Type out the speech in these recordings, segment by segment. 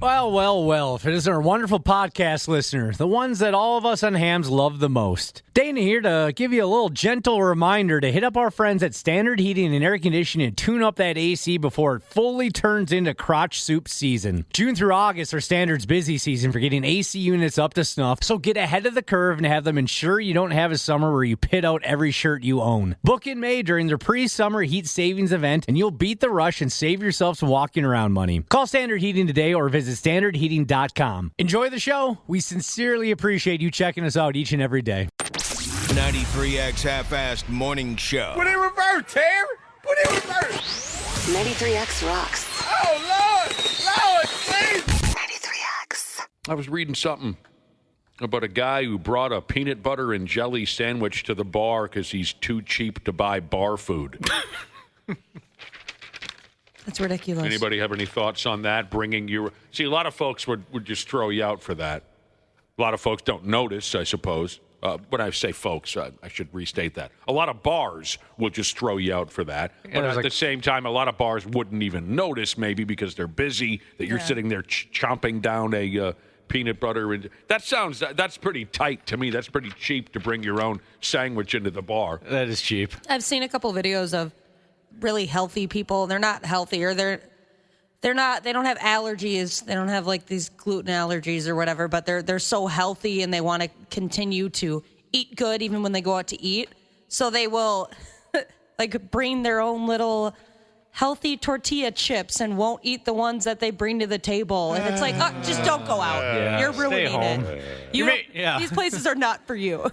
Well, if it is our wonderful podcast listener, the ones that all of us on hams love the most. Dana here to give you a little gentle reminder to hit up our friends at Standard Heating and Air Conditioning and tune up that AC before it fully turns into crotch soup season. June through August are Standard's busy season for getting AC units up to snuff, so get ahead of the curve and have them ensure you don't have a summer where you pit out every shirt you own. Book in May during their pre-summer heat savings event, and you'll beat the rush and save yourself some walking around money. Call Standard Heating today or visit standardheating.com. Enjoy the show. We sincerely appreciate you checking us out each and every day. 93X Half-Assed Morning Show. Put it in reverse, Terry. Put it in reverse. 93X rocks. Oh, Lord, please. 93X. I was reading something about a guy who brought a peanut butter and jelly sandwich to the bar because he's too cheap to buy bar food. That's ridiculous. Anybody have any thoughts on that? See, a lot of folks would just throw you out for that. A lot of folks don't notice, I suppose. When I say folks, I should restate that. A lot of bars will just throw you out for that. But at the same time, a lot of bars wouldn't even notice, maybe because they're busy, that you're sitting there chomping down a peanut butter. And that's pretty tight to me. That's pretty cheap to bring your own sandwich into the bar. That is cheap. I've seen a couple videos of really healthy people. They're not healthy, or they don't have allergies. They don't have like these gluten allergies or whatever, but they're so healthy and they want to continue to eat good even when they go out to eat. So they will like bring their own little healthy tortilla chips and won't eat the ones that they bring to the table. And it's like, oh, just don't go out. You're ruining it. These places are not for you.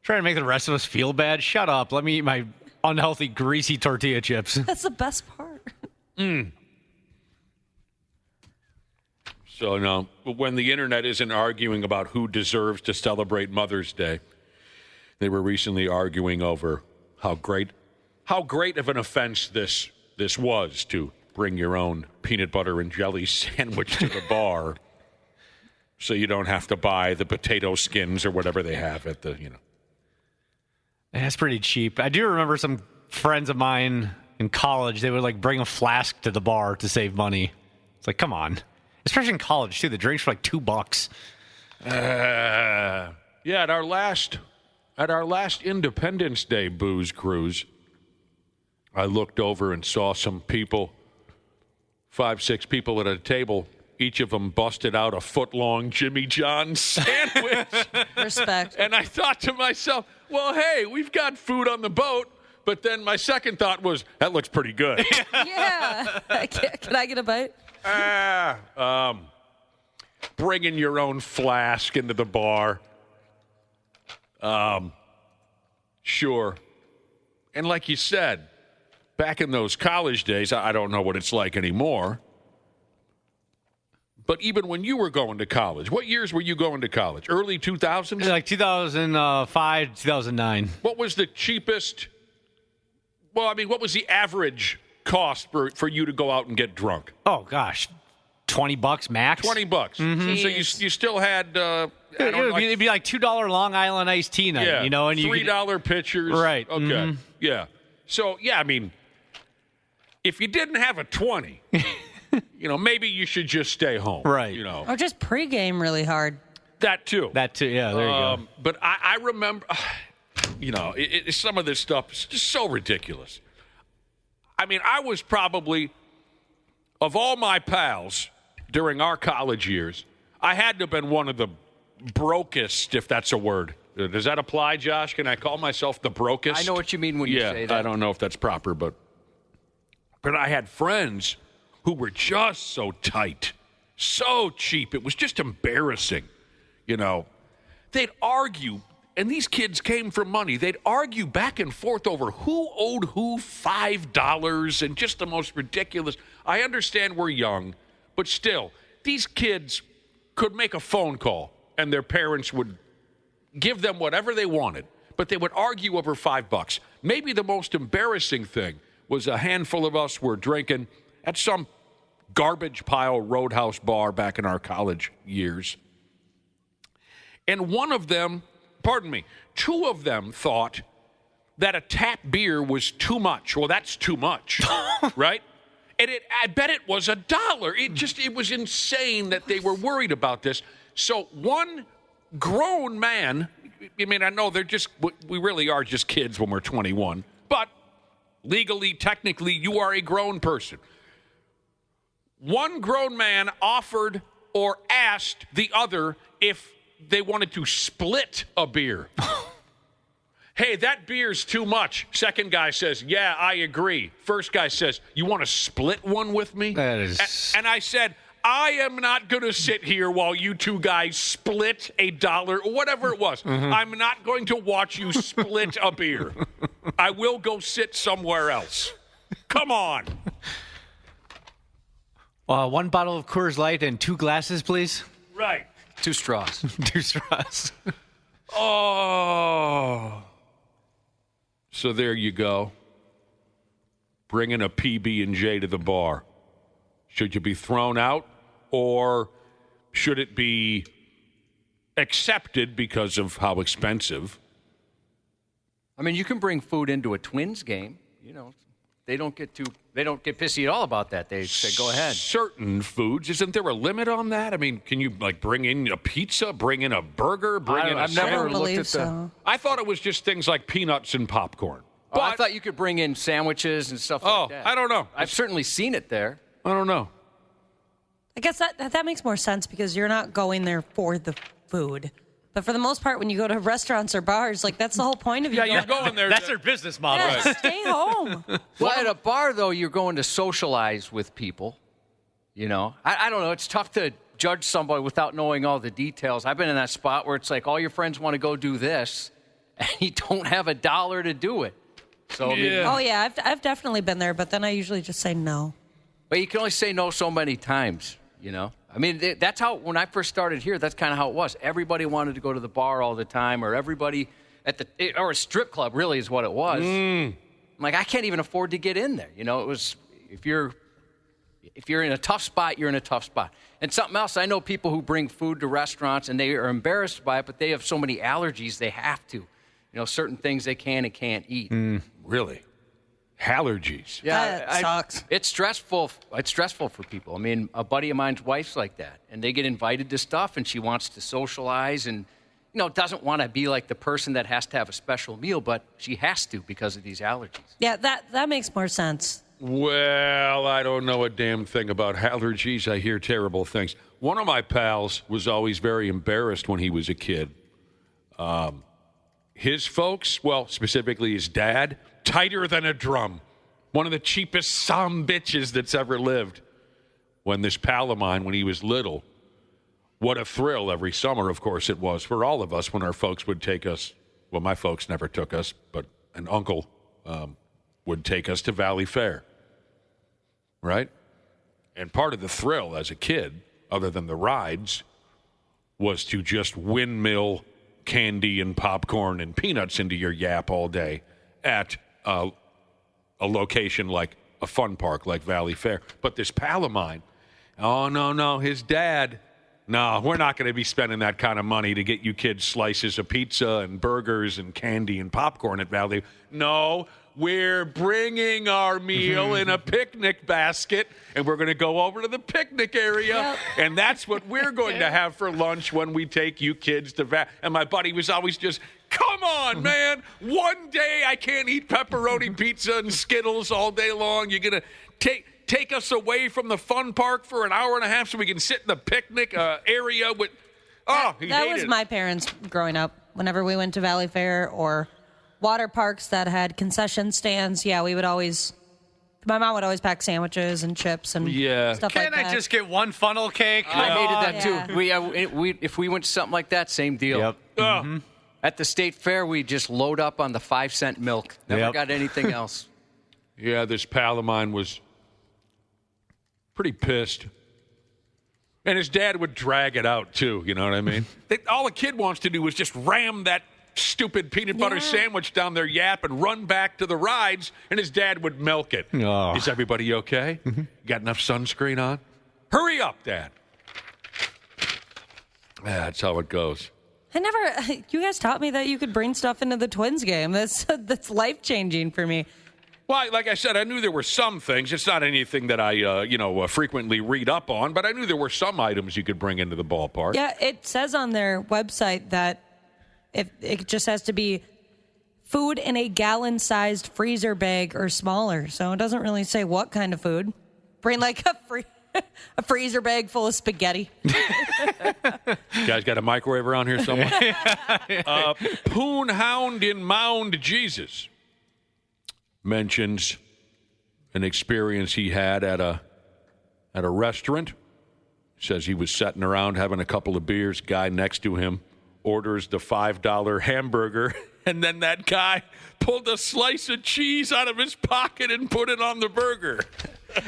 Trying to make the rest of us feel bad? Shut up. Let me eat my unhealthy, greasy tortilla chips. That's the best part. So, no, when the internet isn't arguing about who deserves to celebrate Mother's Day, they were recently arguing over how great of an offense this was to bring your own peanut butter and jelly sandwich to the bar so you don't have to buy the potato skins or whatever they have at the, That's pretty cheap. I do remember some friends of mine in college, they would like bring a flask to the bar to save money. It's like, come on. Especially in college, too. The drinks for like $2. At our last Independence Day booze cruise, I looked over and saw some people, 5-6 people at a table. Each of them busted out a foot-long Jimmy John's sandwich. Respect. And I thought to myself, well, hey, we've got food on the boat. But then my second thought was, that looks pretty good. Yeah. Can I get a bite? Bringing your own flask into the bar. Sure. And like you said, back in those college days, I don't know what it's like anymore. But even when you were going to college, what years were you going to college? Early 2000s? Like 2005, 2009. What was the cheapest? Well, I mean, what was the average cost for you to go out and get drunk? Oh, gosh. $20 max? $20. Mm-hmm. So you still had... it'd be like $2 Long Island iced tea night, and $3 pitchers. Right. Okay. Mm-hmm. Yeah. So, I mean, if you didn't have a 20... maybe you should just stay home. Right. Or just pregame really hard. That too. Yeah, there you go. But I remember, some of this stuff is just so ridiculous. I mean, I was probably, of all my pals during our college years, I had to have been one of the brokest, if that's a word. Does that apply, Josh? Can I call myself the brokest? I know what you mean when you say that. I don't know if that's proper, but I had friends who were just so tight, so cheap. It was just embarrassing. They'd argue, and these kids came from money. They'd argue back and forth over who owed who $5 and just the most ridiculous. I understand we're young, but still, these kids could make a phone call and their parents would give them whatever they wanted, but they would argue over $5. Maybe the most embarrassing thing was a handful of us were drinking at some garbage pile roadhouse bar back in our college years. And two of them thought that a tap beer was too much. Well, that's too much, right? And I bet it was $1. It was insane that they were worried about this. So one grown man, I mean, I know we really are just kids when we're 21, but legally, technically, you are a grown person. One grown man offered or asked the other if they wanted to split a beer. Hey, that beer's too much. Second guy says, yeah, I agree. First guy says, you want to split one with me? That is... And I said, I am not going to sit here while you two guys split $1 or whatever it was. Mm-hmm. I'm not going to watch you split a beer. I will go sit somewhere else. Come on. 1 bottle of Coors Light and 2 glasses, please. Right. 2 straws. 2 straws. Oh. So there you go. Bringing a PB&J to the bar. Should you be thrown out, or should it be accepted because of how expensive? I mean, you can bring food into a Twins game. You know, they don't get pissy at all about that. They say, go ahead. Certain foods, isn't there a limit on that? I mean, can you bring in a pizza, bring in a burger, I've never looked at so. I thought it was just things like peanuts and popcorn. But I thought you could bring in sandwiches and stuff like that. I don't know. I've certainly seen it there. I don't know. I guess that makes more sense because you're not going there for the food. But for the most part, when you go to restaurants or bars, that's the whole point of you. You're going there. That's their business model. Yeah, stay home. Well, at a bar, though, you're going to socialize with people. You know, I don't know. It's tough to judge somebody without knowing all the details. I've been in that spot where it's like all your friends want to go do this, and you don't have $1 to do it. So Oh yeah, I've definitely been there, but then I usually just say no. But you can only say no so many times. You know, I mean, that's how, when I first started here, that's kind of how it was. Everybody wanted to go to the bar all the time, or everybody or a strip club really is what it was. I'm like, I can't even afford to get in there. You know, it was, if you're in a tough spot, you're in a tough spot. And something else, I know people who bring food to restaurants and they are embarrassed by it, but they have so many allergies, they have to. You know, certain things they can and can't eat. Really? Allergies. Yeah, That sucks. It's stressful. It's stressful for people. I mean, a buddy of mine's wife's like that, and they get invited to stuff, and she wants to socialize, and doesn't want to be like the person that has to have a special meal, but she has to because of these allergies. Yeah, that makes more sense. Well, I don't know a damn thing about allergies. I hear terrible things. One of my pals was always very embarrassed when he was a kid. His folks, well, specifically his dad, tighter than a drum. One of the cheapest some bitches that's ever lived. When this pal of mine, when he was little, what a thrill every summer, of course, it was for all of us when our folks would take us. Well, my folks never took us, but an uncle would take us to Valley Fair. Right? And part of the thrill as a kid, other than the rides, was to just windmill candy and popcorn and peanuts into your yap all day at a location like a fun park like Valley Fair. But this pal of mine, oh, no, his dad, no, we're not going to be spending that kind of money to get you kids slices of pizza and burgers and candy and popcorn at Valley. No, we're bringing our meal in a picnic basket, and we're going to go over to the picnic area, and that's what we're going to have for lunch when we take you kids to Valley. And my buddy was always just, come on, man. One day I can't eat pepperoni pizza and Skittles all day long. You're going to take us away from the fun park for an hour and a half so we can sit in the picnic area with... Oh, that was my parents growing up. Whenever we went to Valley Fair or water parks that had concession stands, we would always... My mom would always pack sandwiches and chips and stuff like that. Can't I just get one funnel cake? I hated that too. We if we went to something like that, same deal. Yep. Mm-hmm. At the state fair, we just load up on the 5-cent milk. Never got anything else. Yeah, this pal of mine was pretty pissed. And his dad would drag it out, too, you know what I mean? All a kid wants to do is just ram that stupid peanut butter sandwich down their yap and run back to the rides, and his dad would milk it. Oh. Is everybody okay? Got enough sunscreen on? Hurry up, Dad. Yeah, that's how it goes. You guys taught me that you could bring stuff into the Twins game. That's life-changing for me. Well, like I said, I knew there were some things. It's not anything that I, frequently read up on, but I knew there were some items you could bring into the ballpark. Yeah, it says on their website that it just has to be food in a gallon-sized freezer bag or smaller. So it doesn't really say what kind of food. Bring like a freezer bag full of spaghetti. You guys got a microwave around here somewhere? Poon Hound in Mound Jesus mentions an experience he had at a restaurant. Says he was sitting around having a couple of beers. Guy next to him orders the $5 hamburger, and then that guy pulled a slice of cheese out of his pocket and put it on the burger.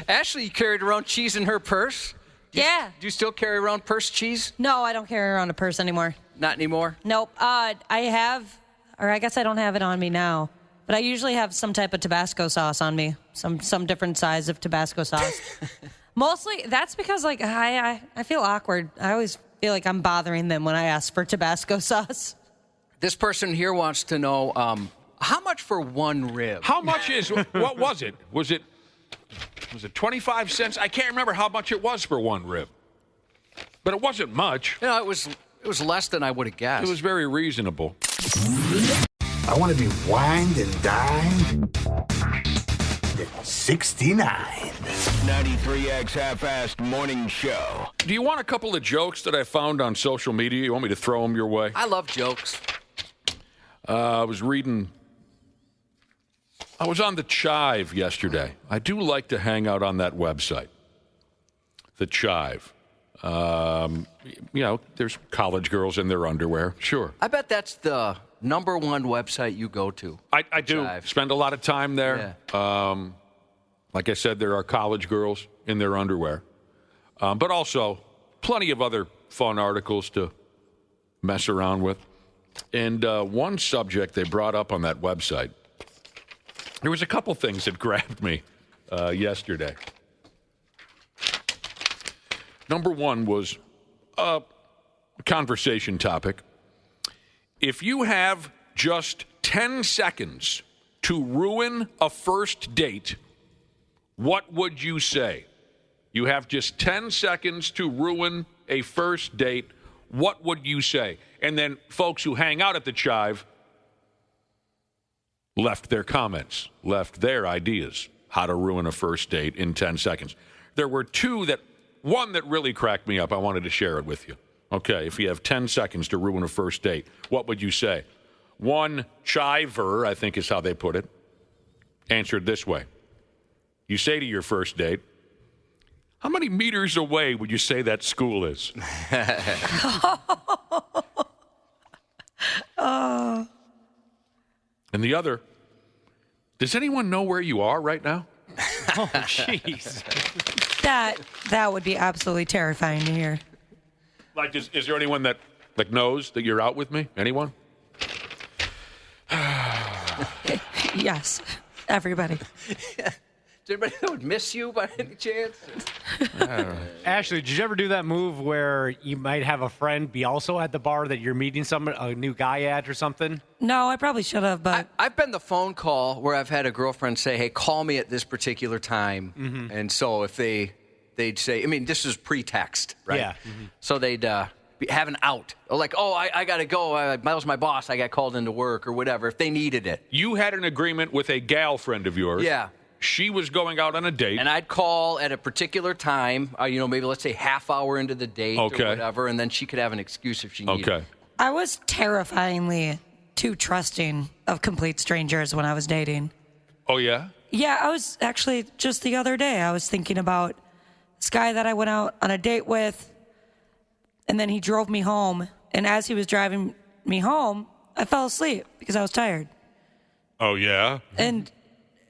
Ashley carried around cheese in her purse. Do you still carry around purse cheese? No, I don't carry around a purse anymore. Not anymore? Nope. I have, or I guess I don't have it on me now, but I usually have some type of Tabasco sauce on me, some different size of Tabasco sauce. Mostly, that's because like I feel awkward. I always feel like I'm bothering them when I ask for Tabasco sauce. This person here wants to know how much for one rib? How much is, what was it? Was it 25 cents? I can't remember how much it was for one rib. But it wasn't much. You know, it was less than I would have guessed. It was very reasonable. I want to be wined and dined at 69. 93X Half-Assed Morning Show. Do you want a couple of jokes that I found on social media? You want me to throw them your way? I love jokes. I was on the Chive yesterday. I do like to hang out on that website, the Chive. There's college girls in their underwear. Sure. I bet that's the number one website you go to. I do Chive. spend a lot of time there. Yeah. Like I said, there are college girls in their underwear. But also plenty of other fun articles to mess around with. And one subject they brought up on that website, there was a couple things that grabbed me yesterday. Number one was a conversation topic. If you have just 10 seconds to ruin a first date, what would you say? You have just 10 seconds to ruin a first date. What would you say? And then folks who hang out at the Chive left their comments, left their ideas, how to ruin a first date in 10 seconds. There were one that really cracked me up. I wanted to share it with you. Okay, if you have 10 seconds to ruin a first date, what would you say? One chiver, I think is how they put it, answered this way. You say to your first date, how many meters away would you say that school is? And the other, does anyone know where you are right now? Oh, jeez. That would be absolutely terrifying to hear. Like, is there anyone that knows that you're out with me? Anyone? Yes, everybody. Does anybody that would miss you by any chance? Ashley, did you ever do that move where you might have a friend be also at the bar that you're meeting a new guy at or something? No, I probably should have, but I've been the phone call where I've had a girlfriend say, hey, call me at this particular time. Mm-hmm. And so if they'd say, I mean, this is pre-text, right? Yeah. Mm-hmm. So they'd have an out. Like, I got to go. That was my boss. I got called into work or whatever, if they needed it. You had an agreement with a gal friend of yours. Yeah. She was going out on a date. And I'd call at a particular time, maybe let's say half hour into the date or whatever, and then she could have an excuse if she needed it. Okay. I was terrifyingly too trusting of complete strangers when I was dating. Oh, yeah? Yeah, I was actually just the other day, I was thinking about this guy that I went out on a date with, and then he drove me home. And as he was driving me home, I fell asleep because I was tired. Oh, yeah? And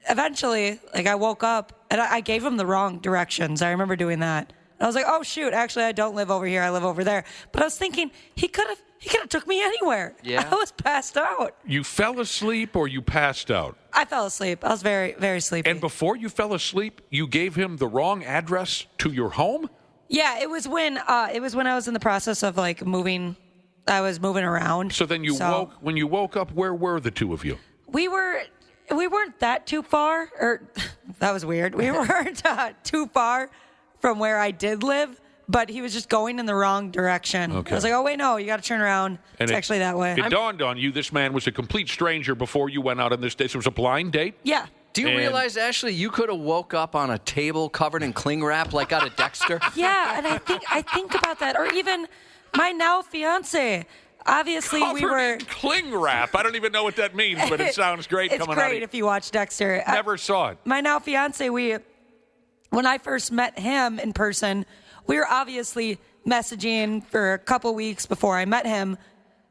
eventually, I woke up and I gave him the wrong directions. I remember doing that. And I was like, oh, shoot, actually, I don't live over here. I live over there. But I was thinking, he could have took me anywhere. Yeah. I was passed out. You fell asleep or you passed out? I fell asleep. I was very, very sleepy. And before you fell asleep, you gave him the wrong address to your home? Yeah, it was when I was in the process of moving. I was moving around. So then when you woke up, where were the two of you? We were we weren't that too far, or that was weird. We weren't too far from where I did live, but he was just going in the wrong direction. Okay. I was like, oh, wait, no, you got to turn around. And it's actually that way. It dawned on you this man was a complete stranger before you went out on this date. So it was a blind date? Yeah. Do you realize, Ashley, you could have woke up on a table covered in cling wrap like out of Dexter? Yeah, and I think about that. Or even my now fiance. Obviously, Covered we were in cling wrap. I don't even know what that means, but it sounds great It's coming out. great if you watch Dexter. Never saw it. My now fiance, when I first met him in person, we were obviously messaging for a couple weeks before I met him,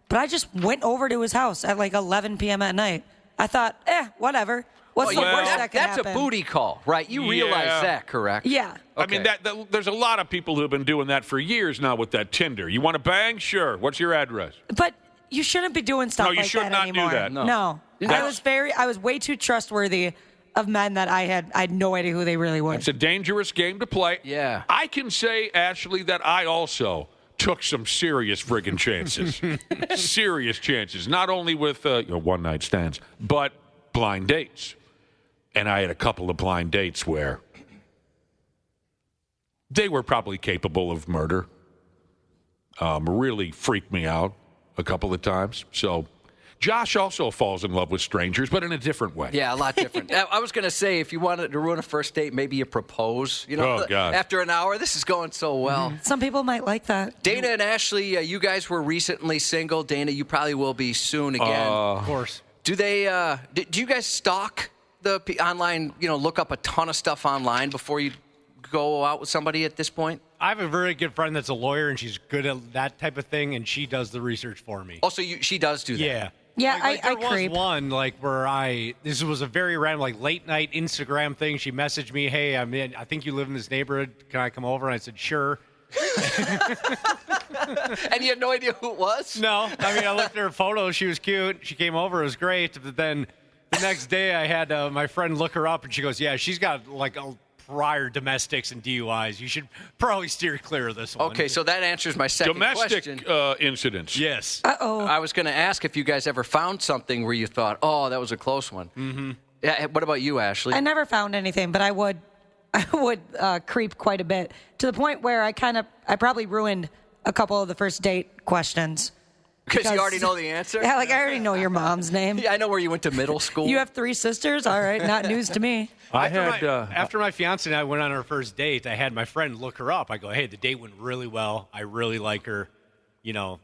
but I just went over to his house at like 11 p.m. at night. I thought, whatever. What's the worst that could that's happen? a booty call, right? You realize that, correct? Yeah. I mean, there's a lot of people who have been doing that for years now with that Tinder. You want to bang? Sure. What's your address? But you shouldn't be doing stuff No, you like should that not do anymore. that. No. I was way too trustworthy of men that I had no idea who they really were. It's a dangerous game to play. Yeah. I can say, Ashley, that I also took some serious friggin' chances. Serious chances. Not only with one-night stands, but blind dates. And I had a couple of blind dates where they were probably capable of murder. Really freaked me out a couple of times. So Josh also falls in love with strangers, but in a different way. Yeah, a lot different. I was going to say, if you wanted to ruin a first date, maybe you propose. Oh, God. After an hour, this is going so well. Some people might like that. Dana and Ashley, you guys were recently single. Dana, you probably will be soon again. Of course. Do they? Do you guys stalk the online? Look up a ton of stuff online before you go out with somebody at this point? I have a very good friend that's a lawyer, and she's good at that type of thing, and she does the research for me. Also, she does do that. Yeah. Yeah, there I creep. was one where this was a very random late night Instagram thing. She messaged me, "Hey, I think you live in this neighborhood. Can I come over?" And I said, "Sure." And you had no idea who it was? No, I looked at her photo. She was cute. She came over. It was great. But then the next day, I had my friend look her up, and she goes, "Yeah, she's got a prior domestics and DUIs. You should probably steer clear of this one." Okay, so that answers my second question. Domestic incidents. Yes. Uh-oh. I was going to ask if you guys ever found something where you thought, "Oh, that was a close one." Mm-hmm. Yeah. What about you, Ashley? I never found anything, but I would creep quite a bit to the point where I probably ruined a couple of the first date questions. Because you already know the answer? Yeah, I already know your mom's name. Yeah, I know where you went to middle school. You have 3 sisters? All right, not news to me. After my fiance and I went on our first date, I had my friend look her up. I go, "Hey, the date went really well. I really like her. Do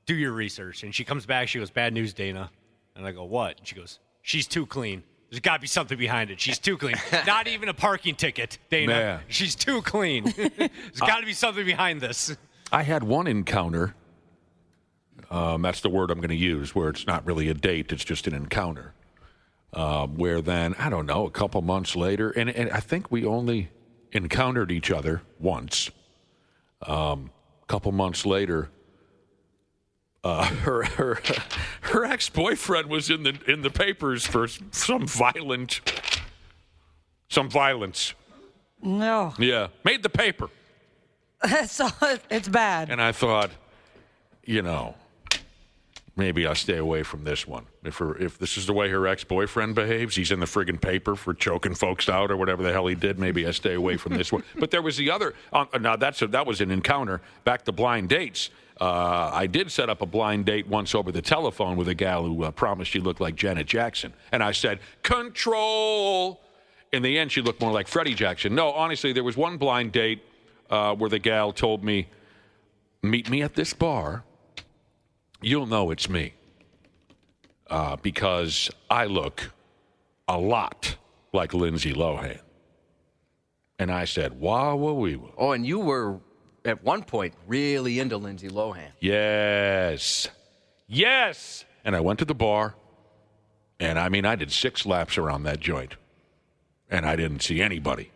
your research." And she comes back. She goes, "Bad news, Dana." And I go, "What?" And she goes, "She's too clean. There's got to be something behind it. She's too clean. Not even a parking ticket, Dana. Man. She's too clean. There's got to be something behind this." I had one encounter. That's the word I'm going to use, where it's not really a date, it's just an encounter. Where then, I don't know, a couple months later, and I think we only encountered each other once. A couple months later, her ex-boyfriend was in the papers for some violence. No. Yeah, made the paper. So it's bad. And I thought, maybe I'll stay away from this one. If this is the way her ex-boyfriend behaves, he's in the friggin' paper for choking folks out or whatever the hell he did, maybe I stay away from this one. But there was the other, that was an encounter. Back to blind dates. I did set up a blind date once over the telephone with a gal who promised she looked like Janet Jackson. And I said, "Control." In the end, she looked more like Freddie Jackson. No, honestly, there was one blind date where the gal told me, "Meet me at this bar. You'll know it's me because I look a lot like Lindsay Lohan." And I said, "Wow, we will." Oh, and you were, at one point, really into Lindsay Lohan. Yes. And I went to the bar, and I did 6 laps around that joint, and I didn't see anybody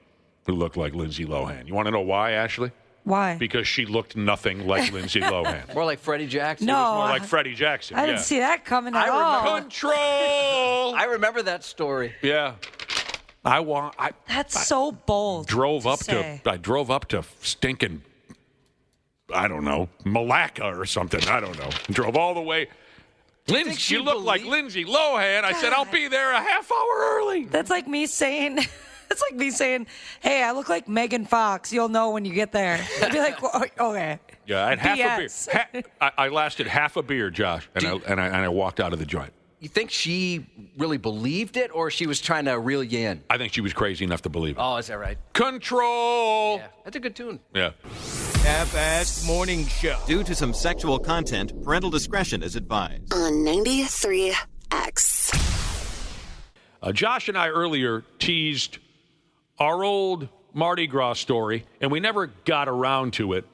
who looked like Lindsay Lohan. You want to know why, Ashley? Why? Because she looked nothing like Lindsay Lohan. More like Freddie Jackson. No. More like Freddie Jackson. I didn't see that coming at all. Control. I remember that story. Yeah. That's so bold. I drove up to stinking, I don't know, Malacca or something. I don't know. Drove all the way Lindsay, you look like Lindsay Lohan. I said, I'll be there a half hour early. That's like me saying, it's like me saying, hey, I look like Megan Fox. You'll know when you get there. I'd be like, well, okay. Yeah, I had half BS. a beer. I lasted half a beer, Josh, and I walked out of the joint. You think she really believed it, or she was trying to reel you in? I think she was crazy enough to believe it. Oh, is that right? Control. Yeah, that's a good tune. Yeah. Half-assed morning show. Due to some sexual content, parental discretion is advised. On 93X. Josh and I earlier teased our old Mardi Gras story, and we never got around to it,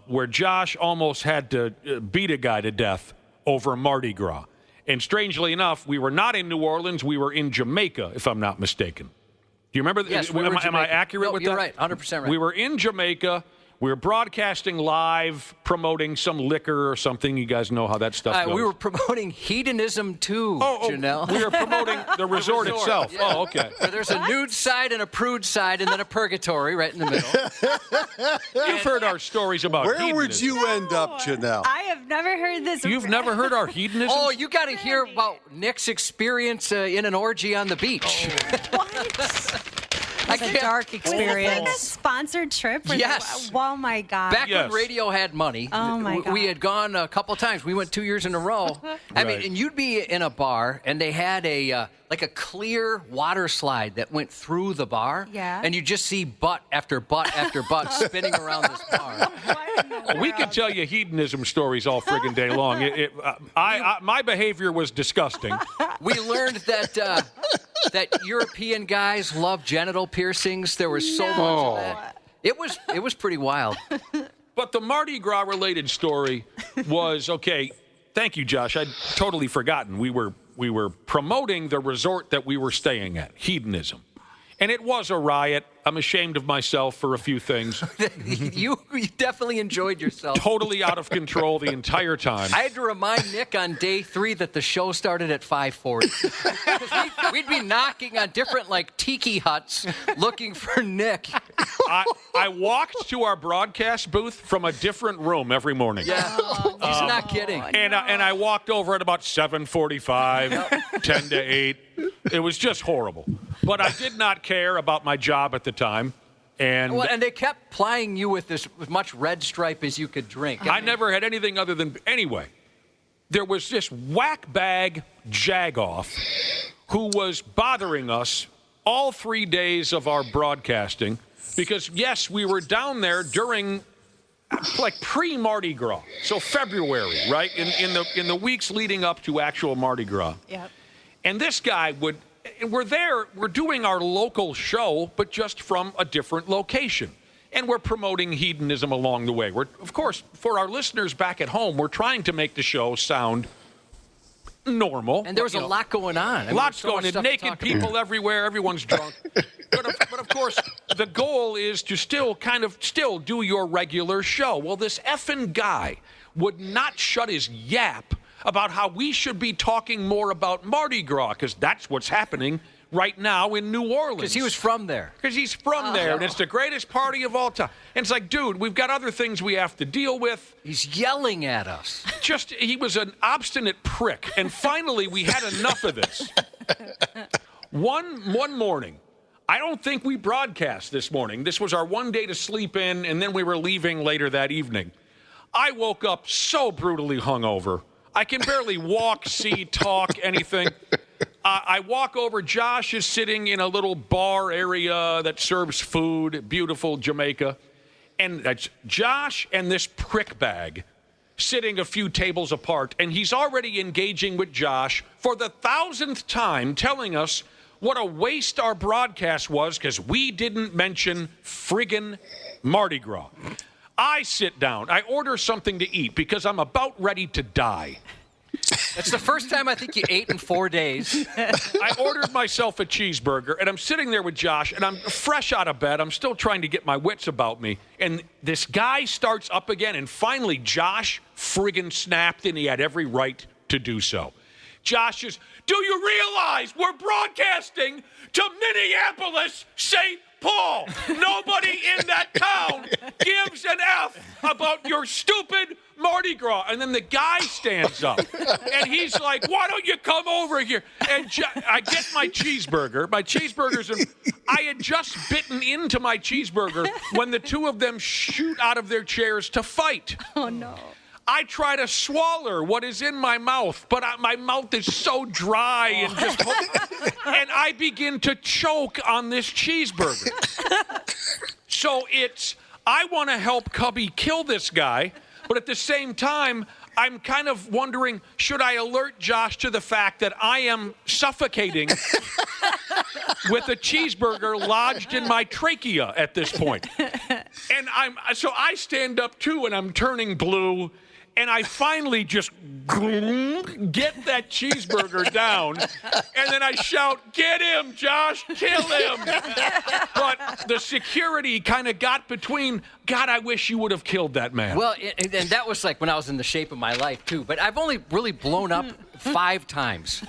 where Josh almost had to beat a guy to death over Mardi Gras. And strangely enough, we were not in New Orleans. We were in Jamaica, if I'm not mistaken. Do you remember? Yes, am I accurate with that? You're right, 100% right. We were in Jamaica. We were broadcasting live, promoting some liquor or something. You guys know how that stuff goes. We were promoting Hedonism too, Janelle. We were promoting the resort itself. Yeah. Oh, okay. So there's a nude side and a prude side and then a purgatory right in the middle. You've heard our stories about Where hedonism. would you end up, Janelle? I have never heard this. You've never heard our hedonism? Oh, you got to hear about Nick's experience in an orgy on the beach. It's a dark It's like a experience. sponsored trip. Yes. Oh my God. Back Yes. when radio had money, Oh, my God. we had gone a couple times. We went 2 years in a row. I mean, Right. and you'd be in a bar, and they had a like a clear water slide that went through the bar. Yeah. And you just see butt after butt after butt spinning around this bar. We could tell you hedonism stories all friggin' day long. My behavior was disgusting. We learned that that European guys love genital piercings. There was so much of that. It was pretty wild. But the Mardi Gras related story was, okay, thank you, Josh. I'd totally forgotten. We were promoting the resort that we were staying at, Hedonism. And it was a riot. I'm ashamed of myself for a few things. You definitely enjoyed yourself. Totally out of control the entire time. I had to remind Nick on day 3 that the show started at 5:40. We'd be knocking on different, like, tiki huts looking for Nick. I walked to our broadcast booth from a different room every morning. Yeah, he's not kidding. And I walked over at about 7:45, 10 to 8. It was just horrible. But I did not care about my job at the time. And they kept plying you with as much red stripe as you could drink. I never had anything other than... Anyway, there was this whack bag jagoff who was bothering us all 3 days of our broadcasting because, yes, we were down there during... like pre-Mardi Gras, so February, right? In the weeks leading up to actual Mardi Gras. Yep. And this guy would, we're doing our local show, but just from a different location. And we're promoting hedonism along the way. Of course, for our listeners back at home, we're trying to make the show sound normal. And there was a lot going on. I mean, Lots so going on. Naked people everywhere. Everyone's drunk. But of course, the goal is to still do your regular show. Well, this effing guy would not shut his yap about how we should be talking more about Mardi Gras, because that's what's happening right now in New Orleans. Because he was from there. Because he's from there, and it's the greatest party of all time. And it's like, dude, we've got other things we have to deal with. He's yelling at us. He was an obstinate prick. And finally, we had enough of this. One morning, I don't think we broadcast this morning. This was our one day to sleep in, and then we were leaving later that evening. I woke up so brutally hungover. I can barely walk, see, talk, anything. I walk over. Josh is sitting in a little bar area that serves food, beautiful Jamaica. And that's Josh and this prick bag sitting a few tables apart. And he's already engaging with Josh for the 1,000th time, telling us what a waste our broadcast was because we didn't mention friggin' Mardi Gras. I sit down. I order something to eat because I'm about ready to die. It's the first time I think you ate in 4 days. I ordered myself a cheeseburger, and I'm sitting there with Josh, and I'm fresh out of bed. I'm still trying to get my wits about me. And this guy starts up again, and finally Josh friggin' snapped, and he had every right to do so. Josh is, do you realize we're broadcasting to Minneapolis, St. Paul, nobody in that town gives an F about your stupid Mardi Gras. And then the guy stands up, and he's like, why don't you come over here? And I get my cheeseburger. My cheeseburger's I had just bitten into my cheeseburger when the two of them shoot out of their chairs to fight. Oh, no. I try to swallow what is in my mouth, but my mouth is so dry and just and I begin to choke on this cheeseburger. So I want to help Cubby kill this guy, but at the same time, I'm kind of wondering, should I alert Josh to the fact that I am suffocating with a cheeseburger lodged in my trachea at this point? And so I stand up too, and I'm turning blue. And I finally just get that cheeseburger down, and then I shout, get him, Josh, kill him. But the security kind of got between, God, I wish you would have killed that man. Well, and that was like when I was in the shape of my life, too. But I've only really blown up 5 times,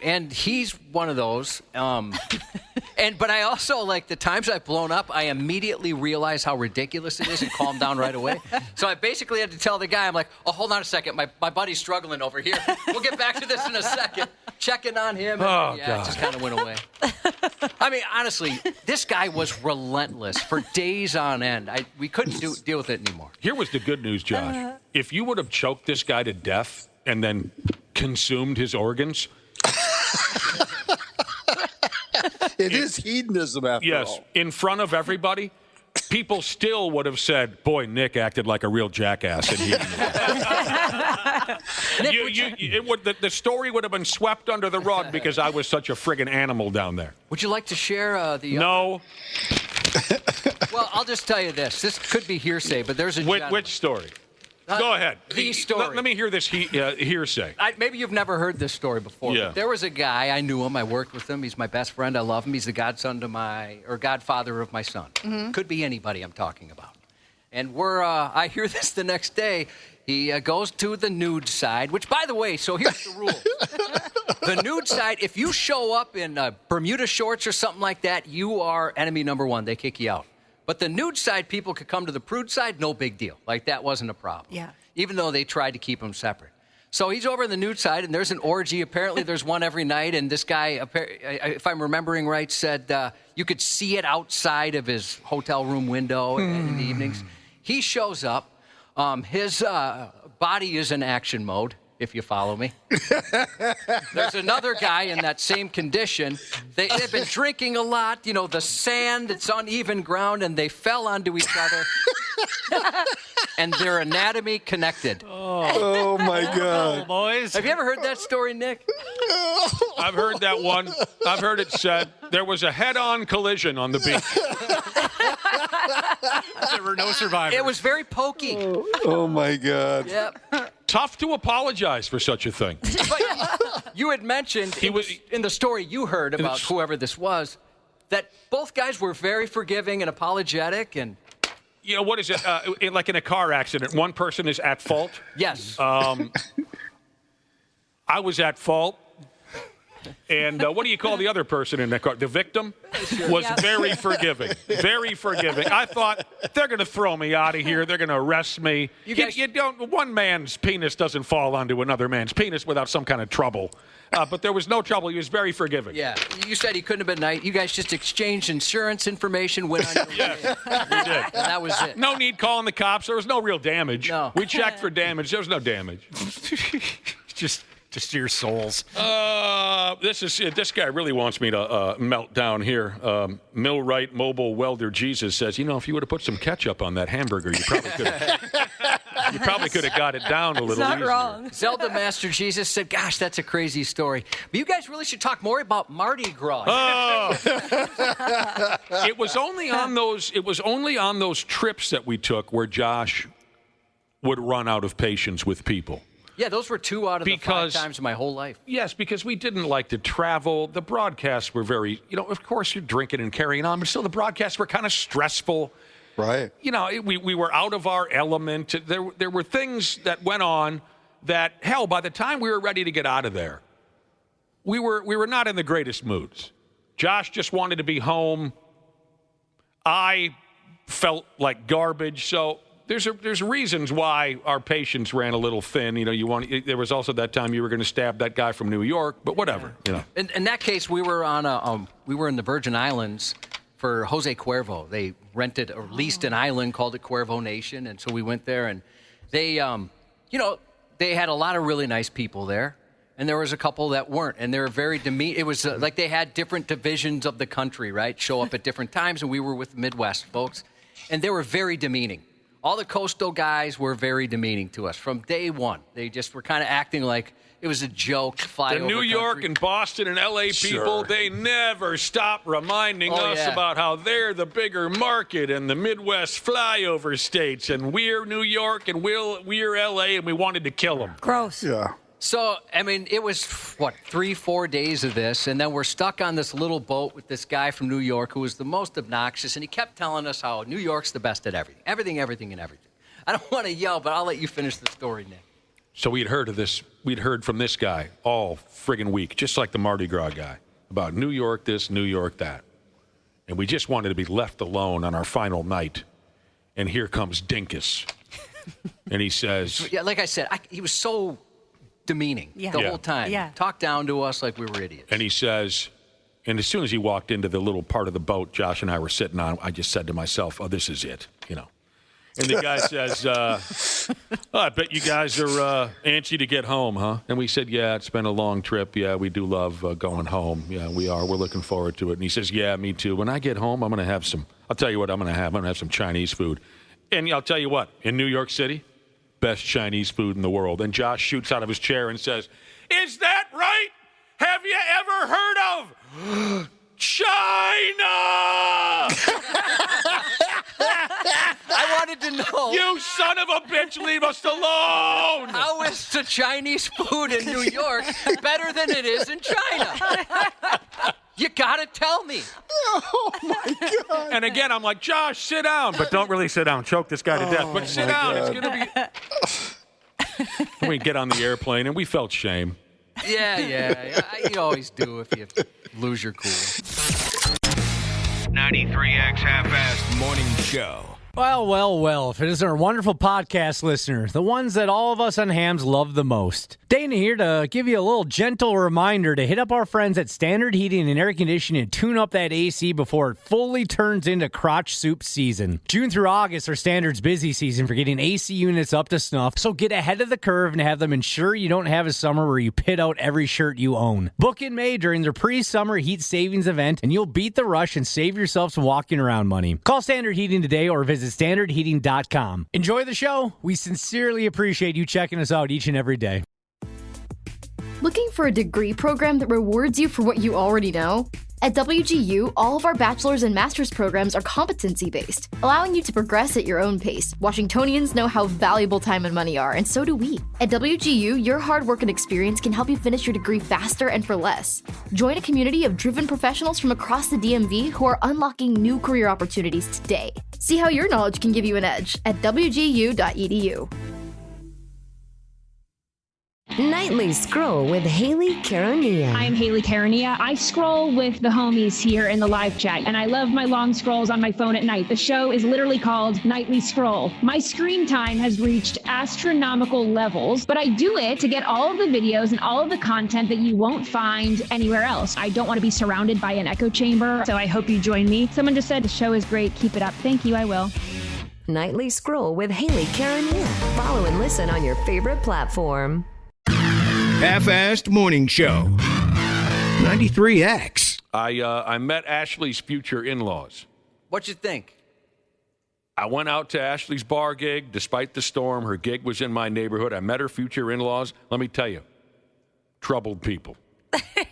and he's one of those. But I also, like, the times I've blown up, I immediately realize how ridiculous it is and calm down right away. So I basically had to tell the guy, I'm like, oh, hold on a second. My buddy's struggling over here. We'll get back to this in a second. Checking on him. And, it just kind of went away. I mean, honestly, this guy was relentless for days on end. We couldn't deal with it anymore. Here was the good news, Josh. If you would have choked this guy to death and then consumed his organs... It is hedonism, after all. Yes, in front of everybody, people still would have said, boy, Nick acted like a real jackass in hedonism. The story would have been swept under the rug because I was such a friggin' animal down there. Would you like to share the... No. Well, I'll just tell you this. This could be hearsay, but there's a gentleman. Which story? Go ahead. The story. Let me hear this hearsay. Maybe you've never heard this story before. Yeah. But there was a guy, I knew him, I worked with him. He's my best friend. I love him. He's the godfather of my son. Mm-hmm. Could be anybody I'm talking about. And I hear this the next day. He goes to the nude side, which, by the way, so here's the rule. The nude side, if you show up in Bermuda shorts or something like that, you are enemy number 1. They kick you out. But the nude side, people could come to the prude side, no big deal. Like, that wasn't a problem. Yeah. Even though they tried to keep them separate. So he's over in the nude side, and there's an orgy. Apparently, there's one every night. And this guy, if I'm remembering right, said you could see it outside of his hotel room window in the evenings. He shows up. His body is in action mode, if you follow me. There's another guy in that same condition. They've been drinking a lot. You know, the sand, it's uneven ground, and they fell onto each other. And their anatomy connected. Oh, my God. Boys. Have you ever heard that story, Nick? I've heard that one. I've heard it said there was a head-on collision on the beach. There were no survivors. It was very pokey. Oh, my God. Yep. Tough to apologize for such a thing. But you had mentioned in the story you heard about whoever this was that both guys were very forgiving and apologetic and... You know, what is it? Like in a car accident, one person is at fault? Yes. I was at fault. And what do you call the other person in that car? The victim was very forgiving. Very forgiving. I thought, they're going to throw me out of here. They're going to arrest me. You don't. One man's penis doesn't fall onto another man's penis without some kind of trouble. But there was no trouble. He was very forgiving. Yeah. You said he couldn't have been nice. You guys just exchanged insurance information, went on your way. Yes, we did. And that was it. No need calling the cops. There was no real damage. No. We checked for damage. There was no damage. Just your souls. This guy really wants me to melt down here. Millwright Mobile Welder Jesus says, you know, if you would have put some ketchup on that hamburger, you probably could have got it down a little easier. Not wrong. Zelda Master Jesus said, gosh, that's a crazy story. But you guys really should talk more about Mardi Gras. It was only on those trips that we took where Josh would run out of patience with people. Yeah, those were 2 out of the 5 times in my whole life. Yes, because we didn't like to travel. The broadcasts were very, of course you're drinking and carrying on, but still the broadcasts were kind of stressful. Right. You know, we were out of our element. There were things that went on that, hell, by the time we were ready to get out of there, we were not in the greatest moods. Josh just wanted to be home. I felt like garbage. So there's reasons why our patience ran a little thin. There was also that time you were going to stab that guy from New York, but whatever. In that case, we were we were in the Virgin Islands for Jose Cuervo. They rented or leased an island called the Cuervo Nation, and so we went there, and they they had a lot of really nice people there, and there was a couple that weren't, and they were very demeaning. It was like they had different divisions of the country, right, show up at different times, and we were with Midwest folks, and they were very demeaning. All the coastal guys were very demeaning to us from day one. They just were kind of acting like it was a joke. The New York and Boston and L.A. people, they never stop reminding us about how they're the bigger market and the Midwest flyover states, and we're New York and we're L.A., and we wanted to kill them. Gross. Yeah. So, I mean, it was, 3-4 days of this, and then we're stuck on this little boat with this guy from New York who was the most obnoxious, and he kept telling us how New York's the best at everything. Everything. I don't want to yell, but I'll let you finish the story, Nick. So we'd heard from this guy all friggin' week, just like the Mardi Gras guy, about New York this, New York that. And we just wanted to be left alone on our final night. And here comes Dinkus. And he says... Yeah, like I said, he was so... demeaning the whole time. Yeah. Talked down to us like we were idiots. And he says, and as soon as he walked into the little part of the boat Josh and I were sitting on, I just said to myself, oh, this is it, And the guy says, I bet you guys are antsy to get home, huh? And we said, yeah, it's been a long trip. Yeah, we do love going home. Yeah, we are. We're looking forward to it. And he says, yeah, me too. When I get home, I'm going to have I'll tell you what I'm going to have. I'm going to have some Chinese food. And I'll tell you what, in New York City, best Chinese food in the world. And Josh shoots out of his chair and says, is that right? Have you ever heard of China? I wanted to know. You son of a bitch, leave us alone. How is the Chinese food in New York better than it is in China? You gotta tell me. Oh my God. And again, I'm like, Josh, sit down. But don't really sit down. Choke this guy to death. But sit down. God. It's going to be... We get on the airplane, and we felt shame. Yeah. You always do if you lose your cool. 93X Half-Assed Morning Show. Well, if it isn't our wonderful podcast listener, the ones that all of us on hams love the most. Dana here to give you a little gentle reminder to hit up our friends at Standard Heating and Air Conditioning and tune up that AC before it fully turns into crotch soup season. June through August are Standard's busy season for getting AC units up to snuff, so get ahead of the curve and have them ensure you don't have a summer where you pit out every shirt you own. Book in May during their pre-summer heat savings event, and you'll beat the rush and save yourself some walking around money. Call Standard Heating today or visit standardheating.com. Enjoy the show. We sincerely appreciate you checking us out each and every day. Looking for a degree program that rewards you for what you already know? At WGU, all of our bachelor's and master's programs are competency-based, allowing you to progress at your own pace. Washingtonians know how valuable time and money are, and so do we. At WGU, your hard work and experience can help you finish your degree faster and for less. Join a community of driven professionals from across the DMV who are unlocking new career opportunities today. See how your knowledge can give you an edge at wgu.edu. Nightly Scroll with Haley Caronia. I'm Haley Caronia. I scroll with the homies here in the live chat, and I love my long scrolls on my phone at night. The show is literally called Nightly Scroll. My screen time has reached astronomical levels, but I do it to get all of the videos and all of the content that you won't find anywhere else. I don't want to be surrounded by an echo chamber, so I hope you join me. Someone just said the show is great. Keep it up. Thank you. I will. Nightly Scroll with Haley Caronia. Follow and listen on your favorite platform. Half-Assed Morning Show. 93X. I met Ashley's future in-laws. What'd you think? I went out to Ashley's bar gig. Despite the storm, her gig was in my neighborhood. I met her future in-laws. Let me tell you, troubled people.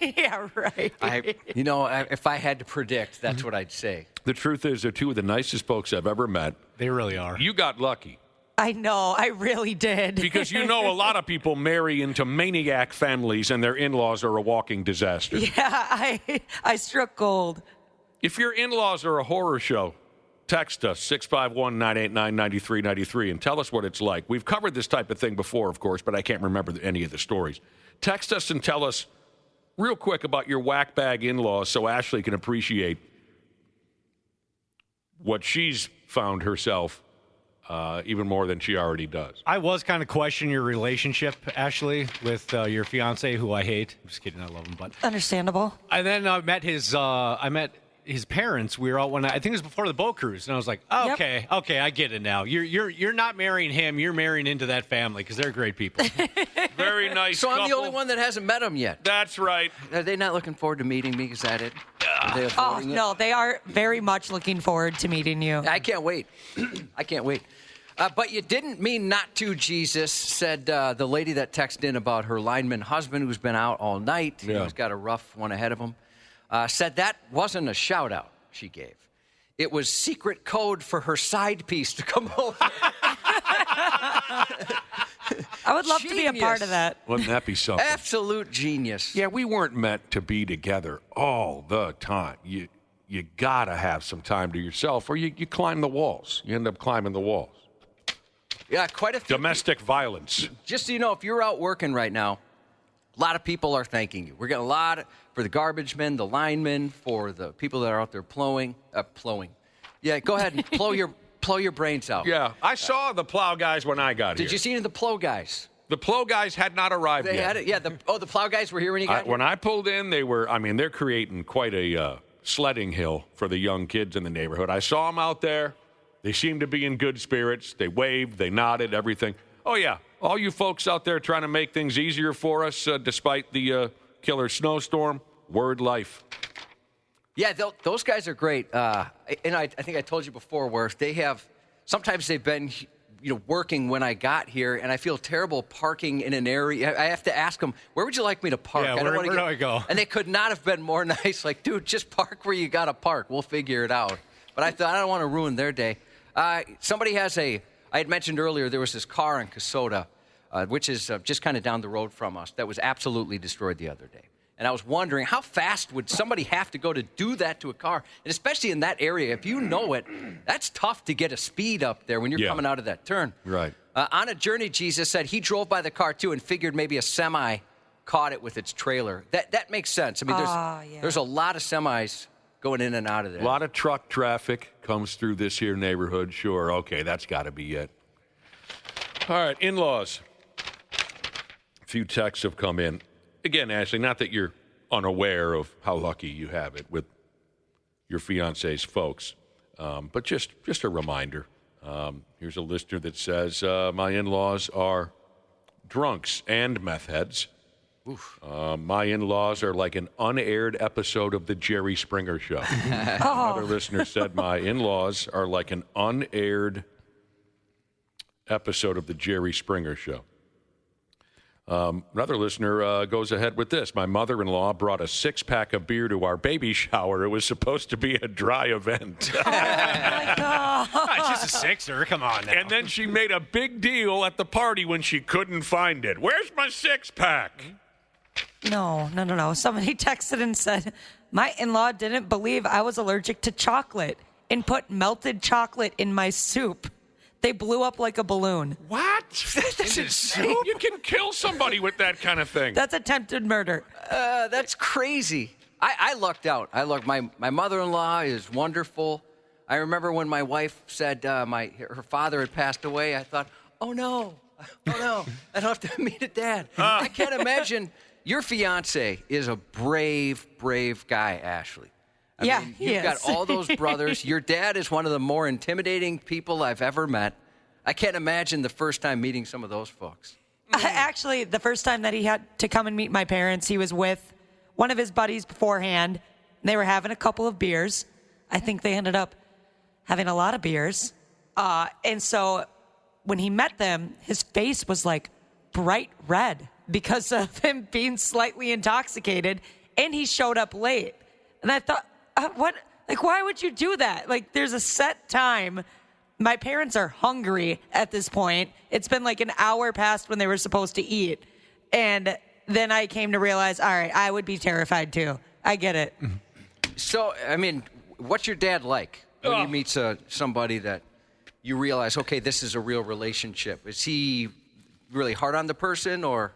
Yeah, right. If I had to predict, that's what I'd say. The truth is, they're two of the nicest folks I've ever met. They really are. You got lucky. I know. I really did. Because a lot of people marry into maniac families and their in-laws are a walking disaster. Yeah, I struck gold. If your in-laws are a horror show, text us, 651-989-9393, and tell us what it's like. We've covered this type of thing before, of course, but I can't remember any of the stories. Text us and tell us real quick about your whack bag in-laws so Ashley can appreciate what she's found herself even more than she already does. I was kind of questioning your relationship, Ashley, with your fiance, who I hate. I'm just kidding, I love him, but Understandable. And then I met his parents. We were out I think it was before the boat cruise, and I was like, okay, I get it now. You're not marrying him. You're marrying into that family because they're great people. Very nice. So couple. I'm the only one that hasn't met him yet. That's right. Are they not looking forward to meeting me? Is that it? Oh, no, they are very much looking forward to meeting you. I can't wait. I can't wait. But you didn't mean not to, Jesus, said the lady that texted in about her lineman husband who's been out all night. Yeah. He's got a rough one ahead of him. Said that wasn't a shout-out she gave. It was secret code for her side piece to come over. I would love to be a part of that. Wouldn't that be something? Absolute genius. Yeah, we weren't meant to be together all the time. You gotta have some time to yourself, or you climb the walls. You end up climbing the walls. Yeah, quite a few. Domestic violence. Just so you know, if you're out working right now, a lot of people are thanking you. We're getting a lot for the garbage men, the linemen, for the people that are out there plowing. Yeah, go ahead and plow your brains out. Yeah, I saw the plow guys when I got here. Did you see any of the plow guys? The plow guys had not arrived They yet. had it. Yeah. The plow guys were here when you got here. When I pulled in, they're creating quite a sledding hill for the young kids in the neighborhood. I saw them out there. They seemed to be in good spirits. They waved, they nodded, everything. Oh, yeah. All you folks out there trying to make things easier for us despite the killer snowstorm, word life. Yeah, those guys are great. And I think I told you before where sometimes they've been working when I got here, and I feel terrible parking in an area. I have to ask them, where would you like me to park? Yeah, where do I go? And they could not have been more nice. Like, dude, just park where you got to park. We'll figure it out. But I thought, I don't want to ruin their day. Somebody I had mentioned earlier, there was this car in Kasota, which is just kind of down the road from us, that was absolutely destroyed the other day. And I was wondering, how fast would somebody have to go to do that to a car? And especially in that area, if you know it, that's tough to get a speed up there when you're coming out of that turn. Right. On a journey, Jesus said he drove by the car, too, and figured maybe a semi caught it with its trailer. That makes sense. I mean, there's a lot of semis going in and out of there. A lot of truck traffic comes through this here neighborhood. Sure, okay, that's got to be it. All right, in-laws. A few texts have come in. Again, Ashley, not that you're unaware of how lucky you have it with your fiance's folks, but just a reminder. Here's a listener that says, my in-laws are drunks and meth heads. My in-laws are like an unaired episode of the Jerry Springer Show. Another listener said, my in-laws are like an unaired episode of the Jerry Springer Show. Another listener goes ahead with this. My mother-in-law brought a 6-pack of beer to our baby shower. It was supposed to be a dry event. Oh, my God. It's just a sixer. Come on now. And then she made a big deal at the party when she couldn't find it. Where's my 6-pack? No. Somebody texted and said, my in-law didn't believe I was allergic to chocolate and put melted chocolate in my soup. They blew up like a balloon. What? That's insane. You can kill somebody with that kind of thing. That's attempted murder. That's crazy. I lucked out. My mother-in-law is wonderful. I remember when my wife said her father had passed away, I thought, oh no, I don't have to meet a dad. I can't imagine. Your fiance is a brave guy, Ashley. I mean, you've got all those brothers. Your dad is one of the more intimidating people I've ever met. I can't imagine the first time meeting some of those folks. Actually, the first time that he had to come and meet my parents, he was with one of his buddies beforehand. They were having a couple of beers. I think they ended up having a lot of beers. And so when he met them, his face was like bright red because of him being slightly intoxicated, and he showed up late. And I thought, what? Like, why would you do that? Like, there's a set time. My parents are hungry at this point. It's been like an hour past when they were supposed to eat. And then I came to realize, all right, I would be terrified too. I get it. So, I mean, what's your dad like when you meet somebody that you realize, okay, this is a real relationship? Is he really hard on the person or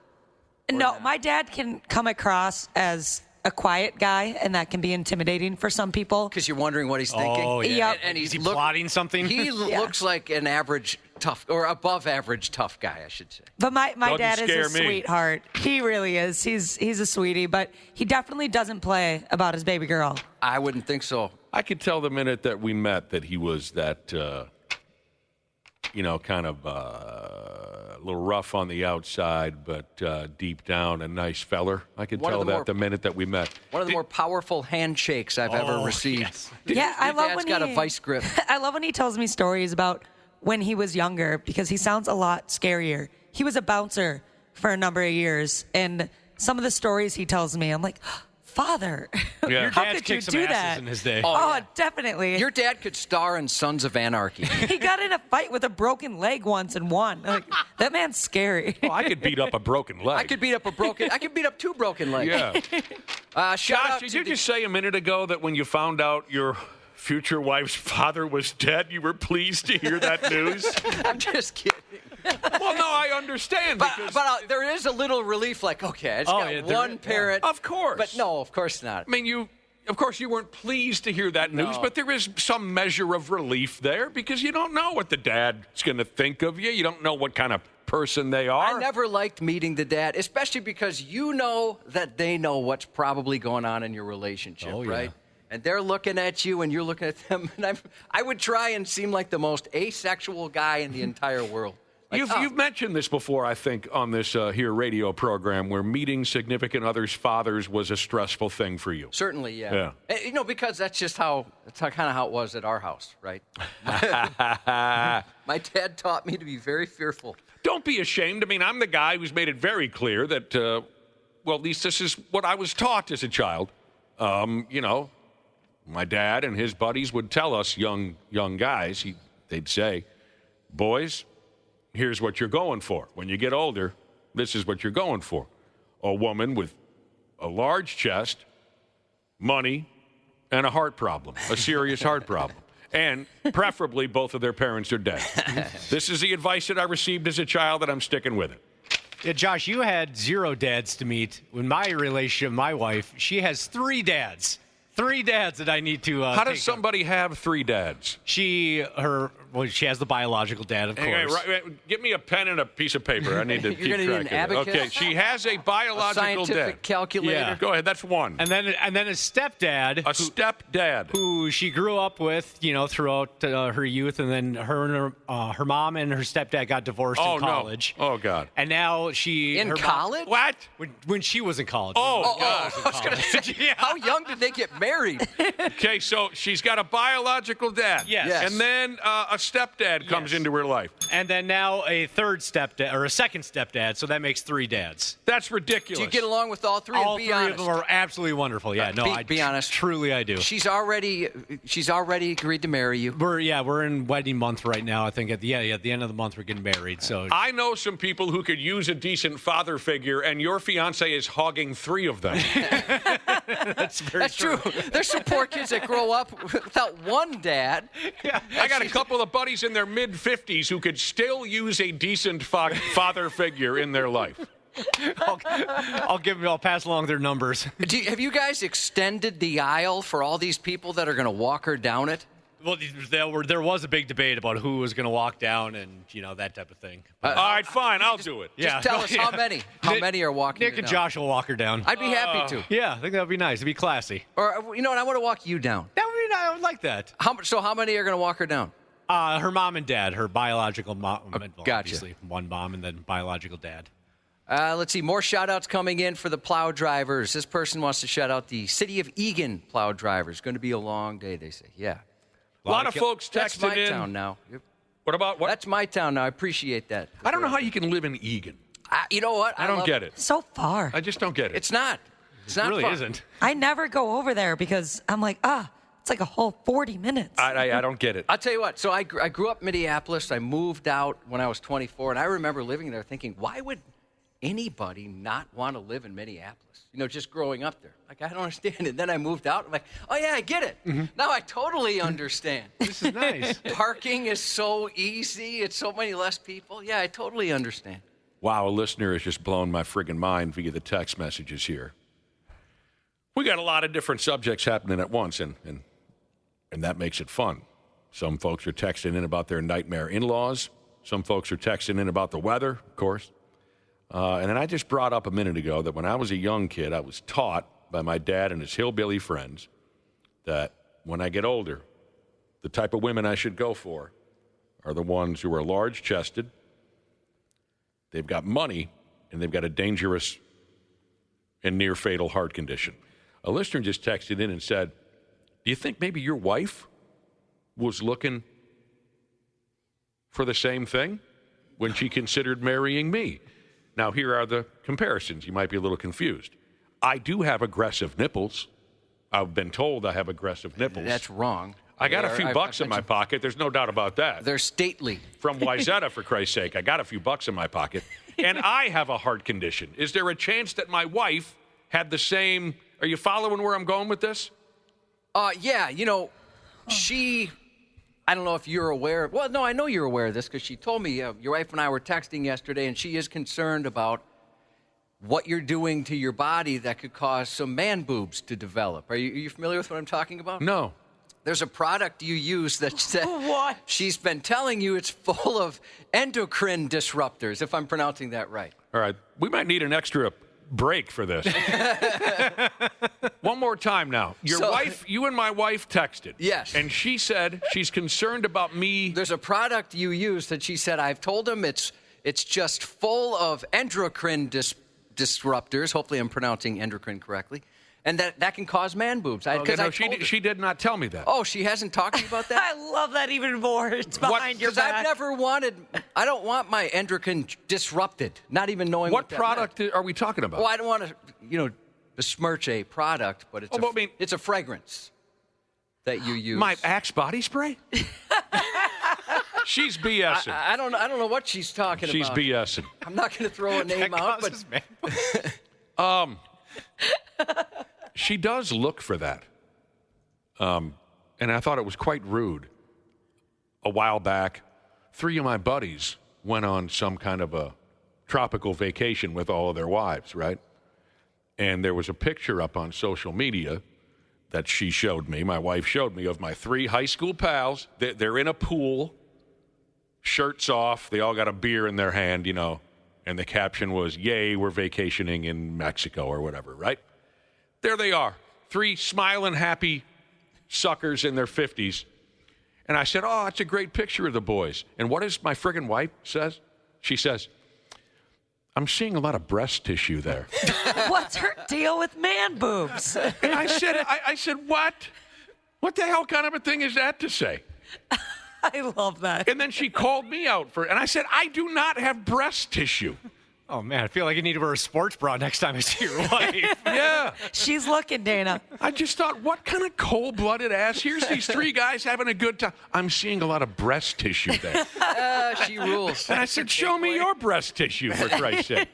No, not? my dad can come across as a quiet guy, and that can be intimidating for some people. Because you're wondering what he's thinking. Oh, yeah. Yep. And Is he plotting something? He looks like an average tough, or above average tough guy, I should say. But my dad is a scare me. sweetheart. He really is. He's a sweetie, but he definitely doesn't play about his baby girl. I wouldn't think so. I could tell the minute that we met that he was that, kind of a little rough on the outside, but deep down a nice feller. I could tell that the minute that we met. One of the more powerful handshakes I've ever received. Yes. Yeah, I love Dad's when got a vice grip. I love when he tells me stories about when he was younger because he sounds a lot scarier. He was a bouncer for a number of years, and some of the stories he tells me, I'm like, Father, Yeah. how Dad's could you kicked some do asses that? in his day. Oh, yeah. definitely. Your dad could star in Sons of Anarchy. He got in a fight with a broken leg once and won. Like, that man's scary. Oh, I could beat up a broken leg. I could beat up 2 broken legs. Yeah. Shout out Josh, did to you just say a minute ago that when you found out your future wife's father was dead, you were pleased to hear that news? I'm just kidding. Well, no, I understand. But Because, there is a little relief, like, okay, it's got one parent. Of course. But no, of course not. I mean, of course, you weren't pleased to hear that news, but there is some measure of relief there because you don't know what the dad's going to think of you. You don't know what kind of person they are. I never liked meeting the dad, especially because you know that they know what's probably going on in your relationship, right? And they're looking at you and you're looking at them. And I would try and seem like the most asexual guy in the entire world. Like, You've mentioned this before, I think, on this here radio program where meeting significant others' fathers was a stressful thing for you. Certainly, yeah. And, because that's kind of how it was at our house, right? My dad taught me to be very fearful. Don't be ashamed. I mean, I'm the guy who's made it very clear that, at least this is what I was taught as a child. My dad and his buddies would tell us young guys, they'd say, boys, here's what you're going for. When you get older, this is what you're going for. A woman with a large chest, money, and a heart problem, a serious heart problem. And preferably both of their parents are dead. This is the advice that I received as a child, and I'm sticking with it. Yeah, Josh, you had 0 dads to meet. In my relationship, my wife, she has 3 dads. 3 dads that I need to. How does somebody have 3 dads? She has the biological dad, of course. Right, give me a pen and a piece of paper. I need to keep You're gonna need track an of it. abacus? Okay, she has a biological scientific dad. calculator. Yeah. Go ahead. That's one. And then a stepdad. A stepdad who she grew up with, throughout her youth, and then her mom and her stepdad got divorced in college. No. Oh God. And now In college? What? When she was in college. Oh, God. I was going to say, how young did they get married? Okay, so she's got a biological dad. Yes. And then a stepdad comes into her life. And then now a third stepdad, or a second stepdad, so that makes 3 dads. That's ridiculous. Do you get along with all 3? All and be 3 honest? of them are absolutely wonderful. Yeah, be honest. Truly, I do. She's already agreed to marry you. We're in wedding month right now. I think at the end of the month we're getting married. So I know some people who could use a decent father figure, and your fiance is hogging 3 of them. That's true. There's some poor kids that grow up without one dad. Yeah. I got a couple of buddies in their mid-50s who could still use a decent father figure in their life. I'll pass along their numbers. Have you guys extended the aisle for all these people that are going to walk her down it? Well, there was a big debate about who was going to walk down and, that type of thing. All right, fine, I'll do it. Just tell us how many. How many are walking Nick her and down? Josh will walk her down. I'd be happy to. Yeah, I think that would be nice. It'd be classy. Or, you know what, I want to walk you down. That would be nice. I would like that. How many are going to walk her down? Her mom and dad, her biological mom. Gotcha. Obviously, one mom and then biological dad. Let's see. More shout-outs coming in for the plow drivers. This person wants to shout out the City of Eagan plow drivers. Going to be a long day, they say. Yeah. A lot of folks texted That's my in. town now. What about what? That's my town now. I appreciate that. I don't know how you can live in Eagan. You know what? I don't get it. So far. I just don't get it. It's not. It's not really fun. isn't. I never go over there because I'm like, it's like a whole 40 minutes. I don't get it. I'll tell you what. So I grew up in Minneapolis. I moved out when I was 24, and I remember living there thinking, why would anybody not want to live in Minneapolis? Just growing up there. Like, I don't understand it. Then I moved out. I'm like, oh, yeah, I get it. Mm-hmm. Now I totally understand. This is nice. Parking is so easy. It's so many less people. Yeah, I totally understand. Wow, a listener has just blown my friggin' mind via the text messages here. We got a lot of different subjects happening at once, and that makes it fun. Some folks are texting in about their nightmare in-laws. Some folks are texting in about the weather, of course. And then I just brought up a minute ago that when I was a young kid, I was taught by my dad and his hillbilly friends that when I get older, the type of women I should go for are the ones who are large-chested, they've got money, and they've got a dangerous and near-fatal heart condition. A listener just texted in and said, do you think maybe your wife was looking for the same thing when she considered marrying me? Now, here are the comparisons. You might be a little confused. I do have aggressive nipples. I've been told I have aggressive nipples. That's wrong. I got a few bucks in my pocket. There's no doubt about that. They're stately. From Wyzetta, for Christ's sake. I got a few bucks in my pocket. And I have a heart condition. Is there a chance that my wife had the same? Are you following where I'm going with this? Yeah, she, I don't know if you're aware. Well, no, I know you're aware of this because she told me your wife and I were texting yesterday, and she is concerned about what you're doing to your body that could cause some man boobs to develop. Are you familiar with what I'm talking about? No. There's a product you use that What? she's been telling you it's full of endocrine disruptors, if I'm pronouncing that right. All right. We might need an extra break for this. One more time now. You and my wife texted. Yes. And she said she's concerned about me. There's a product you use that she said, I've told him it's just full of endocrine disruptors. Hopefully I'm pronouncing endocrine correctly. And that can cause man boobs. She did not tell me that. Oh, she hasn't talked to you about that? I love that even more. It's behind your back. Because I don't want my endocrine disrupted, not even knowing what product are we talking about? Well, I don't want to, besmirch a product, but it's a fragrance that you use. My Axe body spray? She's BSing. I don't know what she's talking She's about. She's BSing. I'm not going to throw a name out, but she does look for that. And I thought it was quite rude. A while back, 3 of my buddies went on some kind of a tropical vacation with all of their wives, right? And there was a picture up on social media that she showed me, my wife showed me, of my 3 high school pals. They're in a pool, shirts off. They all got a beer in their hand, and the caption was, "Yay, we're vacationing in Mexico," or whatever, right? There they are, 3 smiling, happy suckers in their 50s. And I said, "Oh, it's a great picture of the boys." And what does my friggin' wife says? She says, "I'm seeing a lot of breast tissue there." What's her deal with man boobs? And I said, "What? What the hell kind of a thing is that to say?" I love that. And then she called me out and I said, "I do not have breast tissue." Oh, man, I feel like you need to wear a sports bra next time I see your wife. Yeah. She's looking, Dana. I just thought, what kind of cold-blooded ass? Here's these 3 guys having a good time. I'm seeing a lot of breast tissue there. She rules. And I said, "Show me your breast tissue, for Christ's sake."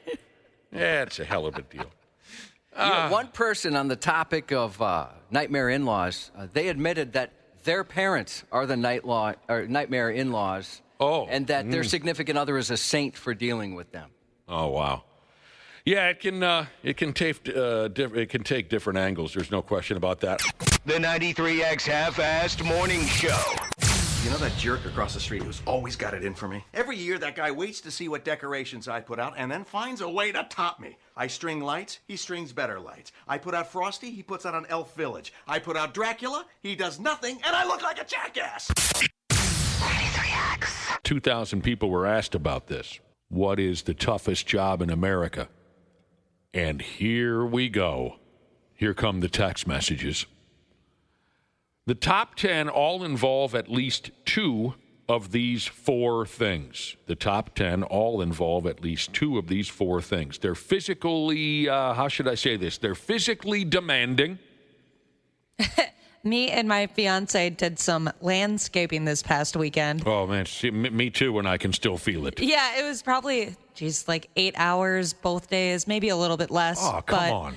Yeah, it's a hell of a deal. One person on the topic of nightmare in-laws, they admitted that their parents are the nightmare in-laws, and that their significant other is a saint for dealing with them. Oh, wow. Yeah, it can take different angles. There's no question about that. The 93X Half-Assed Morning Show. You know that jerk across the street who's always got it in for me? Every year, that guy waits to see what decorations I put out and then finds a way to top me. I string lights, he strings better lights. I put out Frosty, he puts out an Elf Village. I put out Dracula, he does nothing, and I look like a jackass. 93X. 2,000 people were asked about this. What is the toughest job in America? And here we go. Here come the text messages. The top 10 all involve at least 2 of these 4 things. The top 10 all involve at least 2 of these 4 things. They're physically, how should I say this? They're physically demanding. Me and my fiance did some landscaping this past weekend. Oh, man, me too, when I can still feel it. Yeah, it was probably, like 8 hours both days, maybe a little bit less. Oh, come on.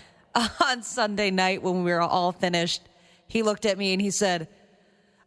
On Sunday night when we were all finished, he looked at me and he said,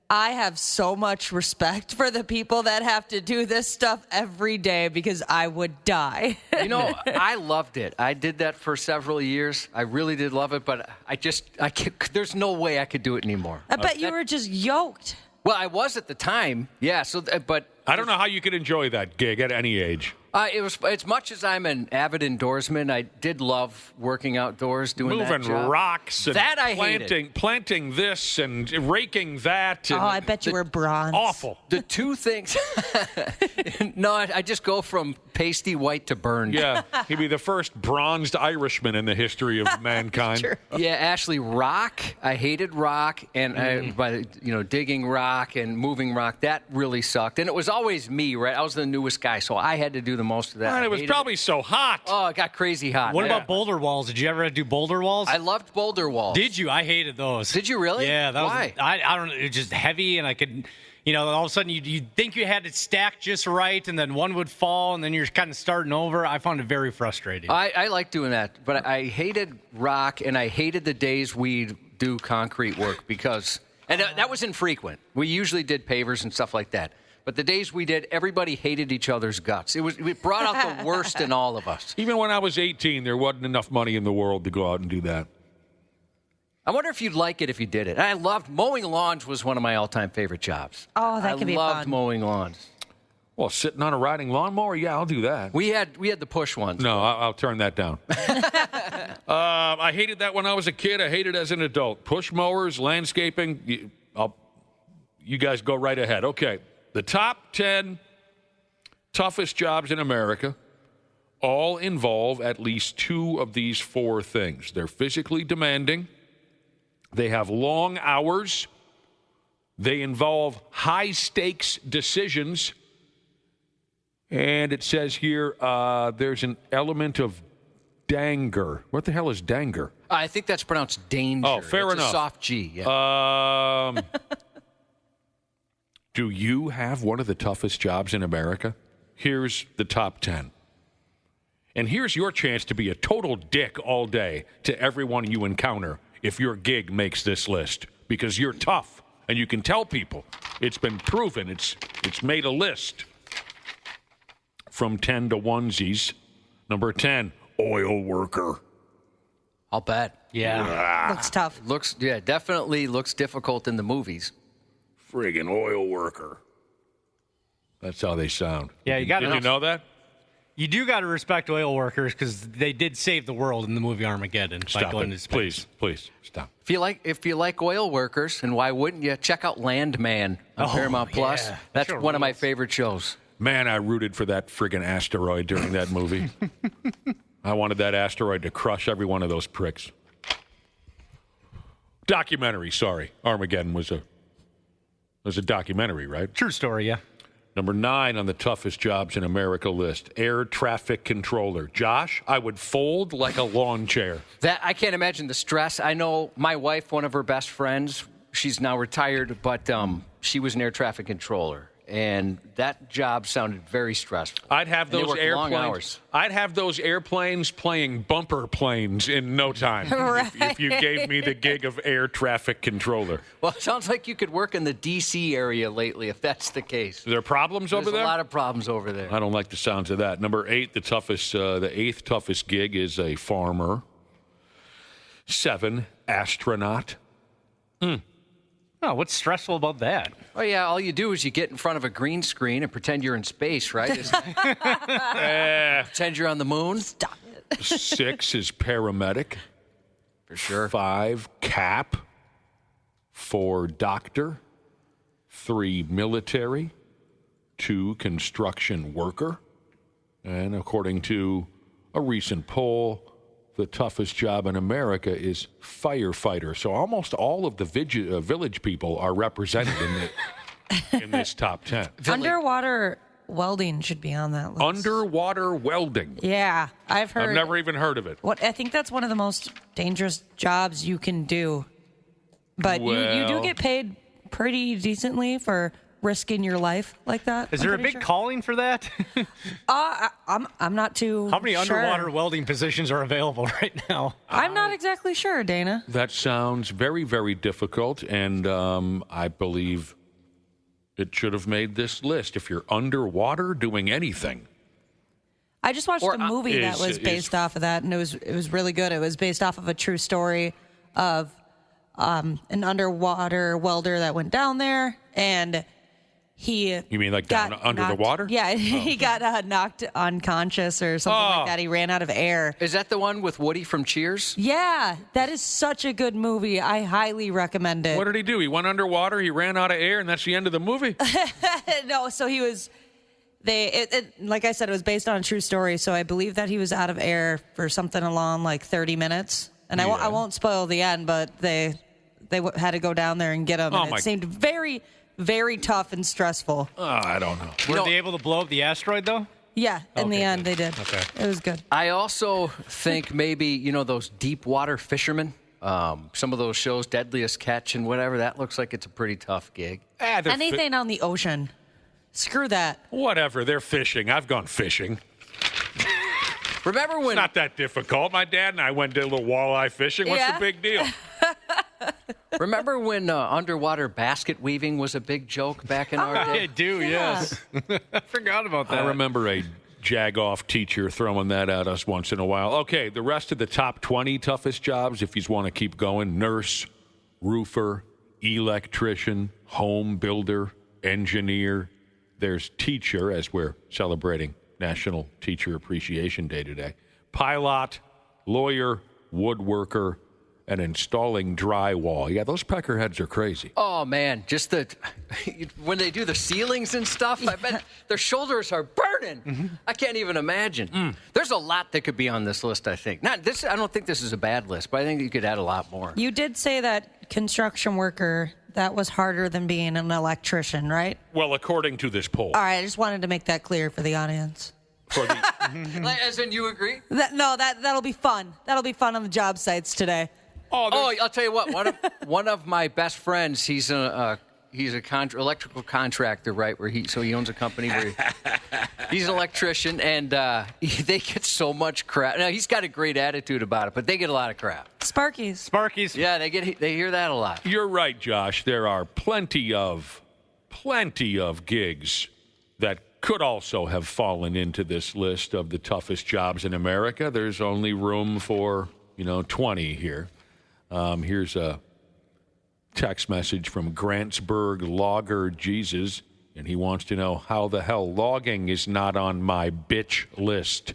I have so much respect for the people that have to do this stuff every day because I would die. I loved it. I did that for several years. I really did love it, but I can't, there's no way I could do it anymore. I bet you were just yoked. Well, I was at the time, yeah. But I don't know how you could enjoy that gig at any age. It was as much as I'm an avid indoorsman. I did love working outdoors, doing that moving job. rocks and that I hated. planting this and raking that. And I bet you were bronze. Awful. The two things. No, I just go from pasty white to burned. Yeah, he'd be the first bronzed Irishman in the history of mankind. True. Yeah, Ashley, rock. I hated rock, and digging rock and moving rock. That really sucked, and it was always me, right? I was the newest guy, so I had to do the most of that. And it was probably so hot. Oh, it got crazy hot. What about boulder walls? Did you ever do boulder walls? I loved boulder walls. Did you? I hated those. Did you really? Yeah. Why? I don't know. It was just heavy, and I could, all of a sudden you think you had it stacked just right, and then one would fall, and then you're kind of starting over. I found it very frustrating. I like doing that, but I hated rock, and I hated the days we'd do concrete work because, and that was infrequent. We usually did pavers and stuff like that. But the days we did, everybody hated each other's guts. It brought out the worst in all of us. Even when I was 18, there wasn't enough money in the world to go out and do that. I wonder if you'd like it if you did it. I loved mowing lawns. Was one of my all-time favorite jobs. Oh, that could be fun. I loved mowing lawns. Well, sitting on a riding lawnmower, yeah, I'll do that. We had the push ones. No, I'll turn that down. I hated that when I was a kid. I hated it as an adult. Push mowers, landscaping. You guys go right ahead. Okay. The top 10 toughest jobs in America all involve at least two of these four things. They're physically demanding. They have long hours. They involve high-stakes decisions. And it says here there's an element of danger. What the hell is danger? I think that's pronounced danger. Oh, fair enough. A soft G. Yeah. Do you have one of the toughest jobs in America? Here's the top 10. And here's your chance to be a total dick all day to everyone you encounter if your gig makes this list. Because you're tough, and you can tell people. It's been proven. It's made a list. From 10 to onesies. Number 10, oil worker. I'll bet. Yeah. Looks tough. Definitely looks difficult in the movies. Friggin' oil worker. That's how they sound. Yeah, you got to. Did you know that? You do got to respect oil workers because they did save the world in the movie Armageddon. Stop it. Please, stop. If you like oil workers, and why wouldn't you, check out Landman on Paramount Plus. Yeah. That's one of my favorite shows. Man, I rooted for that friggin' asteroid during that movie. I wanted that asteroid to crush every one of those pricks. Documentary, sorry. Armageddon was a documentary, right? True story, yeah. Number 9 on the toughest jobs in America list, air traffic controller. Josh, I would fold like a lawn chair. That I can't imagine the stress. I know my wife, one of her best friends, she's now retired, but she was an air traffic controller. And that job sounded very stressful. I'd have those long airplanes. hours. I'd have those airplanes playing bumper planes in no time. Right. if you gave me the gig of air traffic controller. Well, it sounds like you could work in the D.C. area lately, if that's the case. Are there problems over there? There's a lot of problems over there. I don't like the sounds of that. Number 8, the 8th toughest gig is a farmer. 7, astronaut. Oh, what's stressful about that? Oh, yeah, all you do is you get in front of a green screen and pretend you're in space, right? Pretend you're on the moon. Stop it. 6 is paramedic. For sure. 5, cap. 4, doctor. 3, military. 2, construction worker. And according to a recent poll, the toughest job in America is firefighter. So almost all of the village people are represented in this top 10. Underwater welding should be on that list. Underwater welding. Yeah, I've heard. I've never even heard of it. I think that's one of the most dangerous jobs you can do. But you do get paid pretty decently for risking your life like that. Is there a big calling for that? I'm not too How many sure. underwater welding positions are available right now? I'm not exactly sure, Dana. That sounds very, very difficult, and I believe it should have made this list. If you're underwater doing anything. I just watched a movie that was based off of that, and it was really good. It was based off of a true story of an underwater welder that went down there, and he You mean like down under the water? Yeah, he got knocked unconscious or something like that. He ran out of air. Is that the one with Woody from Cheers? Yeah, that is such a good movie. I highly recommend it. What did he do? He went underwater, he ran out of air, and that's the end of the movie? No, so he was... like I said, it was based on a true story, so I believe that he was out of air for something along like 30 minutes. And I won't spoil the end, but they had to go down there and get him. And it seemed very, very tough and stressful. I don't know. Were they able to blow up the asteroid, though? Yeah, in the end, they did. Okay. It was good. I also think maybe, those deep water fishermen, some of those shows, Deadliest Catch and whatever, that looks like it's a pretty tough gig. Anything on the ocean. Screw that. Whatever, they're fishing. I've gone fishing. Remember when... It's not that difficult. My dad and I went to a little walleye fishing. What's the big deal? Remember when underwater basket weaving was a big joke back in our day? I do, yes. I forgot about that. I remember a jag-off teacher throwing that at us once in a while. Okay, the rest of the top 20 toughest jobs, if you want to keep going, nurse, roofer, electrician, home builder, engineer. There's teacher, as we're celebrating National Teacher Appreciation Day today. Pilot, lawyer, woodworker, and installing drywall. Yeah, those peckerheads are crazy. Oh, man, just when they do the ceilings and stuff, I bet their shoulders are burning. Mm-hmm. I can't even imagine. There's a lot that could be on this list, I think. I don't think this is a bad list, but I think you could add a lot more. You did say that construction worker, that was harder than being an electrician, right? Well, according to this poll. All right, I just wanted to make that clear for the audience. As in, you agree? That'll be fun. That'll be fun on the job sites today. Oh, I'll tell you what. One of my best friends, he's an electrical contractor, right? So he owns a company where he's an electrician, and they get so much crap. Now he's got a great attitude about it, but they get a lot of crap. Sparkies. Yeah, they hear that a lot. You're right, Josh. There are plenty of gigs that could also have fallen into this list of the toughest jobs in America. There's only room for 20 here. Here's a text message from Grantsburg Logger Jesus, and he wants to know how the hell logging is not on my bitch list.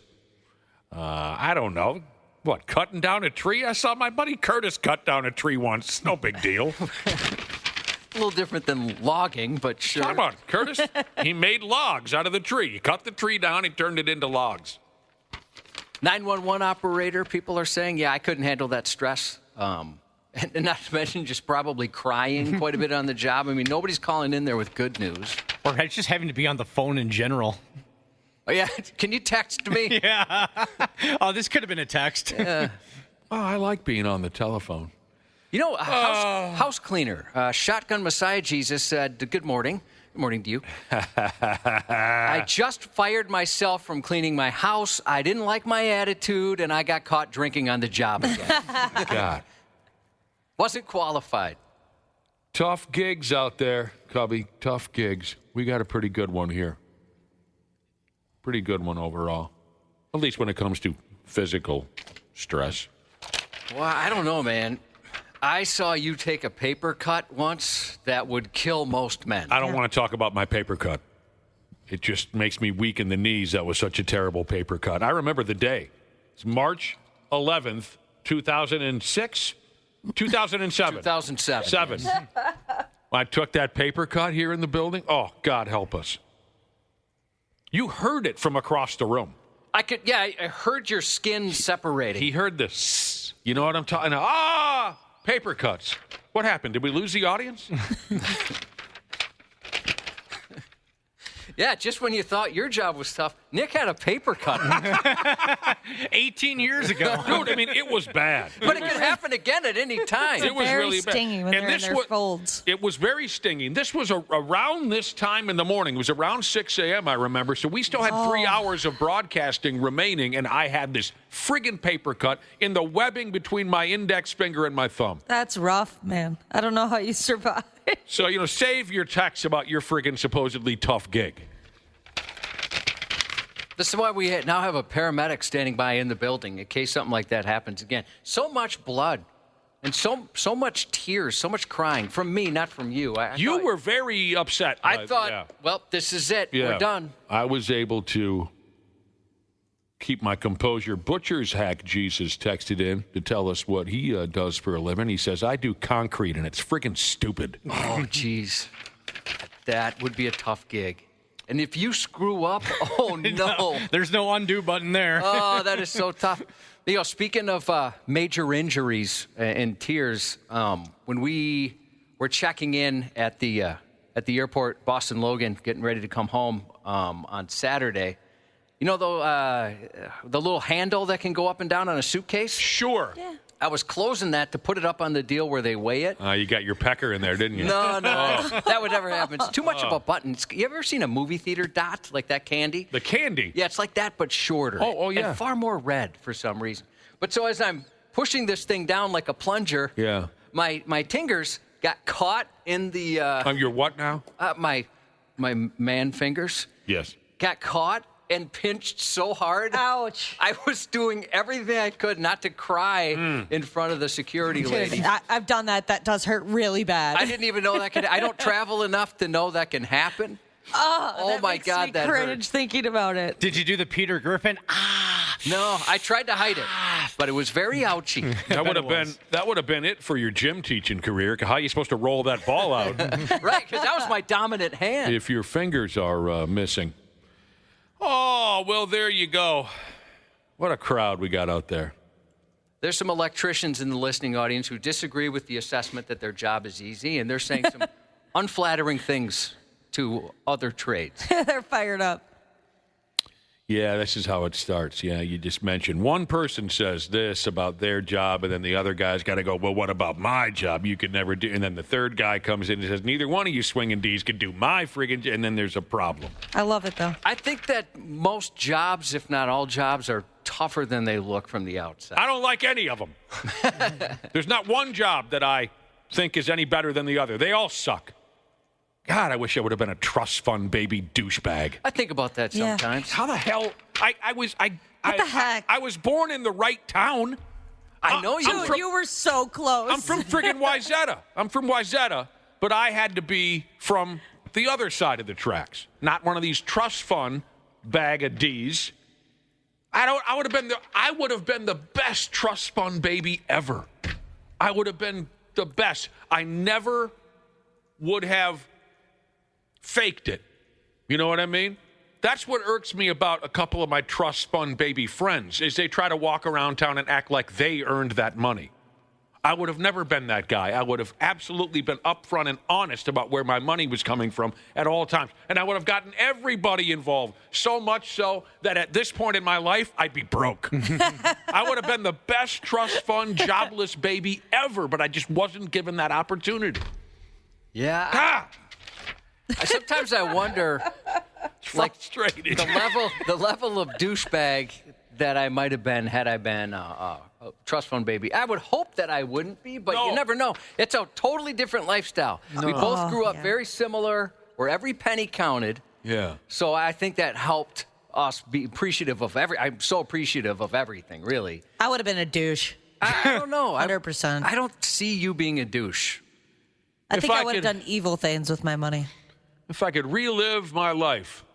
I don't know. What, cutting down a tree? I saw my buddy Curtis cut down a tree once. No big deal. A little different than logging, but sure. Come on, Curtis. He made logs out of the tree. He cut the tree down. He turned it into logs. 911 operator, people are saying, yeah, I couldn't handle that stress. And not to mention just probably crying quite a bit on the job. I mean, nobody's calling in there with good news. Or just having to be on the phone in general. Oh, yeah. Can you text me? Yeah. Oh, this could have been a text. Yeah. Oh, I like being on the telephone. House cleaner, Shotgun Messiah Jesus said, good morning. Good morning to you. I just fired myself from cleaning my house. I didn't like my attitude, and I got caught drinking on the job again. God. Wasn't qualified. Tough gigs out there, Cubby. Tough gigs. We got a pretty good one here. Pretty good one overall. At least when it comes to physical stress. Well, I don't know, man. I saw you take a paper cut once that would kill most men. I don't want to talk about my paper cut. It just makes me weak in the knees. That was such a terrible paper cut. I remember the day. It's March 11th, 2006? 2007. 2007. I took that paper cut here in the building. Oh, God help us. You heard it from across the room. I heard your skin separating. He heard this. You know what I'm talking about? Paper cuts. What happened? Did we lose the audience? Yeah, just when you thought your job was tough, Nick had a paper cut. 18 years ago. Dude, I mean, it was bad. But it could happen again at any time. It was very really bad. stingy when they're in their folds. It was very stinging. This was around this time in the morning. It was around 6 a.m., I remember. So we still had 3 hours of broadcasting remaining, and I had this friggin' paper cut in the webbing between my index finger and my thumb. That's rough, man. I don't know how you survive. So, save your texts about your friggin' supposedly tough gig. This is why we now have a paramedic standing by in the building in case something like that happens again. So much blood and so much tears, so much crying from me, not from you. You were very upset. I thought, well, this is it. Yeah. We're done. I was able to keep my composure. Butcher's Hack Jesus texted in to tell us what he does for a living. He says, I do concrete, and it's friggin' stupid. Oh, jeez. That would be a tough gig. And if you screw up, oh, no. There's no undo button there. Oh, that is so tough. Speaking of major injuries and tears, when we were checking in at the airport, Boston Logan, getting ready to come home on Saturday, the little handle that can go up and down on a suitcase? Sure. Yeah. I was closing that to put it up on the deal where they weigh it. You got your pecker in there, didn't you? No. That would never happen. It's too much of a button. You ever seen a movie theater dot, like that candy? The candy? Yeah, it's like that, but shorter. Oh, yeah. And far more red for some reason. But so as I'm pushing this thing down like a plunger, yeah, my fingers got caught in the... your what now? My man fingers. Yes. Got caught and pinched so hard. Ouch. I was doing everything I could not to cry in front of the security lady. I've done that. That does hurt really bad. I didn't even know that could. I don't travel enough to know that can happen. Oh that my God, me that cringe hurt. thinking about it. Did you do the Peter Griffin? No, I tried to hide it, but it was very ouchy. That would have been it for your gym teaching career. How are you supposed to roll that ball out? Right, because that was my dominant hand. If your fingers are missing. Oh, well, there you go. What a crowd we got out there. There's some electricians in the listening audience who disagree with the assessment that their job is easy, and they're saying some unflattering things to other trades. They're fired up. Yeah, this is how it starts. Yeah, you just mentioned one person says this about their job, and then the other guy's got to go, well, what about my job? You could never do. And then the third guy comes in and says, neither one of you swinging D's could do my friggin' job. And then there's a problem. I love it, though. I think that most jobs, if not all jobs, are tougher than they look from the outside. I don't like any of them. There's not one job that I think is any better than the other. They all suck. God, I wish I would have been a trust fund baby douchebag. I think about that sometimes. How the hell? What the heck? I was born in the right town. I know you. Dude, you were so close. I'm from friggin' Wayzata. But I had to be from the other side of the tracks, not one of these trust fund bag of D's. I would have been the best trust fund baby ever. I would have been the best. I never would have faked it. You know what I mean? That's what irks me about a couple of my trust fund baby friends is they try to walk around town and act like they earned that money. I would have never been that guy. I would have absolutely been upfront and honest about where my money was coming from at all times. And I would have gotten everybody involved, so much so that at this point in my life, I'd be broke. I would have been the best trust fund jobless baby ever, but I just wasn't given that opportunity. Yeah. Sometimes I wonder, like, the level of douchebag that I might have been had I been a trust fund baby. I would hope that I wouldn't be, but you never know. It's a totally different lifestyle. No. We both grew up very similar, where every penny counted. Yeah. So I think that helped us be appreciative of I'm so appreciative of everything, really. I would have been a douche. I don't know. 100%. I don't see you being a douche. I think I would have done evil things with my money. If I could relive my life,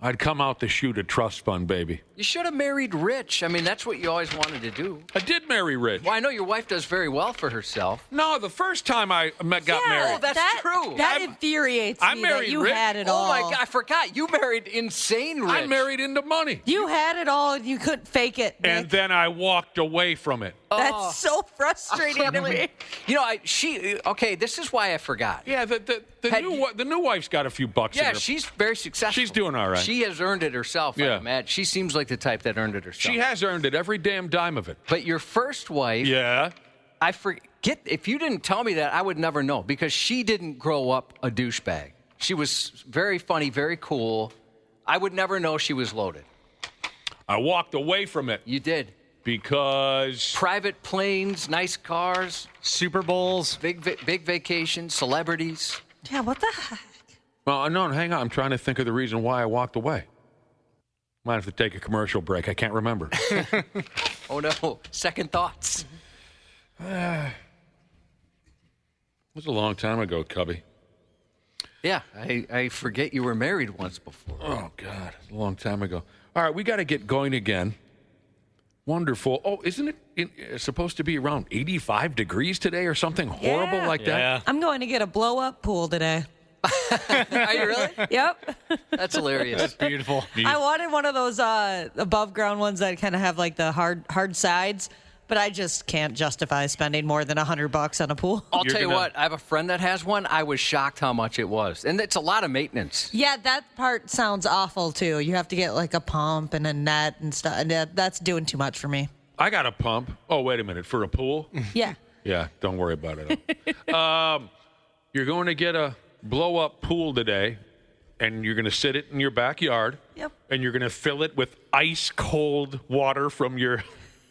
I'd come out to shoot a trust fund baby. You should have married rich. I mean, that's what you always wanted to do. I did marry rich. Well, I know your wife does very well for herself. No, the first time I got married. Oh, that's true. That infuriates me. I married that you rich. had it Oh all. my God, I forgot. You married insane rich. I married into money. You had it all and you couldn't fake it, Nick. And then I walked away from it. That's so frustrating to me. You know, okay, this is why I forgot. Yeah, the new wife's got a few bucks in Yeah, her. she's very successful. She's doing all right. She has earned it herself, Yeah. I imagine. She seems like the type that earned it herself. She has earned it, every damn dime of it. But your first wife, Yeah. I forget, if you didn't tell me that, I would never know, because she didn't grow up a douchebag. She was very funny, very cool. I would never know she was loaded. I walked away from it. You did. Because private planes, nice cars, Super Bowls, big vacations, celebrities. Yeah, what the heck? Well, no, hang on. I'm trying to think of the reason why I walked away. Might have to take a commercial break. I can't remember. Oh, no. Second thoughts. It was a long time ago, Cubby. Yeah, I forget you were married once before. Oh, God. It was a long time ago. All right, we got to get going again. Wonderful. Oh, isn't it supposed to be around 85 degrees today or something horrible like that? I'm going to get a blow-up pool today. Are you really? Yep. That's hilarious. That's beautiful. I wanted one of those above-ground ones that kind of have like the hard sides, but I just can't justify spending more than $100 on a pool. I'll tell you what, I have a friend that has one. I was shocked how much it was. And it's a lot of maintenance. Yeah, that part sounds awful, too. You have to get like a pump and a net and stuff. And that's doing too much for me. I got a pump. Oh, wait a minute. For a pool? Yeah. Yeah, don't worry about it. You're going to get a blow-up pool today, and you're going to sit it in your backyard. Yep. And you're going to fill it with ice-cold water from your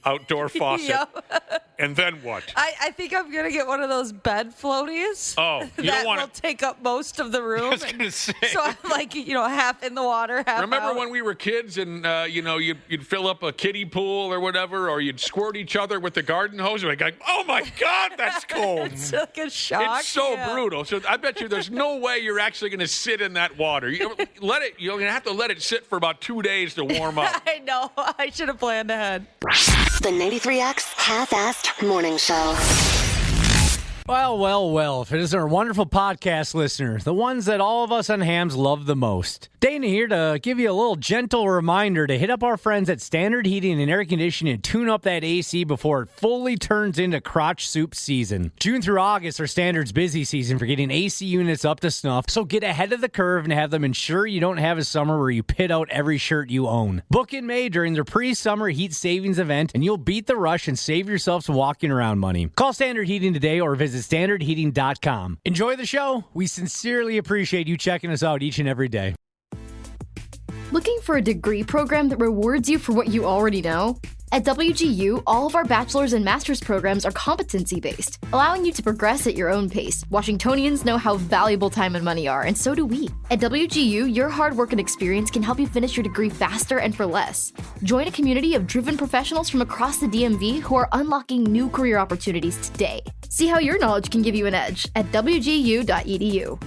outdoor faucet. Yep. And then what? I think I'm going to get one of those bed floaties. Oh, you that don't want will take up most of the room. I was going to say. So I'm like, half in the water, half Remember out. when we were kids and, you'd fill up a kiddie pool or whatever, or you'd squirt each other with the garden hose? And like, oh, my God, that's cold. It's like a shock. It's so brutal. So I bet you there's no way you're actually going to sit in that water. You're going to have to let it sit for about 2 days to warm up. I know. I should have planned ahead. The 93X Half-Assed Morning Show. Well, if it isn't our wonderful podcast listeners, the ones that all of us on hams love the most. Dana here to give you a little gentle reminder to hit up our friends at Standard Heating and Air Conditioning and tune up that AC before it fully turns into crotch soup season. June through August are Standard's busy season for getting AC units up to snuff, so get ahead of the curve and have them ensure you don't have a summer where you pit out every shirt you own. Book in May during their pre-summer heat savings event, and you'll beat the rush and save yourself some walking around money. Call Standard Heating today or visit standardheating.com. Enjoy the show. We sincerely appreciate you checking us out each and every day. Looking for a degree program that rewards you for what you already know? At WGU, all of our bachelor's and master's programs are competency-based, allowing you to progress at your own pace. Washingtonians know how valuable time and money are, and so do we. At WGU, your hard work and experience can help you finish your degree faster and for less. Join a community of driven professionals from across the DMV who are unlocking new career opportunities today. See how your knowledge can give you an edge at wgu.edu.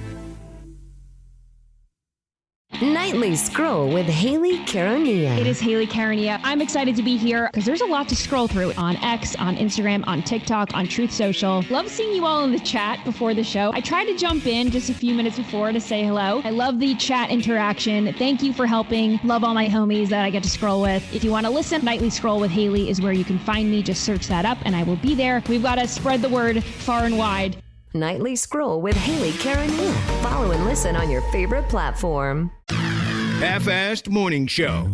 Nightly Scroll with Haley Carania. It is Haley Carania. I'm excited to be here because there's a lot to scroll through on X, on Instagram, on TikTok, on Truth Social. Love seeing you all in the chat before the show. I tried to jump in just a few minutes before to say hello. I love the chat interaction. Thank you for helping. Love all my homies that I get to scroll with. If you want to listen, Nightly Scroll with Haley is where you can find me. Just search that up and I will be there. We've got to spread the word far and wide. Nightly Scroll with Haley Carania. Follow and listen on your favorite platform. Half-Assed Morning Show.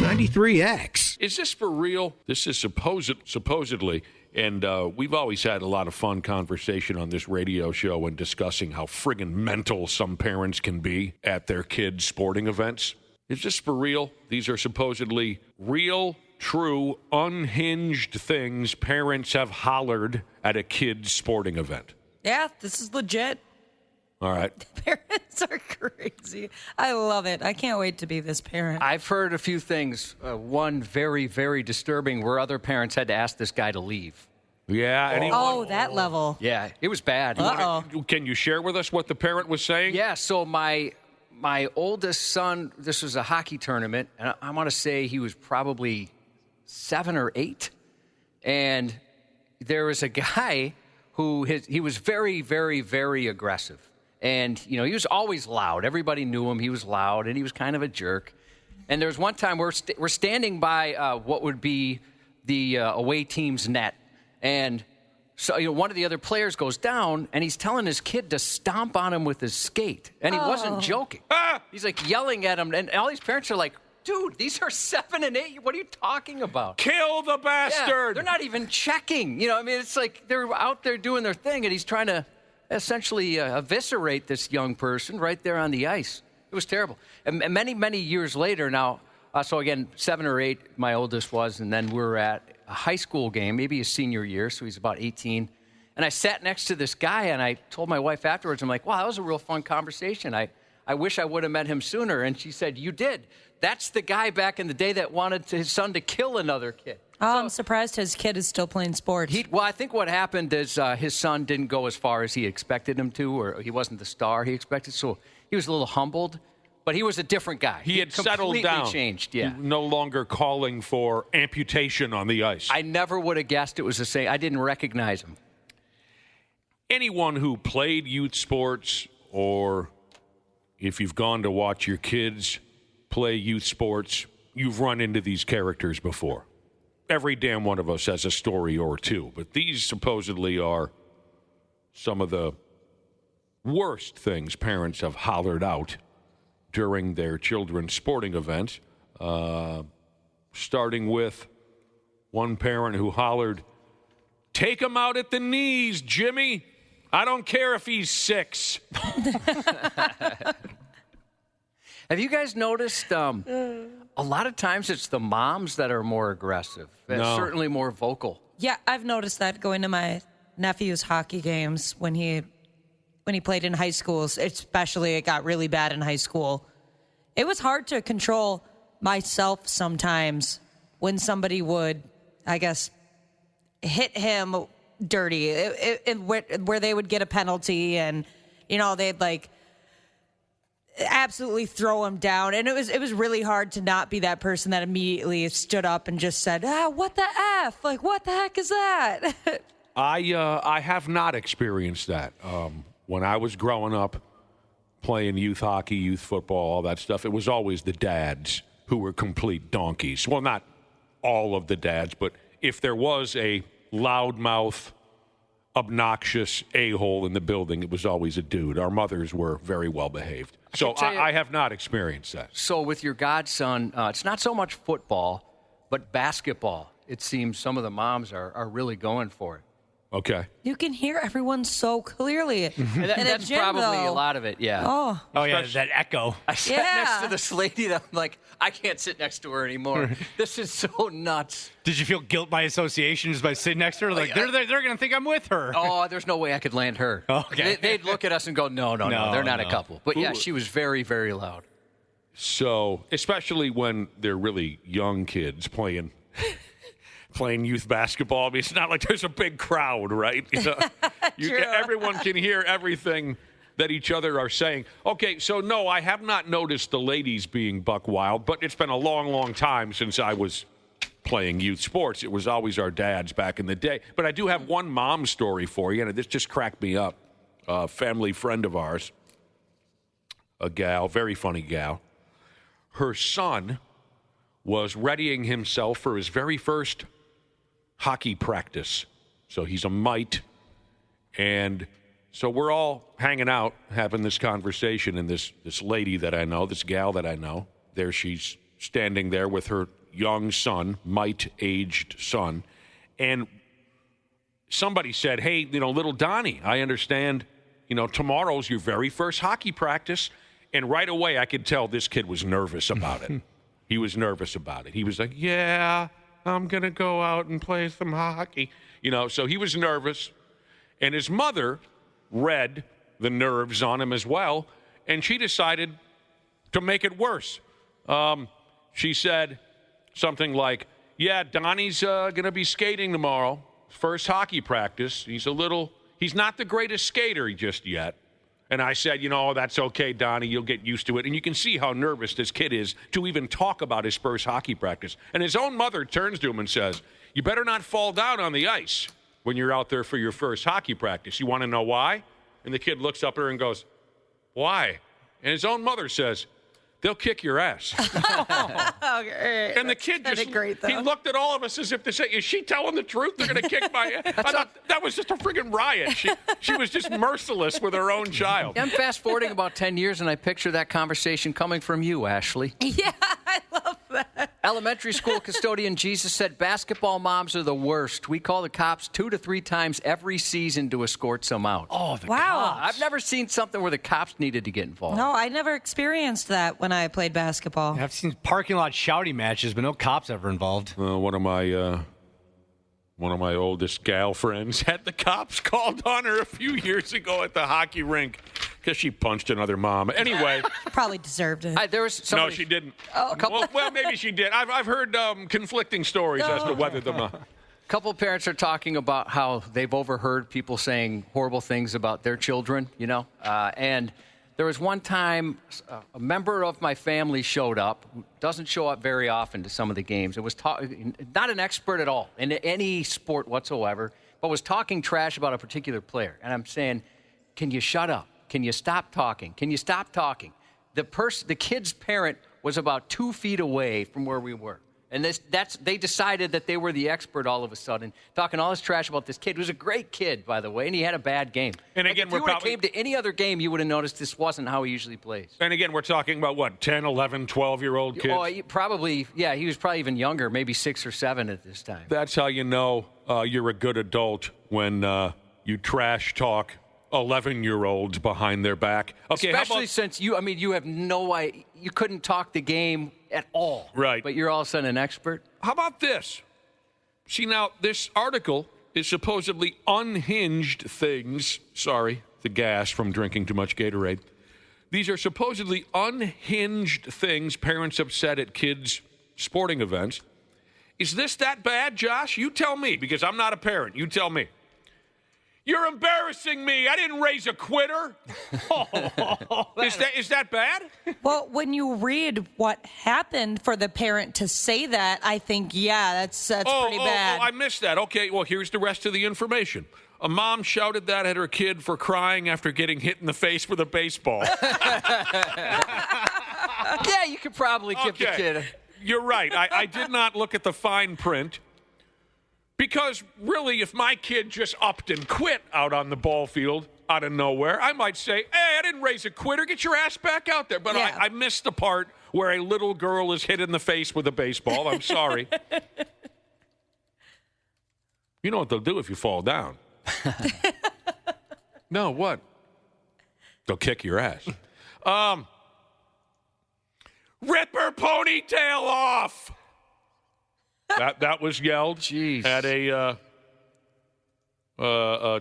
93X. Is this for real? This is supposedly, and we've always had a lot of fun conversation on this radio show and discussing how friggin' mental some parents can be at their kids' sporting events. Is this for real? These are supposedly real, true, unhinged things parents have hollered at a kid's sporting event. Yeah, this is legit. All right. Parents are crazy. I love it. I can't wait to be this parent. I've heard a few things. One very, very disturbing where other parents had to ask this guy to leave. Yeah. Oh, that level. Yeah, it was bad. Uh-oh. Can you share with us what the parent was saying? Yeah, so my my oldest son, this was a hockey tournament, and I want to say he was probably 7 or 8. And there was a guy who he was very, very, very aggressive. And, he was always loud. Everybody knew him. He was loud, and he was kind of a jerk. And there was one time we're standing by what would be the away team's net. And so, one of the other players goes down, and he's telling his kid to stomp on him with his skate. And he wasn't joking. He's, like, yelling at him. And all these parents are like, dude, these are 7 and 8. What are you talking about? Kill the bastard. Yeah, they're not even checking. It's like they're out there doing their thing, and he's trying to essentially eviscerate this young person right there on the ice. It was terrible. And many, many years later now, so again, 7 or 8, my oldest was, and then we're at a high school game, maybe his senior year, so he's about 18. And I sat next to this guy, and I told my wife afterwards, I'm like, wow, that was a real fun conversation. I wish I would have met him sooner. And she said, you did. That's the guy back in the day that wanted his son to kill another kid. Oh, I'm surprised his kid is still playing sports. Well, I think what happened is his son didn't go as far as he expected him to, or he wasn't the star he expected, so he was a little humbled. But he was a different guy. He had settled down. Changed, yeah. No longer calling for amputation on the ice. I never would have guessed it was the same. I didn't recognize him. Anyone who played youth sports, or if you've gone to watch your kids play youth sports, you've run into these characters before. Every damn one of us has a story or two, but these supposedly are some of the worst things parents have hollered out during their children's sporting events, starting with one parent who hollered, "Take him out at the knees, Jimmy. I don't care if he's 6." Have you guys noticed a lot of times it's the moms that are more aggressive and certainly more vocal? Yeah, I've noticed that going to my nephew's hockey games when he played in high school, especially it got really bad in high school. It was hard to control myself sometimes when somebody would, I guess, hit him dirty, where they would get a penalty and, they'd like absolutely throw him down. And it was really hard to not be that person that immediately stood up and just said, what the F? Like, what the heck is that? I have not experienced that. When I was growing up, playing youth hockey, youth football, all that stuff, it was always the dads who were complete donkeys. Well, not all of the dads, but if there was a loudmouth, obnoxious a-hole in the building, it was always a dude. Our mothers were very well behaved. So I have not experienced that. So with your godson, it's not so much football, but basketball. It seems some of the moms are really going for it. Okay. You can hear everyone so clearly. That's gym, probably though. a lot of it, yeah. Oh yeah, that echo. I sat next to this lady that I'm like, I can't sit next to her anymore. This is so nuts. Did you feel guilt by association just by sitting next to her? Like, they're going to think I'm with her. Oh, there's no way I could land her. Okay. They'd look at us and go, no, they're not a couple. But yeah, she was very, very loud. So, especially when they're really young kids playing youth basketball. I mean, it's not like there's a big crowd, right? Everyone can hear everything that each other are saying. Okay, so no, I have not noticed the ladies being buck wild, but it's been a long, long time since I was playing youth sports. It was always our dads back in the day. But I do have one mom story for you, and this just cracked me up. A family friend of ours, a gal, very funny gal. Her son was readying himself for his very first hockey practice. So he's a mite. And so we're all hanging out, having this conversation, and this lady that I know, this gal that I know, there she's standing there with her young son, mite-aged son. And somebody said, hey, little Donnie, I understand, tomorrow's your very first hockey practice. And right away I could tell this kid was nervous about it. He was nervous about it. He was like, yeah, I'm going to go out and play some hockey. So he was nervous. And his mother read the nerves on him as well, and she decided to make it worse. She said something like, yeah, Donnie's going to be skating tomorrow, first hockey practice. He's not the greatest skater just yet. And I said, that's okay, Donnie. You'll get used to it. And you can see how nervous this kid is to even talk about his first hockey practice. And his own mother turns to him and says, you better not fall down on the ice when you're out there for your first hockey practice. You want to know why? And the kid looks up at her and goes, why? And his own mother says, they'll kick your ass. Okay. And the kid just, he looked at all of us as if to say, is she telling the truth? They're going to kick my ass. I thought that was just a friggin' riot. She was just merciless with her own child. I'm fast forwarding about 10 years, and I picture that conversation coming from you, Ashley. Yeah, I love that. Elementary school custodian Jesus said, basketball moms are the worst. We call the cops 2 to 3 times every season to escort some out. Oh, the Wow. cops. I've never seen something where the cops needed to get involved. No, I never experienced that when I played basketball. I've seen parking lot shouting matches, but no cops ever involved. One of my oldest gal friends had the cops called on her a few years ago at the hockey rink because she punched another mom. Anyway. Probably deserved it. No, she didn't. Well, maybe she did. I've heard conflicting stories as to whether the couple of parents are talking about how they've overheard people saying horrible things about their children, and there was one time a member of my family showed up, who doesn't show up very often to some of the games. It was not an expert at all in any sport whatsoever, but was talking trash about a particular player. And I'm saying, can you shut up? Can you stop talking? Can you stop talking? The kid's parent was about 2 feet away from where we were. And they decided that they were the expert all of a sudden, talking all this trash about this kid, who was a great kid, by the way, and he had a bad game. And again, if you would have came to any other game, you would have noticed this wasn't how he usually plays. And again, we're talking about, what, 10, 11, 12-year-old kids? Oh, he was probably even younger, maybe 6 or 7 at this time. That's how you know you're a good adult, when you trash talk 11-year-olds behind their back. Okay, especially since you have no idea. You couldn't talk the game at all. Right. But you're all of a sudden an expert. How about this? See, now, this article is supposedly unhinged things. Sorry, the gas from drinking too much Gatorade. These are supposedly unhinged things parents have said at kids' sporting events. Is this that bad, Josh? You tell me, because I'm not a parent. You tell me. You're embarrassing me. I didn't raise a quitter. Is that bad? Well, when you read what happened for the parent to say that, I think, that's pretty bad. Oh, I missed that. Okay, well, here's the rest of the information. A mom shouted that at her kid for crying after getting hit in the face with a baseball. Yeah, you could probably give the kid. You're right. I did not look at the fine print. Because, really, if my kid just upped and quit out on the ball field out of nowhere, I might say, hey, I didn't raise a quitter. Get your ass back out there. But yeah. I missed the part where a little girl is hit in the face with a baseball. I'm sorry. You know what they'll do if you fall down. No, what? They'll kick your ass. Rip her ponytail off! That was yelled at a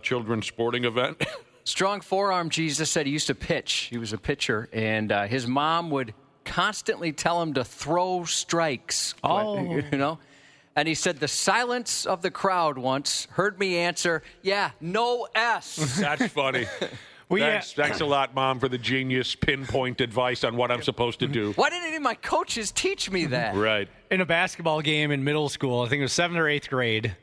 children's sporting event. Strong forearm Jesus said he used to pitch. He was a pitcher, and his mom would constantly tell him to throw strikes. Oh. And he said the silence of the crowd once heard me answer, no S. That's funny. Thanks a lot, Mom, for the genius pinpoint advice on what I'm supposed to do. Why didn't any of my coaches teach me that? Right. In a basketball game in middle school, I think it was 7th or 8th grade,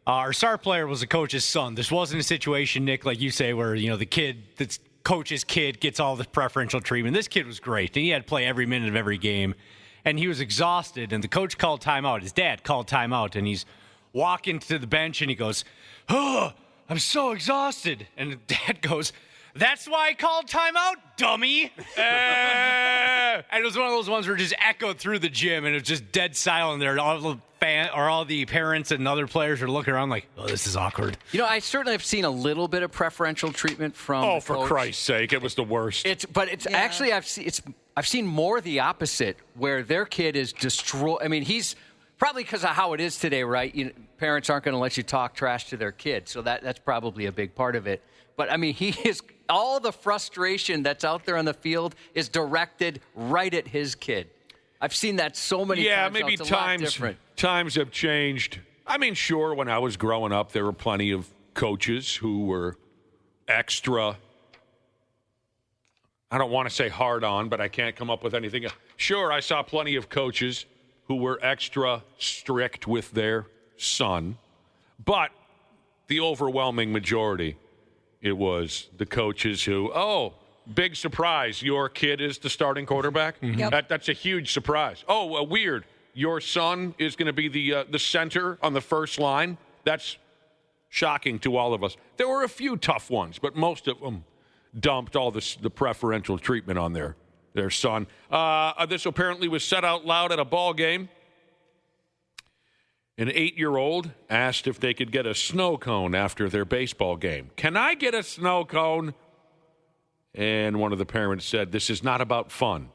our star player was the coach's son. This wasn't a situation, Nick, like you say, where the kid that's coach's kid gets all the preferential treatment. This kid was great, and he had to play every minute of every game, and he was exhausted, and the coach called timeout. His dad called timeout, and he's walking to the bench, and he goes, "Oh, I'm so exhausted," and the dad goes, "That's why I called timeout, dummy." And it was one of those ones where it just echoed through the gym, and it was just dead silent there. All the parents and other players are looking around like, "Oh, this is awkward." I certainly have seen a little bit of preferential treatment from. Oh, for Christ's sake, it was the worst. Actually I've seen more the opposite, where their kid is destroyed. I mean, he's probably because of how it is today, right? Parents aren't going to let you talk trash to their kid, so that's probably a big part of it. But, I mean, all the frustration that's out there on the field is directed right at his kid. I've seen that so many times. Yeah, maybe times have changed. I mean, sure, when I was growing up, there were plenty of coaches who were extra I don't want to say hard on, but I can't come up with anything. Sure, I saw plenty of coaches who were extra strict with their son, but the overwhelming majority, it was the coaches who, big surprise, your kid is the starting quarterback? Yep. That's a huge surprise. Weird, your son is going to be the center on the first line? That's shocking to all of us. There were a few tough ones, but most of them dumped all the preferential treatment on their son. This apparently was said out loud at a ball game. An 8-year-old asked if they could get a snow cone after their baseball game. Can I get a snow cone? And one of the parents said, this is not about fun.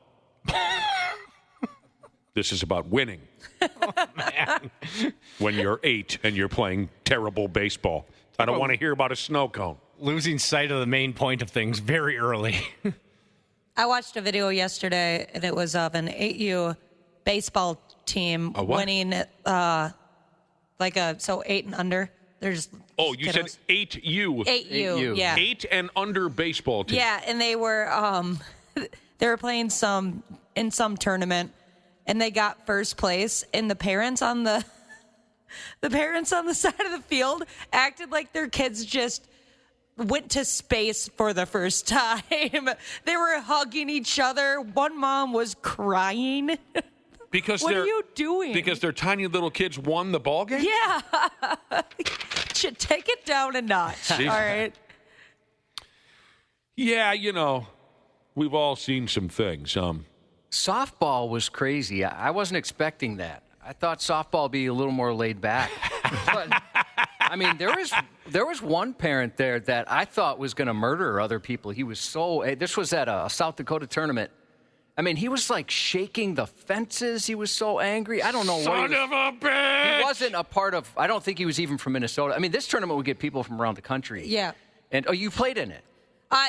This is about winning. Oh, man. When you're 8 and you're playing terrible baseball. I don't want to hear about a snow cone. Losing sight of the main point of things very early. I watched a video yesterday, and it was of an 8U baseball team winning, 8 and under. There's you said 8U. 8U, yeah. 8 and under baseball team. Yeah, and they were playing in some tournament, and they got first place, and the parents on the side of the field acted like their kids just went to space for the first time. They were hugging each other. One mom was crying. Because what are you doing? Because their tiny little kids won the ball game? Yeah. Should take it down a notch. Jeez. All right. Yeah, we've all seen some things. Softball was crazy. I wasn't expecting that. I thought softball would be a little more laid back. But, I mean, there was one parent there that I thought was going to murder other people. He was this was at a South Dakota tournament. I mean, he was like shaking the fences. He was so angry. I don't know Son of a bitch! He wasn't a part of, I don't think he was even from Minnesota. I mean, this tournament would get people from around the country. Yeah. And, you played in it?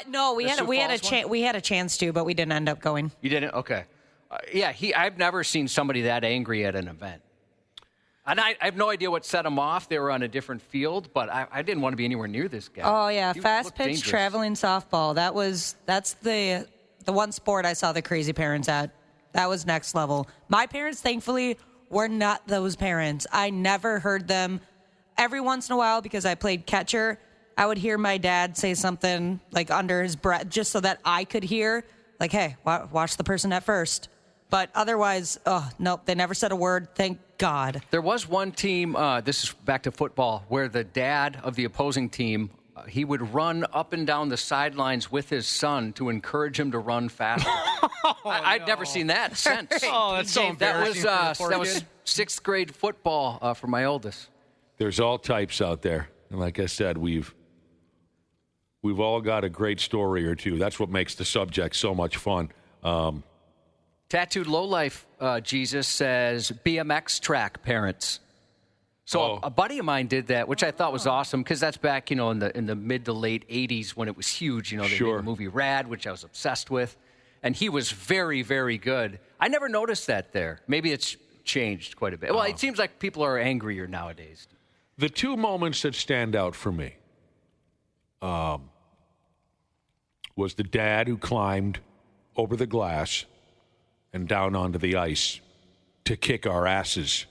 No, we had a chance to, but we didn't end up going. You didn't? Okay. I've never seen somebody that angry at an event. And I have no idea what set him off. They were on a different field, but I didn't want to be anywhere near this guy. Oh, yeah. He Fast looked pitch dangerous. traveling softball. That's the one sport I saw the crazy parents at. That was next level. My parents, thankfully, were not those parents. I never heard them. Every once in a while, because I played catcher, I would hear my dad say something like under his breath, just so that I could hear, like, hey, watch the person at first. But otherwise, nope, they never said a word. Thank God. There was one team, this is back to football, where the dad of the opposing team, he would run up and down the sidelines with his son to encourage him to run faster. I'd never seen that since. Oh, that's so embarrassing. That was 6th grade football for my oldest. There's all types out there. And like I said, we've all got a great story or two. That's what makes the subject so much fun. Tattooed Lowlife Jesus says BMX track parents. So a buddy of mine did that, which I thought was awesome because that's back, in the mid to late 80s when it was huge. They made the movie Rad, which I was obsessed with. And he was very, very good. I never noticed that there. Maybe it's changed quite a bit. Well, it seems like people are angrier nowadays. The two moments that stand out for me was the dad who climbed over the glass and down onto the ice to kick our asses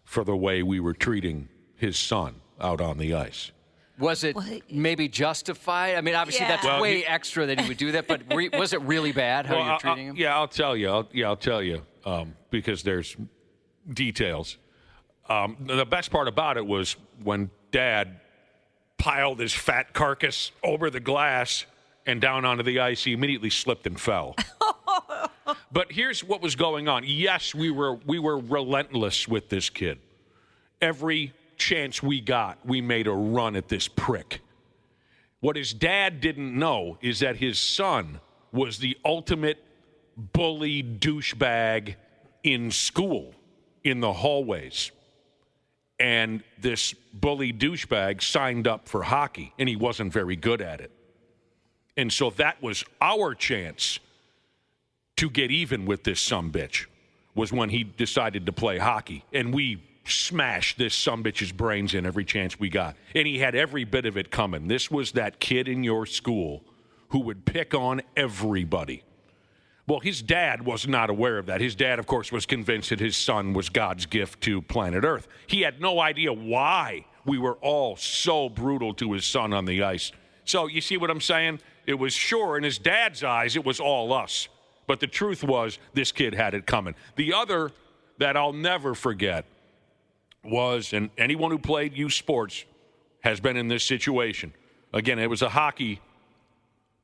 for the way we were treating his son out on the ice. Was it maybe justified? I mean, obviously that's way extra that he would do that, but was it really bad how you're treating him? Yeah, I'll tell you, because there's details. The best part about it was when Dad piled his fat carcass over the glass and down onto the ice, he immediately slipped and fell. But here's what was going on. Yes, we were relentless with this kid. Every chance we got, we made a run at this prick. What his dad didn't know is that his son was the ultimate bully douchebag in school, in the hallways. And this bully douchebag signed up for hockey, and he wasn't very good at it. And so that was our chance to get even with this sumbitch, was when he decided to play hockey. And we smashed this sumbitch's brains in every chance we got. And he had every bit of it coming. This was that kid in your school who would pick on everybody. Well, his dad was not aware of that. His dad, of course, was convinced that his son was God's gift to planet Earth. He had no idea why we were all so brutal to his son on the ice. So you see what I'm saying? It was sure, in his dad's eyes, it was all us. But the truth was, this kid had it coming. The other that I'll never forget was, and anyone who played youth sports has been in this situation. Again, it was a hockey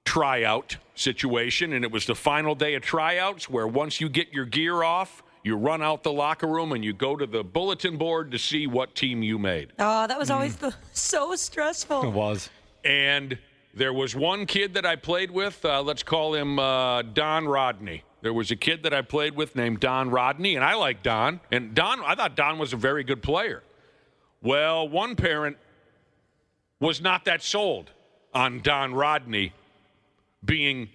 tryout situation, and it was the final day of tryouts where once you get your gear off, you run out the locker room and you go to the bulletin board to see what team you made. Oh, that was always so stressful. It was. And there was one kid that I played with, let's call him Don Rodney. There was a kid that I played with named Don Rodney, and I like Don. And Don, I thought Don was a very good player. Well, one parent was not that sold on Don Rodney being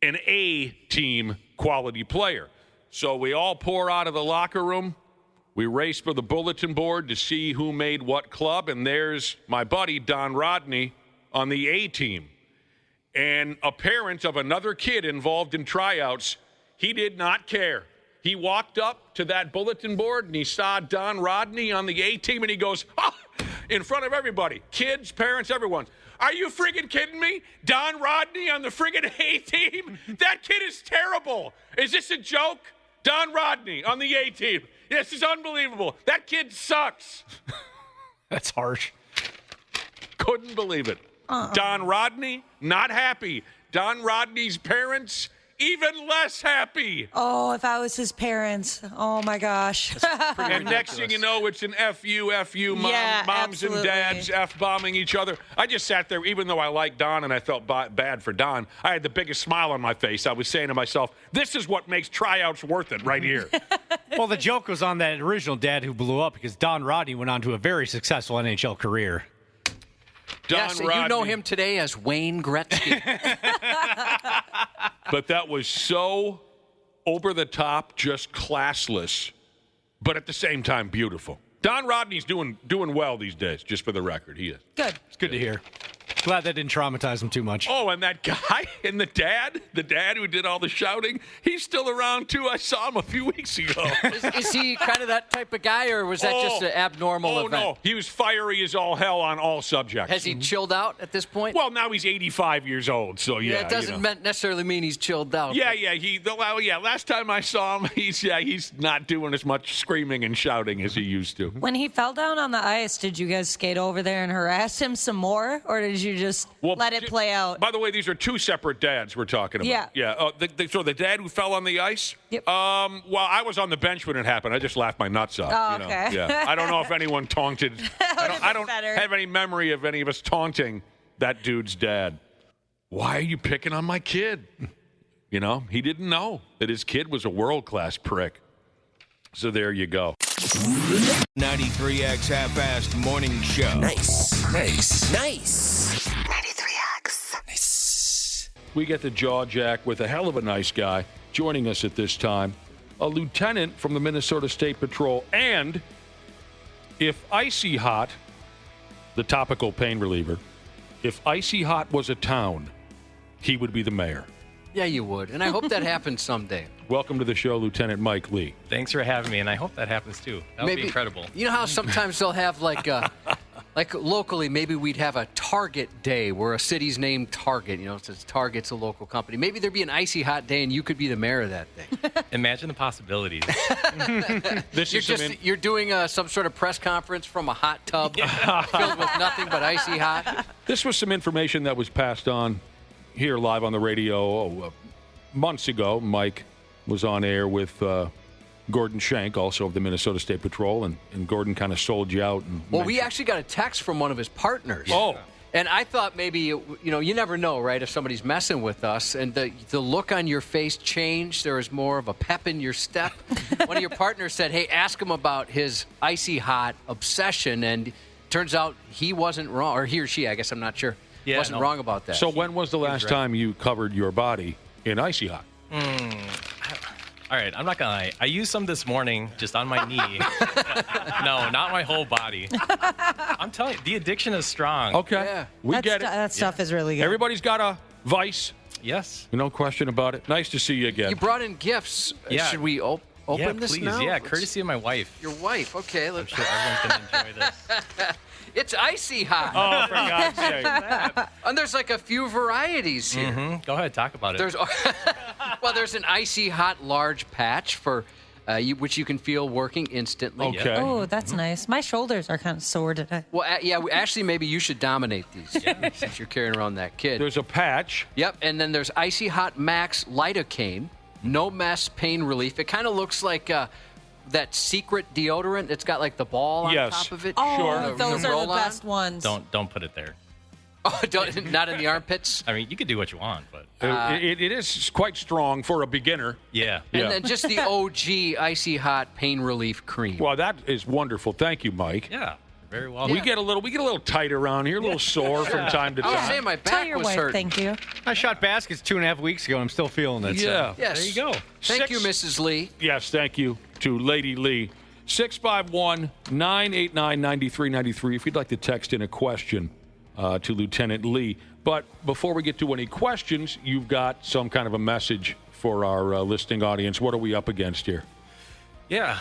an A-team quality player. So we all pour out of the locker room. We race for the bulletin board to see who made what club, and there's my buddy Don Rodney on the A-team. And a parent of another kid involved in tryouts, he did not care. He walked up to that bulletin board, and he saw Don Rodney on the A-team, and he goes, oh, in front of everybody, kids, parents, everyone. Are you friggin' kidding me? Don Rodney on the friggin' A-team? That kid is terrible. Is this a joke? Don Rodney on the A-team. This is unbelievable. That kid sucks. That's harsh. Couldn't believe it. Don Rodney, not happy. Don Rodney's parents, even less happy. Oh, if I was his parents. Oh, my gosh. And next thing you know, it's an F-U, moms absolutely. and dads F-bombing each other. I just sat there, even though I liked Don and I felt bad for Don, I had the biggest smile on my face. I was saying to myself, this is what makes tryouts worth it right here. Well, the joke was on that original dad who blew up because Don Rodney went on to a very successful NHL career. Yes, you know him today as Wayne Gretzky. But that was so over the top, just classless, but at the same time beautiful. Don Rodney's doing well these days, just for the record. He is. Good. It's good to hear. Glad that didn't traumatize him too much. Oh, and that guy and the dad who did all the shouting, he's still around too. I saw him a few weeks ago. Is he kind of that type of guy, or was that just an abnormal event? Oh, no. He was fiery as all hell on all subjects. Has he chilled out at this point? Well, now he's 85 years old, so yeah. It doesn't necessarily mean he's chilled out. Yeah. Last time I saw him, he's not doing as much screaming and shouting as he used to. When he fell down on the ice, did you guys skate over there and harass him some more, or did you just let it play out? By the way, these are two separate dads we're talking about. Yeah. So the dad who fell on the ice? Yep. Well, I was on the bench when it happened. I just laughed my nuts off. Oh, okay. Yeah. I don't know if anyone taunted. I don't have any memory of any of us taunting that dude's dad. Why are you picking on my kid? You know, he didn't know that his kid was a world-class prick. So there you go. 93X Half-Assed Morning Show. Nice. 93X. Nice. We get the jaw jack with a hell of a nice guy joining us at this time, a lieutenant from the Minnesota State Patrol. And if Icy Hot, the topical pain reliever, if Icy Hot was a town, he would be the mayor. Yeah, you would. And I hope that happens someday. Welcome to the show, Lieutenant Mike Lee. Thanks for having me, and I hope that happens too. That would be incredible. You know how sometimes they'll have like locally, maybe we'd have a Target Day where a city's named Target. You know, since Target's a local company. Maybe there'd be an Icy Hot Day, and you could be the mayor of that day. Imagine the possibilities. You're doing some sort of press conference from a hot tub filled with nothing but icy hot. This was some information that was passed on here live on the radio months ago. Mike was on air with Gordon Shank, also of the Minnesota State Patrol, and Gordon kind of sold you out. We actually got a text from one of his partners. Oh. And I thought maybe, you never know, right, if somebody's messing with us. And the look on your face changed. There was more of a pep in your step. One of your partners said, hey, ask him about his icy hot obsession. And turns out he wasn't wrong, or he or she, I guess, I'm not sure. Yeah, wasn't wrong about that. So when was the last time you covered your body in icy hot? All right, I'm not going to lie. I used some this morning just on my knee. No, not my whole body. I'm telling you, the addiction is strong. Okay. Yeah. We get it. That stuff is really good. Everybody's got Vice? Yes. No question about it. Nice to see you again. You brought in gifts. Yeah. Should we open this please. now? Yeah, courtesy of my wife. Your wife. Okay. I'm sure everyone can enjoy this. It's icy hot. Oh, for God's sake. And there's like a few varieties here. Mm-hmm. Go ahead, talk about it. There's an icy hot large patch for which you can feel working instantly. Okay. Oh, that's nice. My shoulders are kind of sore today. Well, actually, maybe you should dominate these since you're carrying around that kid. There's a patch. Yep, and then there's Icy Hot Max Lidocaine, no mess pain relief. It kind of looks like that secret deodorant. It's got like the ball on top of it. Oh, Sure. those are the roll-on. best ones. Don't put it there. Oh, not in the armpits. I mean, you can do what you want, but It is quite strong for a beginner. yeah. And then just the OG Icy Hot Pain Relief Cream. Well, that is wonderful. Thank you, Mike. Yeah. Very well. We get a little tight around here, a little sore from time to I was time. saying my Tell back your was wife, hurting. thank you. I shot baskets 2.5 weeks ago, and I'm still feeling it. Yeah. Yes. There you go. Thank you, Mrs. Lee. Yes, thank you to Lady Lee. 651-989-9393 if you'd like to text in a question to Lieutenant Lee. But before we get to any questions, you've got some kind of a message for our listening audience. What are we up against here? Yeah.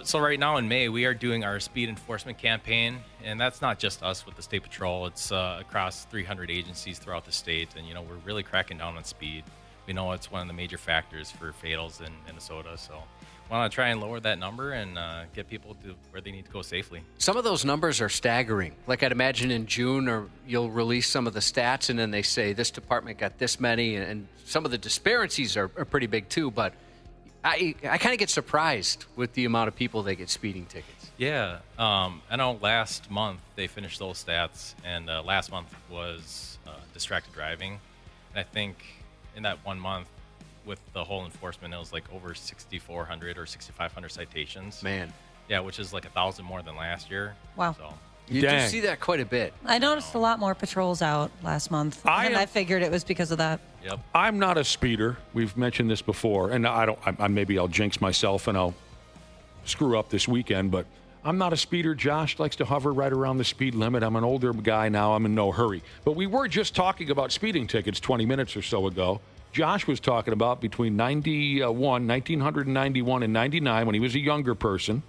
So right now in May, we are doing our speed enforcement campaign, and that's not just us with the State Patrol. It's across 300 agencies throughout the state, and, you know, we're really cracking down on speed. We know it's one of the major factors for fatals in Minnesota, so we want to try and lower that number and get people to where they need to go safely. Some of those numbers are staggering. Like I'd imagine in June, or you'll release some of the stats, and then they say this department got this many, and some of the disparities are pretty big too. But I kind of get surprised with the amount of people that get speeding tickets. Yeah. I know last month they finished those stats, and last month was distracted driving. And I think in that 1 month with the whole enforcement, it was like over 6,400 or 6,500 citations. Man. Yeah, which is like 1,000 more than last year. Wow. So. You do see that quite a bit. I noticed a lot more patrols out last month, and I figured it was because of that. Yep. I'm not a speeder. We've mentioned this before, and maybe I'll jinx myself and I'll screw up this weekend, but I'm not a speeder. Josh likes to hover right around the speed limit. I'm an older guy now. I'm in no hurry. But we were just talking about speeding tickets 20 minutes or so ago. Josh was talking about between 1991 and 99, when he was a younger person.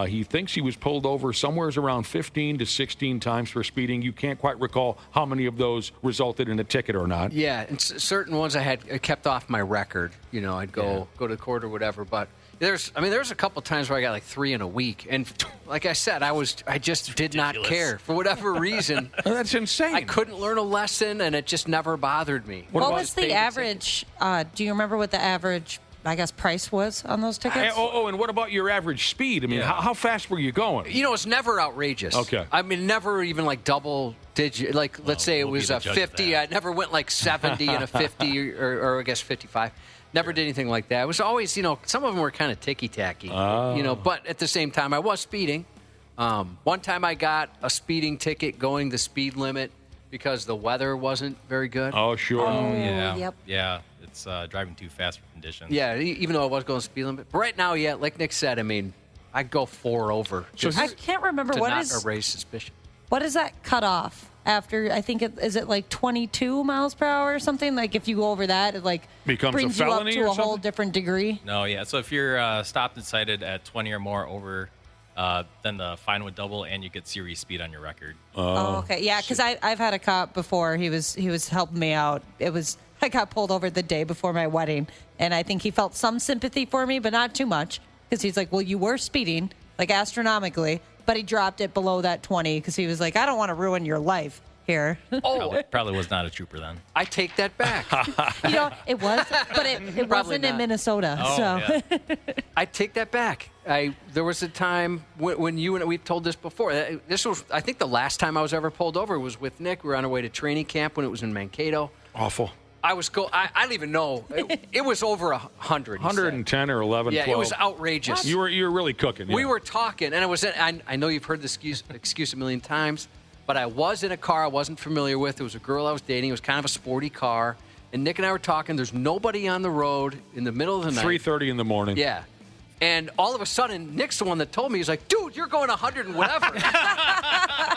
He thinks he was pulled over somewhere around 15 to 16 times for speeding. You can't quite recall how many of those resulted in a ticket or not. Yeah, and certain ones I had kept off my record. You know, I'd go to court or whatever. But there's a couple times where I got like 3 in a week, and like I said, I just did not care for whatever reason. That's insane. I couldn't learn a lesson, and it just never bothered me. What was the average? Do you remember what the average, I guess, price was on those tickets? And what about your average speed? I mean, how fast were you going? You know, it's never outrageous. Okay. I mean, never even like double digit. Like, let's say it was a 50. I never went like 70 and a 50 or I guess 55. Never did anything like that. It was always, you know, some of them were kind of ticky-tacky. You know, but at the same time, I was speeding. One time I got a speeding ticket going the speed limit because the weather wasn't very good. Oh, sure. Oh, yeah. Yep. Yeah, it's driving too fast for conditions. Yeah, even though I was going speed limit. But right now, yeah, like Nick said, I mean, I'd go 4 over. I can't remember to what not is raise suspicion. what is that cut off after? I think is it like 22 miles per hour or something? Like if you go over that, it like becomes brings a felony you up to or a whole something? different degree. No, yeah. So if you're stopped and cited at 20 or more over, then the fine would double, and you get serious speed on your record. Oh, okay. Yeah, because I've had a cop before. He was helping me out. I got pulled over the day before my wedding, and I think he felt some sympathy for me, but not too much, because he's like, well, you were speeding, like astronomically, but he dropped it below that 20 because he was like, I don't want to ruin your life here. Probably was not a trooper then. I take that back. You know, it was, but it wasn't in not. Minnesota. Oh, so I take that back. There was a time when you and we've told this before. This was, I think, the last time I was ever pulled over was with Nick. We were on our way to training camp when it was in Mankato. Awful. I don't even know. It was over 100. 110 or 11, Yeah, 12. it was outrageous. You were really cooking. We yeah. were talking, and I know you've heard this excuse a million times, but I was in a car I wasn't familiar with. It was a girl I was dating. It was kind of a sporty car. And Nick and I were talking. There's nobody on the road in the middle of the night. 3:30 in the morning. Yeah. And all of a sudden, Nick's the one that told me. He's like, dude, you're going 100 and whatever.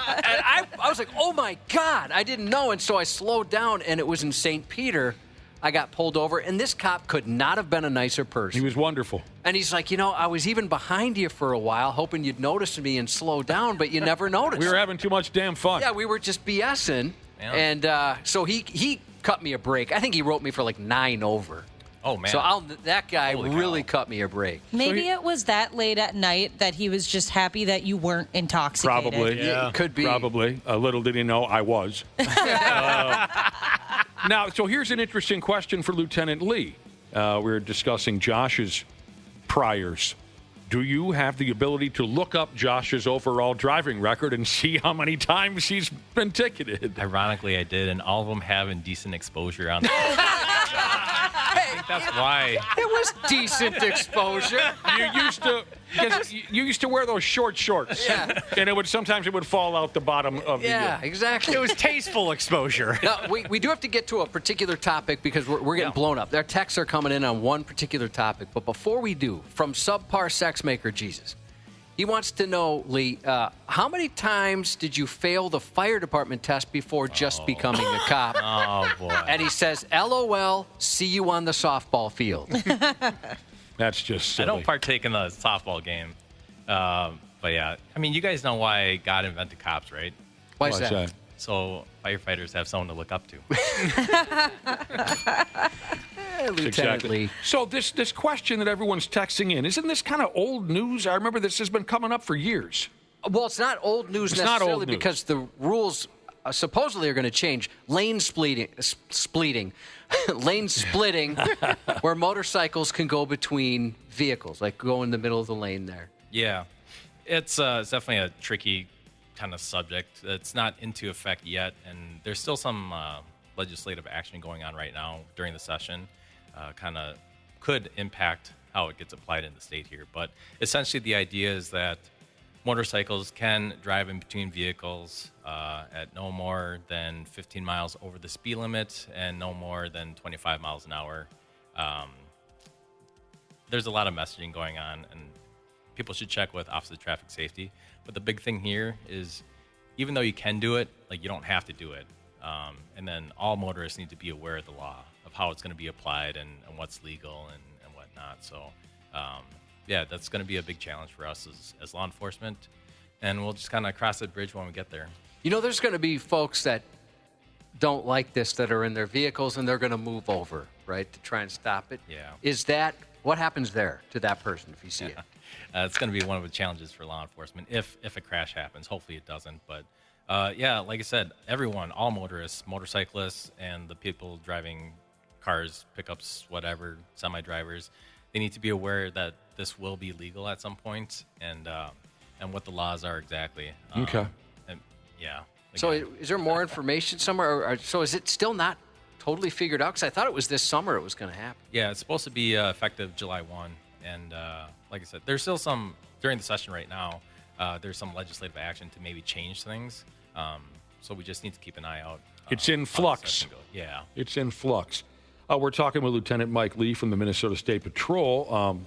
I was like, oh, my God, I didn't know. And so I slowed down, and it was in St. Peter. I got pulled over, and this cop could not have been a nicer person. He was wonderful. And he's like, I was even behind you for a while, hoping you'd notice me and slow down, but you never noticed. We were having too much damn fun. Yeah, we were just BSing. Yeah. And so he cut me a break. I think he wrote me for like 9 over. Oh, man. So that guy really cut me a break. Maybe it was that late at night that he was just happy that you weren't intoxicated. Probably. Yeah. It could be. Probably. Little did he know I was. Now, so here's an interesting question for Lieutenant Lee. We're discussing Josh's priors. Do you have the ability to look up Josh's overall driving record and see how many times he's been ticketed? Ironically, I did, and all of them have indecent exposure on them. That's why. It was decent exposure. You used to wear those short shorts. Yeah. And sometimes it would fall out the bottom of the... Yeah, exactly. It was tasteful exposure. Now, we do have to get to a particular topic because we're getting blown up. Their texts are coming in on one particular topic. But before we do, from Subpar Sex Maker Jesus, he wants to know, Lee, how many times did you fail the fire department test before just becoming a cop? Oh, boy. And he says, LOL, see you on the softball field. That's just silly. I don't partake in the softball game. But, yeah, I mean, you guys know why God invented cops, right? Why is that? So firefighters have someone to look up to. Exactly. So this question that everyone's texting in, isn't this kind of old news? I remember this has been coming up for years. Well, it's not old news necessarily because the rules supposedly are going to change. Lane splitting, where motorcycles can go between vehicles, like go in the middle of the lane there. Yeah, it's definitely a tricky kind of subject. It's not into effect yet, and there's still some legislative action going on right now during the session. Kind of could impact how it gets applied in the state here. But essentially the idea is that motorcycles can drive in between vehicles at no more than 15 miles over the speed limit and no more than 25 miles an hour. There's a lot of messaging going on, and people should check with Office of Traffic Safety. But the big thing here is even though you can do it, like you don't have to do it. And then all motorists need to be aware of the law, of how it's going to be applied and what's legal and whatnot. So, yeah, that's going to be a big challenge for us as law enforcement. And we'll just kind of cross that bridge when we get there. There's going to be folks that don't like this that are in their vehicles, and they're going to move over, right, to try and stop it. Yeah. What happens there to that person if you see it? It's going to be one of the challenges for law enforcement if a crash happens. Hopefully it doesn't. But, yeah, like I said, everyone, all motorists, motorcyclists, and the people driving cars, pickups, whatever, semi-drivers, they need to be aware that this will be legal at some point and what the laws are exactly. Okay. And, yeah. So is there more information somewhere? Or so is it still not totally figured out? Because I thought it was this summer it was going to happen. Yeah, it's supposed to be effective July 1. And like I said, there's still some, during the session right now, there's some legislative action to maybe change things. So we just need to keep an eye out. It's in flux. Yeah. It's in flux. We're talking with Lieutenant Mike Lee from the Minnesota State Patrol.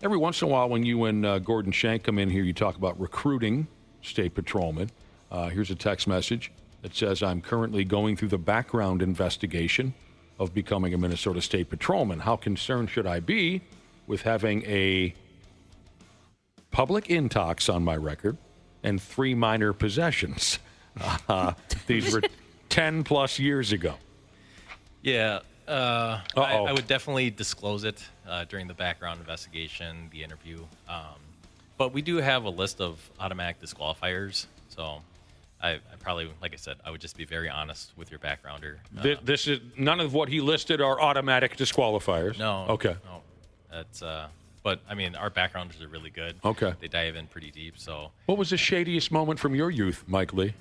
Every once in a while when you and Gordon Shank come in here, you talk about recruiting state patrolmen. Here's a text message that says, I'm currently going through the background investigation of becoming a Minnesota State Patrolman. How concerned should I be with having a public intox on my record and 3 minor possessions? These were 10 plus years ago. Yeah. I would definitely disclose it during the background investigation, the interview. But we do have a list of automatic disqualifiers. So I probably, like I said, I would just be very honest with your backgrounder. This is none of what he listed are automatic disqualifiers. No. Okay. No. That's but I mean, our backgrounders are really good. Okay. They dive in pretty deep. So. What was the shadiest moment from your youth, Mike Lee?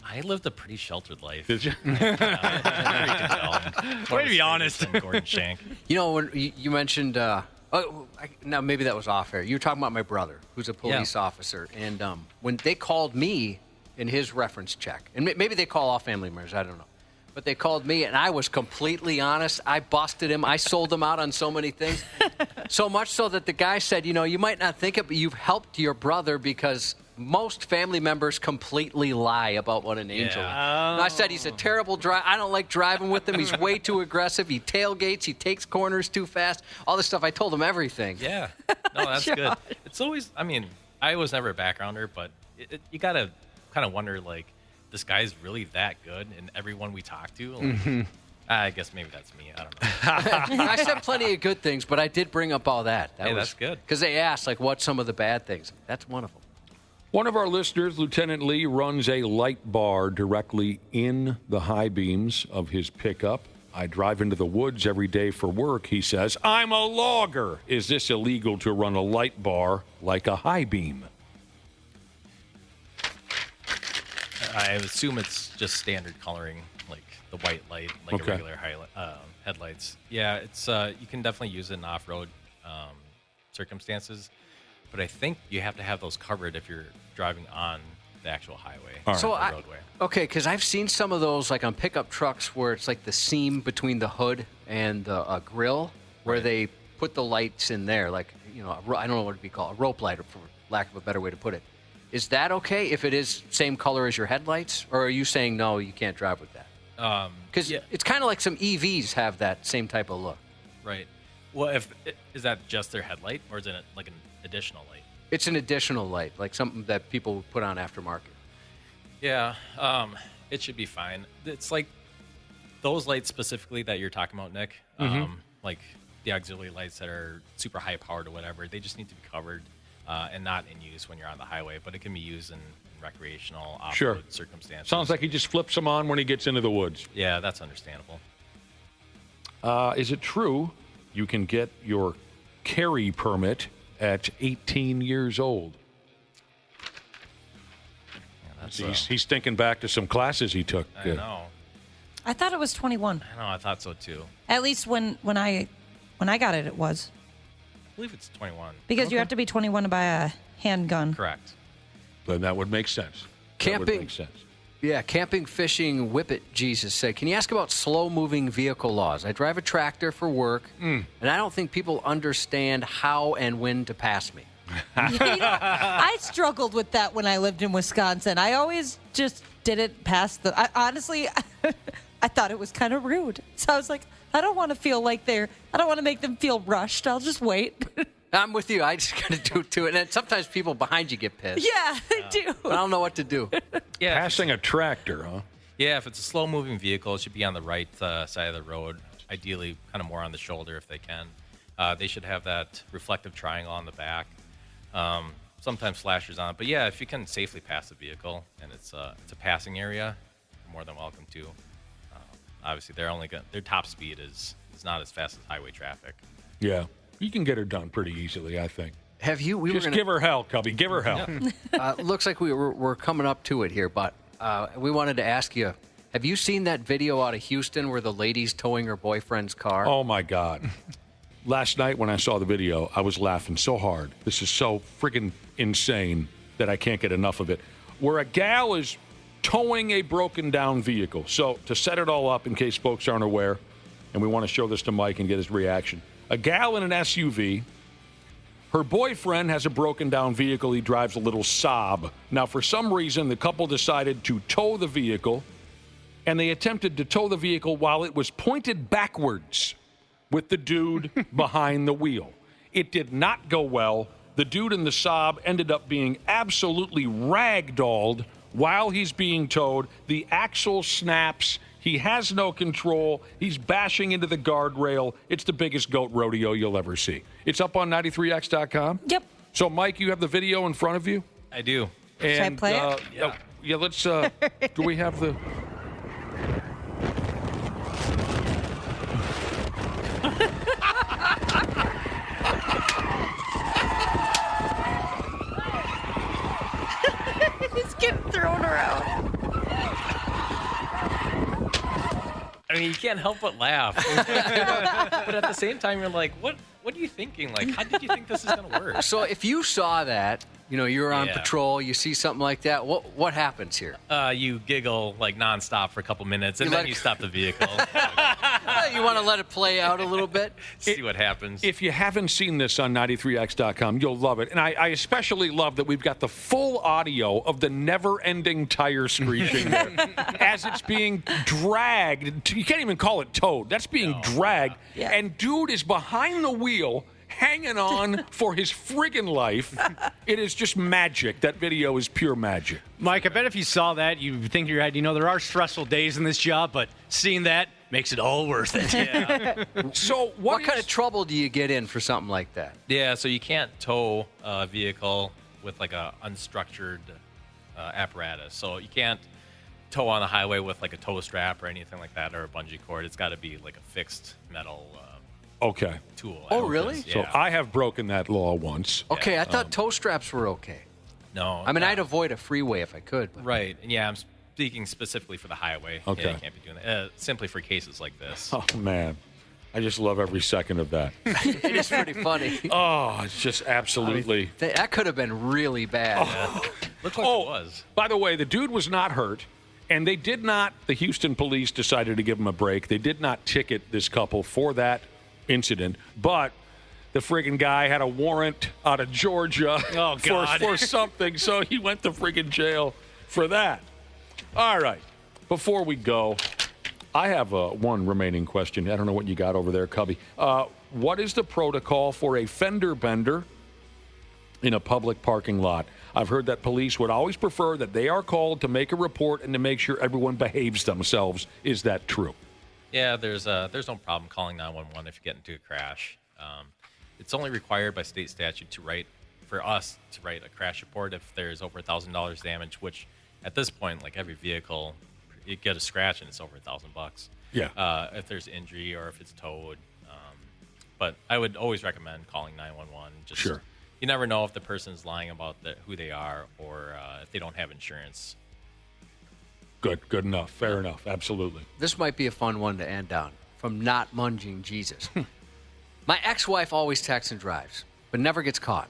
I lived a pretty sheltered life. Did you? Way to be honest. Gordon Shank. When you mentioned, now maybe that was off air. You were talking about my brother, who's a police officer, and when they called me in his reference check, and maybe they call all family members, I don't know, but they called me, and I was completely honest. I busted him. I sold him out on so many things. So much so that the guy said, you might not think it, but you've helped your brother because most family members completely lie about what an angel is. And I said, he's a terrible driver. I don't like driving with him. He's way too aggressive. He tailgates. He takes corners too fast. All this stuff. I told him everything. Yeah. No, that's good. It's always, I was never a backgrounder, but you got to kind of wonder, like, this guy's really that good, and everyone we talk to, like, I guess maybe that's me. I don't know. I said plenty of good things, but I did bring up all that. That's good. Because they asked, like, what's some of the bad things? That's one of them. One of our listeners, Lieutenant Lee, runs a light bar directly in the high beams of his pickup. I drive into the woods every day for work, he says. I'm a logger. Is this illegal to run a light bar like a high beam? I assume it's just standard coloring, like the white light, like a regular headlights. Yeah, it's you can definitely use it in off-road circumstances, but I think you have to have those covered if you're driving on the actual highway, the roadway. Okay, because I've seen some of those, like on pickup trucks, where it's like the seam between the hood and the grill, where they put the lights in there, like, I don't know what it'd be called, a rope light, for lack of a better way to put it. Is that okay if it is same color as your headlights, or are you saying no, you can't drive with that? Because it's kind of like some EVs have that same type of look. Right. Well, is that just their headlight, or is it like an additional light? It's an additional light, like something that people would put on aftermarket. Yeah, it should be fine. It's like those lights specifically that you're talking about, Nick, like the auxiliary lights that are super high powered or whatever, they just need to be covered and not in use when you're on the highway, but it can be used in recreational off-road circumstances. Sounds like he just flips them on when he gets into the woods. Yeah, that's understandable. Is it true you can get your carry permit at 18 years old? Yeah, he's thinking back to some classes he took. I know. I thought it was 21. I know. I thought so too. At least when I got it, it was. I believe it's 21. Because you have to be 21 to buy a handgun. Correct. Then that would make sense. Camping. That would make sense. Yeah, camping, fishing, whip it, Jesus said. Can you ask about slow-moving vehicle laws? I drive a tractor for work, and I don't think people understand how and when to pass me. I struggled with that when I lived in Wisconsin. I always just didn't pass honestly, I thought it was kind of rude. So I was like, I don't want to feel like I don't want to make them feel rushed. I'll just wait. I'm with you. I just got to do it too. And then sometimes people behind you get pissed. Yeah, they do. But I don't know what to do. Yeah, passing a tractor, huh? Yeah, if it's a slow-moving vehicle, it should be on the right side of the road, ideally kind of more on the shoulder if they can. They should have that reflective triangle on the back. Sometimes flashers on it. But, yeah, if you can safely pass the vehicle and it's a passing area, you're more than welcome to. Obviously, their top speed is not as fast as highway traffic. Yeah. You can get her done pretty easily, I think. Have you? Give her hell, Cubby. Give her hell. Looks like we're coming up to it here, but we wanted to ask you, have you seen that video out of Houston where the lady's towing her boyfriend's car? Oh, my God. Last night when I saw the video, I was laughing so hard. This is so friggin' insane that I can't get enough of it. Where a gal is towing a broken down vehicle. So to set it all up in case folks aren't aware, and we want to show this to Mike and get his reaction. A gal in an SUV, her boyfriend has a broken down vehicle. He drives a little Saab. Now, for some reason, the couple decided to tow the vehicle, and they attempted to tow the vehicle while it was pointed backwards with the dude behind the wheel. It did not go well. The dude in the Saab ended up being absolutely ragdolled while he's being towed. The axle snaps. He has no control. He's bashing into the guardrail. It's the biggest goat rodeo you'll ever see. It's up on 93x.com? Yep. So, Mike, you have the video in front of you? I do. And, should I play it? Yeah, let's, do we have the... He's getting thrown around. I mean, you can't help but laugh. But at the same time, you're like, what are you thinking? Like, how did you think this is going to work? So if you saw that, you're on Yeah. patrol, you see something like that. What happens here? You giggle like nonstop for a couple minutes, and then you stop the vehicle. You want to let it play out a little bit? See what happens. If you haven't seen this on 93x.com, you'll love it. And I especially love that we've got the full audio of the never-ending tire screeching there as it's being dragged. You can't even call it towed. That's being dragged. Yeah. And dude is behind the wheel, hanging on for his friggin' life. It is just magic. That video is pure magic. Mike, I bet if you saw that, you'd think in your head, there are stressful days in this job, but seeing that makes it all worth it. Yeah. So what kind of trouble do you get in for something like that? Yeah, so you can't tow a vehicle with like a unstructured apparatus. So you can't tow on the highway with like a tow strap or anything like that, or a bungee cord. It's got to be like a fixed metal tool. Oh, really? So I have broken that law once. Okay, I thought tow straps were okay. No. I mean, I'd avoid a freeway if I could. But. Right. Yeah, I'm speaking specifically for the highway. Okay. Yeah, you can't be doing that. Simply for cases like this. Oh, man. I just love every second of that. It is pretty funny. Oh, it's just absolutely. That could have been really bad. Looks like it was. By the way, the dude was not hurt, and they did not, the Houston police decided to give him a break. They did not ticket this couple for that incident, but the friggin' guy had a warrant out of Georgia for something, so he went to friggin' jail for that. All right. Before we go, I have one remaining question. I don't know what you got over there, Cubby. What is the protocol for a fender bender in a public parking lot? I've heard that police would always prefer that they are called to make a report and to make sure everyone behaves themselves. Is that true? Yeah, there's no problem calling 911 if you get into a crash. It's only required by state statute for us to write a crash report if there's over $1,000 damage, which at this point, like every vehicle, you get a scratch and it's over $1,000. Yeah. If there's injury or if it's towed. But I would always recommend calling 911. Sure. You never know if the person's lying about who they are or if they don't have insurance. Good enough. Fair enough. Absolutely. This might be a fun one to end on. From Not Munging Jesus. My ex-wife always texts and drives, but never gets caught.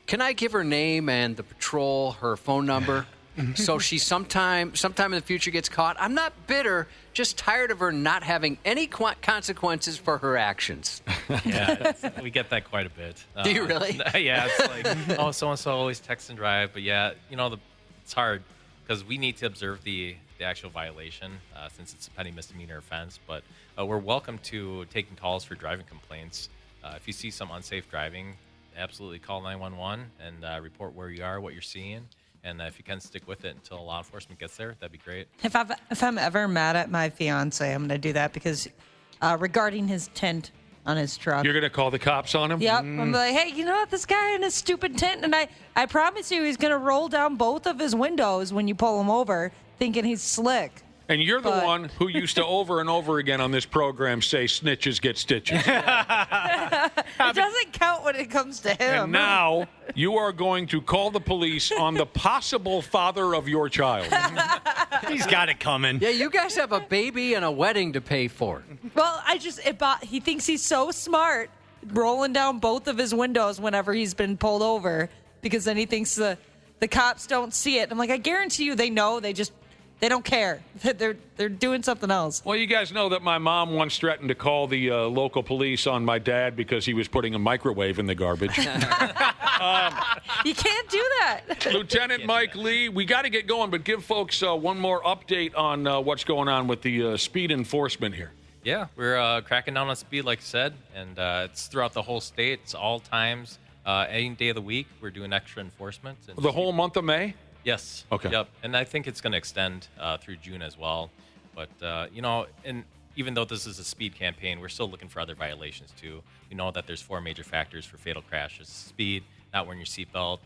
Can I give her name and the patrol her phone number so she sometime in the future gets caught? I'm not bitter, just tired of her not having any consequences for her actions. Yeah, we get that quite a bit. Do you really? Yeah, it's like, oh, so-and-so always text and drive. But yeah, it's hard because we need to observe the actual violation since it's a petty misdemeanor offense. But we're welcome to taking calls for driving complaints. If you see some unsafe driving, absolutely call 911 and report where you are, what you're seeing. And if you can stick with it until law enforcement gets there, that'd be great. If I'm ever mad at my fiance, I'm going to do that because regarding his tent on his truck. You're going to call the cops on him? Yep. I'm like, hey, you know what? This guy in his stupid tent, and I promise you he's going to roll down both of his windows when you pull him over, thinking he's slick. And you're the one who used to over and over again on this program say snitches get stitches. It doesn't count when it comes to him. And now you are going to call the police on the possible father of your child. He's got it coming. Yeah, you guys have a baby and a wedding to pay for. Well, he thinks he's so smart, rolling down both of his windows whenever he's been pulled over, because then he thinks the cops don't see it. I'm like, I guarantee you they know. They don't care. They're doing something else. Well, you guys know that my mom once threatened to call the local police on my dad because he was putting a microwave in the garbage. You can't do that. Lieutenant Mike Lee, we got to get going, but give folks one more update on what's going on with the speed enforcement here. Yeah, we're cracking down on speed, like I said, and it's throughout the whole state. It's all times. Any day of the week, we're doing extra enforcement. The whole month of May? Yes. Okay. Yep. And I think it's going to extend through June as well. But, and even though this is a speed campaign, we're still looking for other violations, too. We know that there's 4 major factors for fatal crashes: speed, not wearing your seatbelt,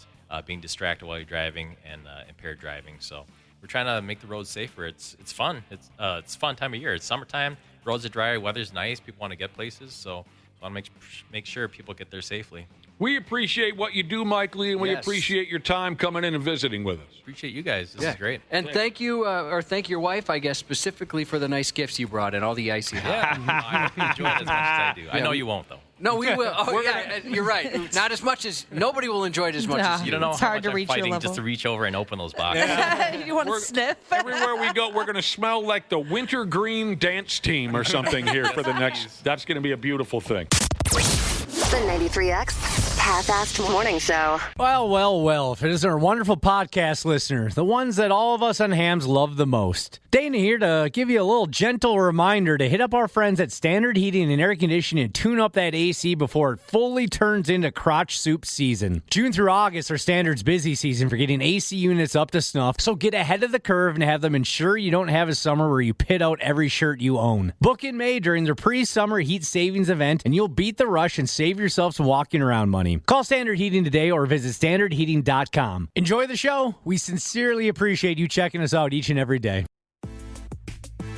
being distracted while you're driving, and impaired driving. So we're trying to make the roads safer. It's fun. It's a fun time of year. It's summertime. Roads are dry. Weather's nice. People want to get places. So I want to make sure people get there safely. We appreciate what you do, Mike Lee, and we appreciate your time coming in and visiting with us. Appreciate you guys. This is great. And thank you, or thank your wife, I guess, specifically for the nice gifts you brought and all the icy hot. Yeah. I hope you enjoy it as much as I do. I know you won't, though. No, we will. Oh, yeah, you're right. Not as much as nobody will enjoy it as much as you. You don't know It's how hard much to reach I'm your fighting level. just to reach over and open those boxes. You want to sniff? Everywhere we go, we're going to smell like the wintergreen dance team or something here for the next. That's going to be a beautiful thing. The 93X Half-Assed Morning Show. Well, if it isn't our wonderful podcast listener, the ones that all of us on hams love the most. Dana here to give you a little gentle reminder to hit up our friends at Standard Heating and Air Conditioning and tune up that AC before it fully turns into crotch soup season. June through August are Standard's busy season for getting AC units up to snuff, so get ahead of the curve and have them ensure you don't have a summer where you pit out every shirt you own. Book in May during their pre-summer heat savings event, and you'll beat the rush and save yourself some walking around money. Call Standard Heating today or visit standardheating.com. Enjoy the show. We sincerely appreciate you checking us out each and every day.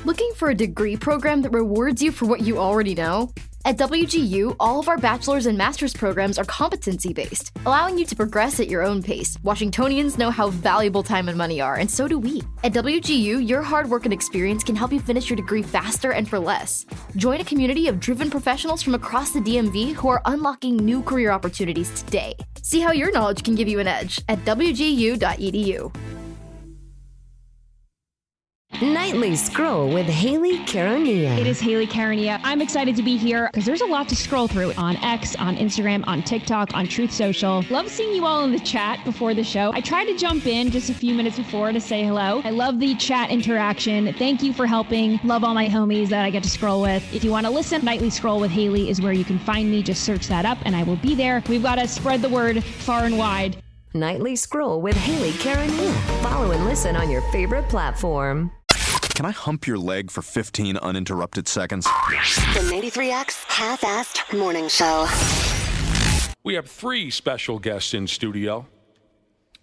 Looking for a degree program that rewards you for what you already know? At WGU, all of our bachelor's and master's programs are competency-based, allowing you to progress at your own pace. Washingtonians know how valuable time and money are, and so do we. At WGU, your hard work and experience can help you finish your degree faster and for less. Join a community of driven professionals from across the DMV who are unlocking new career opportunities today. See how your knowledge can give you an edge at wgu.edu. Nightly Scroll with Haley Caronia. It is Haley Caronia. I'm excited to be here because there's a lot to scroll through on X, on Instagram, on TikTok, on Truth Social. Love seeing you all in the chat before the show. I tried to jump in just a few minutes before to say hello. I love the chat interaction. Thank you for helping. Love all my homies that I get to scroll with. If you want to listen, Nightly Scroll with Haley is where you can find me. Just search that up and I will be there. We've got to spread the word far and wide. Nightly Scroll with Haley Caronia. Follow and listen on your favorite platform. Can I hump your leg for 15 uninterrupted seconds? The 93X Half-Assed Morning Show. We have three special guests in studio.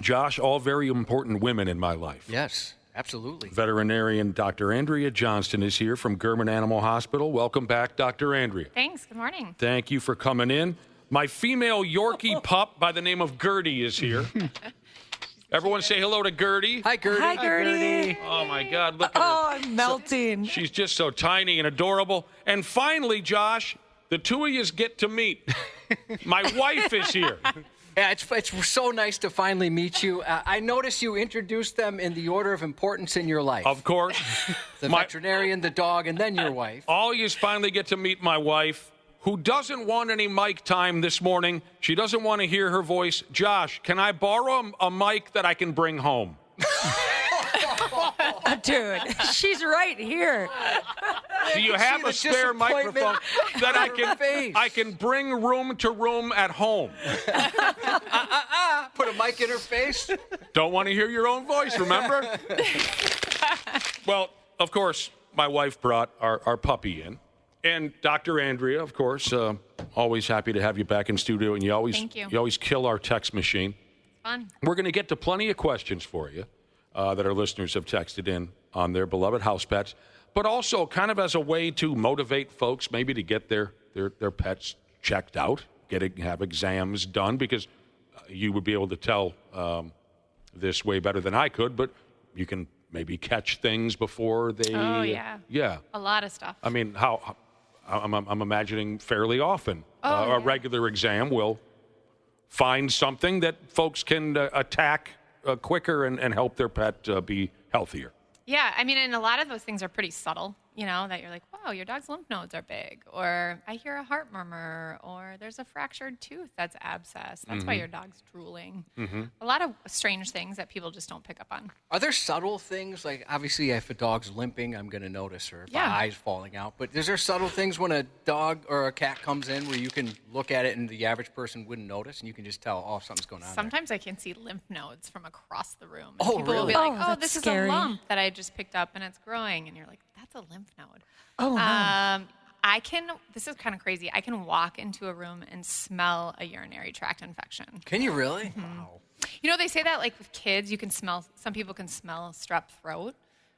Josh, all very important women in my life. Yes, absolutely. Veterinarian Dr. Andrea Johnston is here from German Animal Hospital. Welcome back, Dr. Andrea. Thanks. Good morning. Thank you for coming in. My female Yorkie pup by the name of Gertie is here. Everyone say hello to Gertie. Hi, Gertie. Hi, Gertie. Oh, my God. Look at her. Oh, I'm melting. She's just so tiny and adorable. And finally, Josh, the two of yous get to meet. My wife is here. Yeah, it's so nice to finally meet you. I noticed you introduced them in the order of importance in your life. Of course. The veterinarian, the dog, and then your wife. All yous finally get to meet my wife, who doesn't want any mic time this morning. She doesn't want to hear her voice. Josh, can I borrow a mic that I can bring home? Dude, she's right here. Do you have a spare microphone that I can bring room to room at home? Put a mic in her face. Don't want to hear your own voice, remember? Well, of course, my wife brought our puppy in. And Dr. Andrea, of course, always happy to have you back in studio. And you always kill our text machine. Fun. We're going to get to plenty of questions for you that our listeners have texted in on their beloved house pets, but also kind of as a way to motivate folks maybe to get their pets checked out, have exams done, because you would be able to tell this way better than I could, but you can maybe catch things before they... Oh, yeah. Yeah. A lot of stuff. I mean, I'm imagining fairly often a regular exam will find something that folks can attack quicker and help their pet be healthier. Yeah, I mean, and a lot of those things are pretty subtle, that you're like, wow, your dog's lymph nodes are big, or I hear a heart murmur, or there's a fractured tooth that's abscessed. That's why your dog's drooling. Mm-hmm. A lot of strange things that people just don't pick up on. Are there subtle things? Like, obviously, if a dog's limping, I'm going to notice her. If my eye's falling out. But is there subtle things when a dog or a cat comes in where you can look at it and the average person wouldn't notice, and you can just tell, oh, something's going on Sometimes I can see lymph nodes from across the room. Oh, people will be really? like, this scary. is a lump that I just picked up and it's growing. And you're like, that's a lymph node. Oh, no. This is kind of crazy. I can walk into a room and smell a urinary tract infection. Can you really? Mm-hmm. Wow. They say that like with kids, some people can smell strep throat.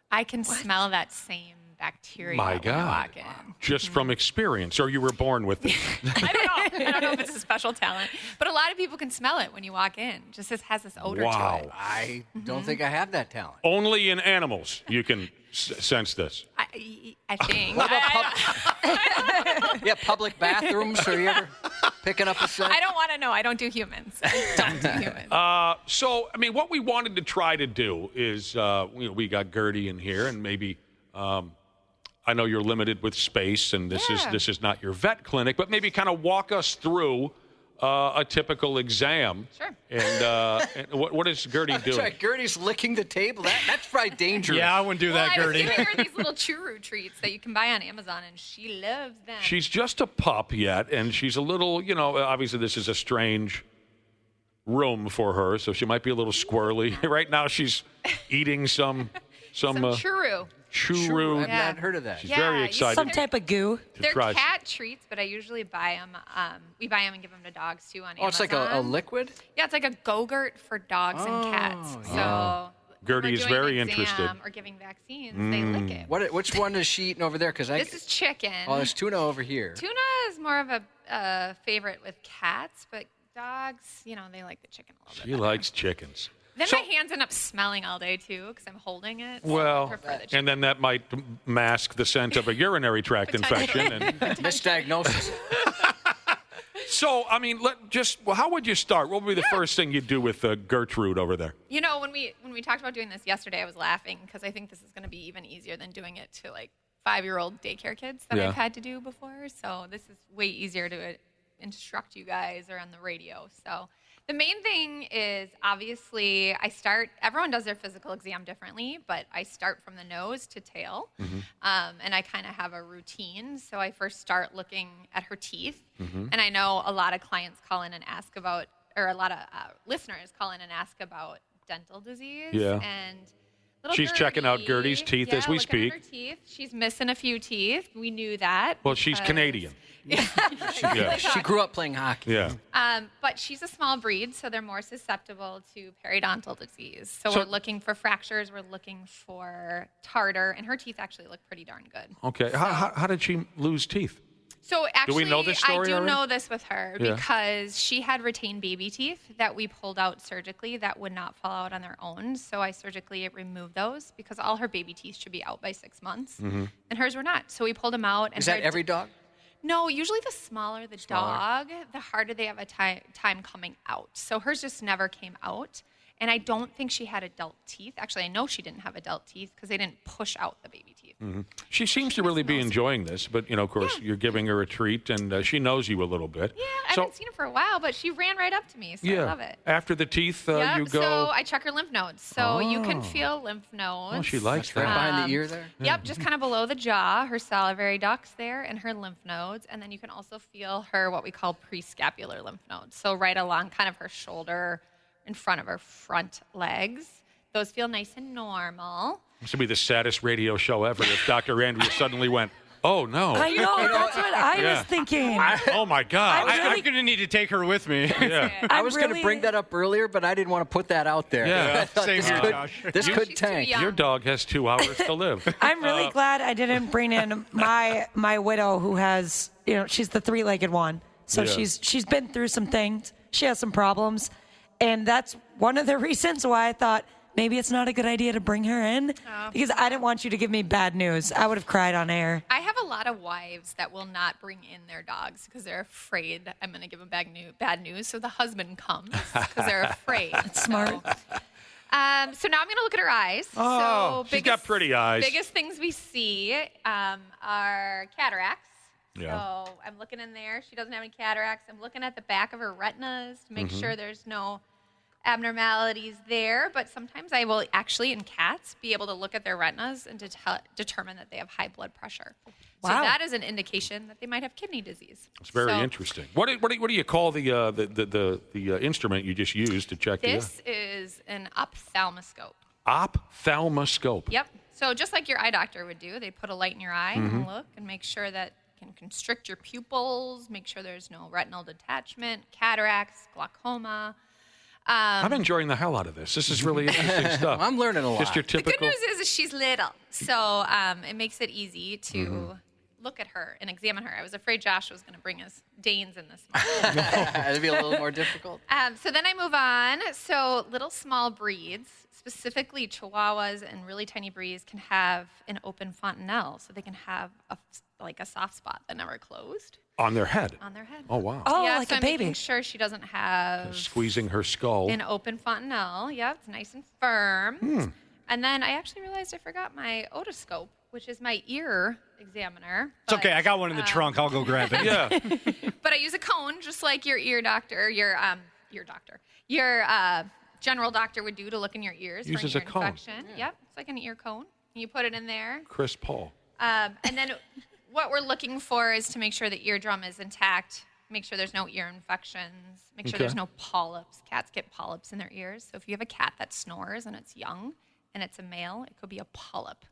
I can smell that same bacteria My when God. I walk in. Just from experience, or you were born with it? I don't know if it's a special talent, but a lot of people can smell it when you walk in. Just has this odor to it. I don't think I have that talent. Only in animals you can sense this. I think. What about public bathrooms? Are you ever picking up a scent? I don't want to know. I don't do humans. I don't do humans. So, I mean, what we wanted to try to do is, we got Gertie in here, and maybe I know you're limited with space, and this is not your vet clinic, but maybe kind of walk us through a typical exam. Sure. And what is Gertie doing? Right. Gertie's licking the table. That's probably dangerous. Yeah, I wouldn't do that, Gertie. I was giving her these little churu treats that you can buy on Amazon, and she loves them. She's just a pup yet, and she's a little, obviously this is a strange room for her, so she might be a little squirrely. Right now she's eating some churu. Churu. I've not heard of that. She's very excited. Some type of goo. They're cat treats, but I usually buy them. We buy them and give them to dogs, too, on Amazon. Oh, it's like a liquid? Yeah, it's like a Go-Gurt for dogs and cats. So Gertie is very interested. Or giving vaccines, they lick it. Which one is she eating over there? This is chicken. Oh, there's tuna over here. Tuna is more of a favorite with cats, but dogs, they like the chicken a little bit. She likes chickens. Then my hands end up smelling all day, too, because I'm holding it. So Well, I prefer the chicken. and then that might mask the scent of a urinary tract infection. And misdiagnosis. So, I mean, how would you start? What would be the first thing you'd do with Gertrude over there? When we talked about doing this yesterday, I was laughing because I think this is going to be even easier than doing it to, 5-year-old daycare kids that I've had to do before. So this is way easier to instruct you guys or on the radio. So the main thing is, obviously, everyone does their physical exam differently, but I start from the nose to tail, and I kind of have a routine. So I first start looking at her teeth, and I know a lot of clients call in and ask about, or a lot of listeners call in and ask about dental disease. Yeah. And she's checking out Gertie's teeth as we speak. At her teeth. She's missing a few teeth. We knew that. Well, she's Canadian. She grew up playing hockey. Yeah. But she's a small breed, so they're more susceptible to periodontal disease. So we're looking for fractures. We're looking for tartar, and her teeth actually look pretty darn good. Okay. So, how did she lose teeth? So actually, do we know this story I do already? know this with her because she had retained baby teeth that we pulled out surgically that would not fall out on their own. So I surgically removed those because all her baby teeth should be out by 6 months, and hers were not. So we pulled them out. And is that every dog? No, usually the smaller the dog, the harder they have a time coming out. So hers just never came out. And I don't think she had adult teeth. Actually, I know she didn't have adult teeth because they didn't push out the baby teeth. She seems to really be enjoying this, but, of course, you're giving her a treat, and she knows you a little bit. Yeah, I haven't seen her for a while, but she ran right up to me, so I love it. After the teeth, you go... So I check her lymph nodes. So you can feel lymph nodes. Oh, she likes that. Right behind the ear there? Yep, just kind of below the jaw, her salivary ducts there, and her lymph nodes. And then you can also feel her, what we call prescapular lymph nodes. So right along kind of her shoulder, in front of her front legs. Those feel nice and normal. This would be the saddest radio show ever if Dr. Andrea suddenly went, oh, no. I know, that's what I was thinking. Oh, my God. I'm going to need to take her with me. Yeah. I was going to bring that up earlier, but I didn't want to put that out there. Yeah. Same here, Josh. This could tank. Your dog has 2 hours to live. I'm really glad I didn't bring in my widow who has, she's the 3-legged one. So she's been through some things. She has some problems. And that's one of the reasons why I thought maybe it's not a good idea to bring her in, because I didn't want you to give me bad news. I would have cried on air. I have a lot of wives that will not bring in their dogs because they're afraid I'm going to give them bad news. So the husband comes because they're afraid. That's smart. So now I'm going to look at her eyes. Oh, she's got pretty eyes. Biggest things we see are cataracts. Yeah. So I'm looking in there. She doesn't have any cataracts. I'm looking at the back of her retinas to make sure there's no abnormalities there. But sometimes I will actually, in cats, be able to look at their retinas and determine that they have high blood pressure. Wow. So that is an indication that they might have kidney disease. It's very interesting. What do you call the instrument you just used to check this is an ophthalmoscope. Ophthalmoscope. Yep. So just like your eye doctor would do, they put a light in your eye and look and make sure that can constrict your pupils, make sure there's no retinal detachment, cataracts, glaucoma. I'm enjoying the hell out of this. This is really interesting stuff. I'm learning a lot. Just your typical... The good news is she's little, so it makes it easy to look at her and examine her. I was afraid Josh was going to bring his Danes in this morning. That'd be a little more difficult. So then I move on. So little small breeds, specifically Chihuahuas and really tiny breeds, can have an open fontanelle. So they can have a soft spot that never closed. On their head? On their head. Oh, wow. Oh, yeah, like so a I'm baby. making sure she doesn't have Squeezing her skull. an open fontanelle. Yep, it's nice and firm. And then I actually realized I forgot my otoscope, which is my ear examiner. It's okay. I got one in the trunk. I'll go grab it. Yeah. But I use a cone, just like your ear doctor, your general doctor would do to look in your ears Uses for an a ear cone. infection. Yep, it's like an ear cone. You put it in there. Chris Paul. And then what we're looking for is to make sure the eardrum is intact, make sure there's no ear infections, make sure there's no polyps. Cats get polyps in their ears. So if you have a cat that snores and it's young and it's a male, it could be a polyp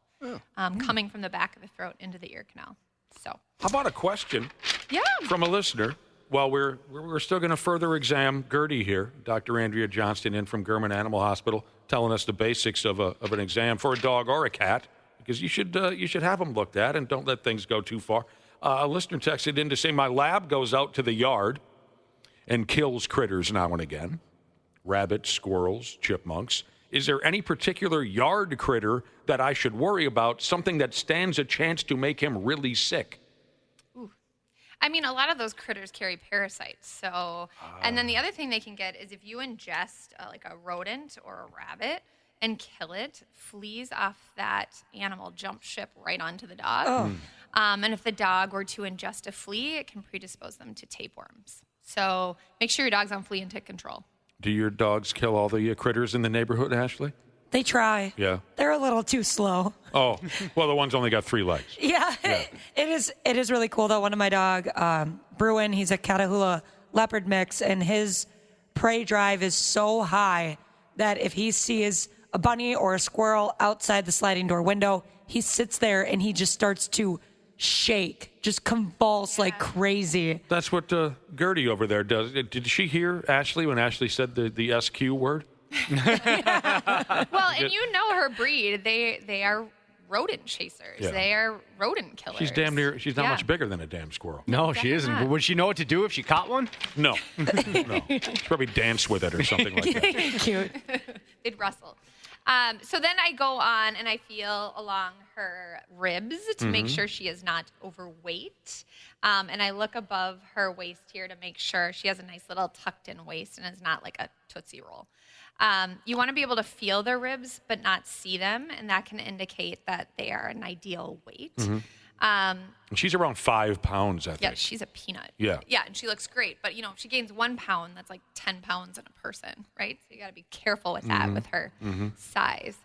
coming from the back of the throat into the ear canal. So How about a question yeah. from a listener? Well, we're still going to further examine Gertie here, Dr. Andrea Johnston in from German Animal Hospital, telling us the basics of an exam for a dog or a cat, because you should have them looked at and don't let things go too far. A listener texted in to say, my lab goes out to the yard and kills critters now and again, rabbits, squirrels, chipmunks. Is there any particular yard critter that I should worry about, something that stands a chance to make him really sick? I mean, a lot of those critters carry parasites. So, and then the other thing they can get is if you ingest like a rodent or a rabbit and kill it, fleas off that animal jump ship right onto the dog. And if the dog were to ingest a flea, it can predispose them to tapeworms. So make sure your dog's on flea and tick control. Do your dogs kill all the critters in the neighborhood, Ashley? They try. Yeah. They're a little too slow. Oh, well, the one's only got 3 legs. Yeah. It is really cool, though. One of my dog, Bruin, he's a Catahoula leopard mix, and his prey drive is so high that if he sees a bunny or a squirrel outside the sliding door window, he sits there and he just starts to shake, just convulse like crazy. That's what Gertie over there does. Did she hear Ashley when Ashley said the SQ word? Well, and you know her breed. They are rodent chasers. Yeah. They are rodent killers. She's damn near. She's not much bigger than a damn squirrel. No, she isn't. not. Would she know what to do if she caught one? No. No. She'd probably dance with it or something like that. Cute. They'd rustle. So then I go on and I feel along her ribs to make sure she is not overweight. And I look above her waist here to make sure she has a nice little tucked in waist and is not like a Tootsie Roll. You want to be able to feel their ribs but not see them, and that can indicate that they are an ideal weight. She's around 5 pounds, I think. Yeah, she's a peanut. Yeah. Yeah, and she looks great. But, if she gains 1 pound, that's like 10 pounds in a person, right? So you got to be careful with that with her size.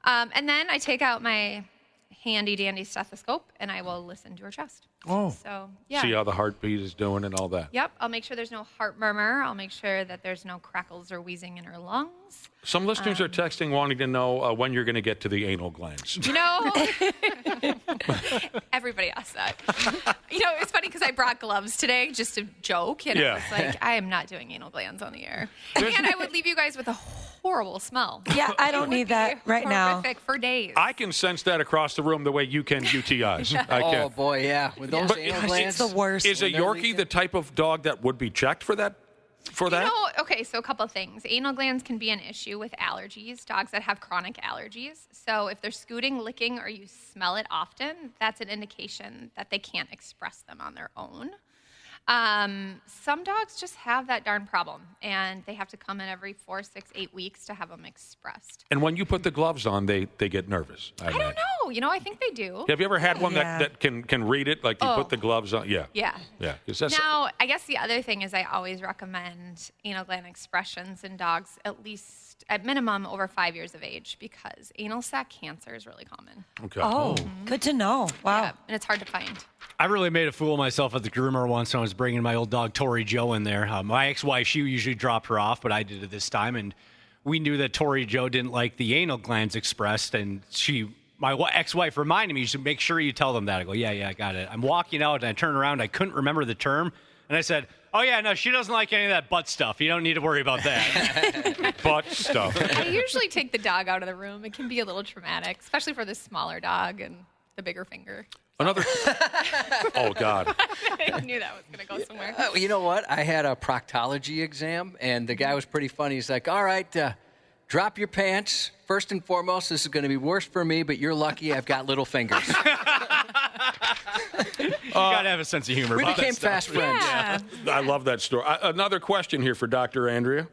And then I take out my handy-dandy stethoscope, and I will listen to her chest. Oh. So, yeah. See how the heartbeat is doing and all that. Yep, I'll make sure there's no heart murmur. I'll make sure that there's no crackles or wheezing in her lungs. Some listeners are texting wanting to know when you're going to get to the anal glands. Everybody asks that. It's funny because I brought gloves today just to joke, and I was like, I am not doing anal glands on the air. And I would leave you guys with a horrible smell. Yeah, I don't need that right now. Horrific for days. I can sense that across the room the way you can UTIs. I can. Oh, boy, yeah. With those anal glands. It's the worst. Is a Yorkie the type of dog that would be checked for that? Okay, so a couple of things. Anal glands can be an issue with allergies, dogs that have chronic allergies. So if they're scooting, licking, or you smell it often, that's an indication that they can't express them on their own. Some dogs just have that darn problem, and they have to come in every 4, 6, 8 weeks to have them expressed. And when you put the gloves on, they get nervous. I don't know. I think they do. Have you ever had one that can read it? Like you put the gloves on? Yeah. Yeah. Yeah. Now, I guess the other thing is I always recommend anal gland expressions in dogs at least, at minimum, over 5 years of age, because anal sac cancer is really common. Okay. Oh, good to know. Wow. Yeah, and it's hard to find. I really made a fool of myself at the groomer once when I was bringing my old dog Tori Joe in there. My ex-wife, she usually dropped her off, but I did it this time, and we knew that Tori Joe didn't like the anal glands expressed, and my ex-wife reminded me, you should make sure you tell them that. I go, yeah, I got it. I'm walking out, and I turn around, I couldn't remember the term, and I said, oh, yeah, no, she doesn't like any of that butt stuff. You don't need to worry about that. Butt stuff. I usually take the dog out of the room. It can be a little traumatic, especially for the smaller dog and the bigger finger. Another. Oh, God. I knew that was going to go somewhere. You know what? I had a proctology exam, and the guy was pretty funny. He's like, all right, drop your pants. First and foremost, this is going to be worse for me, but you're lucky I've got little fingers. You got to have a sense of humor. We became fast friends. Yeah. I love that story. Another question here for Dr. Andrea.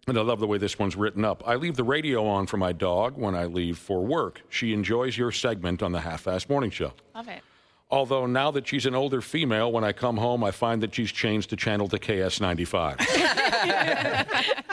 And I love the way this one's written up. I leave the radio on for my dog when I leave for work. She enjoys your segment on the Half-Assed Morning Show. Love it. Although now that she's an older female, when I come home, I find that she's changed the channel to KS95.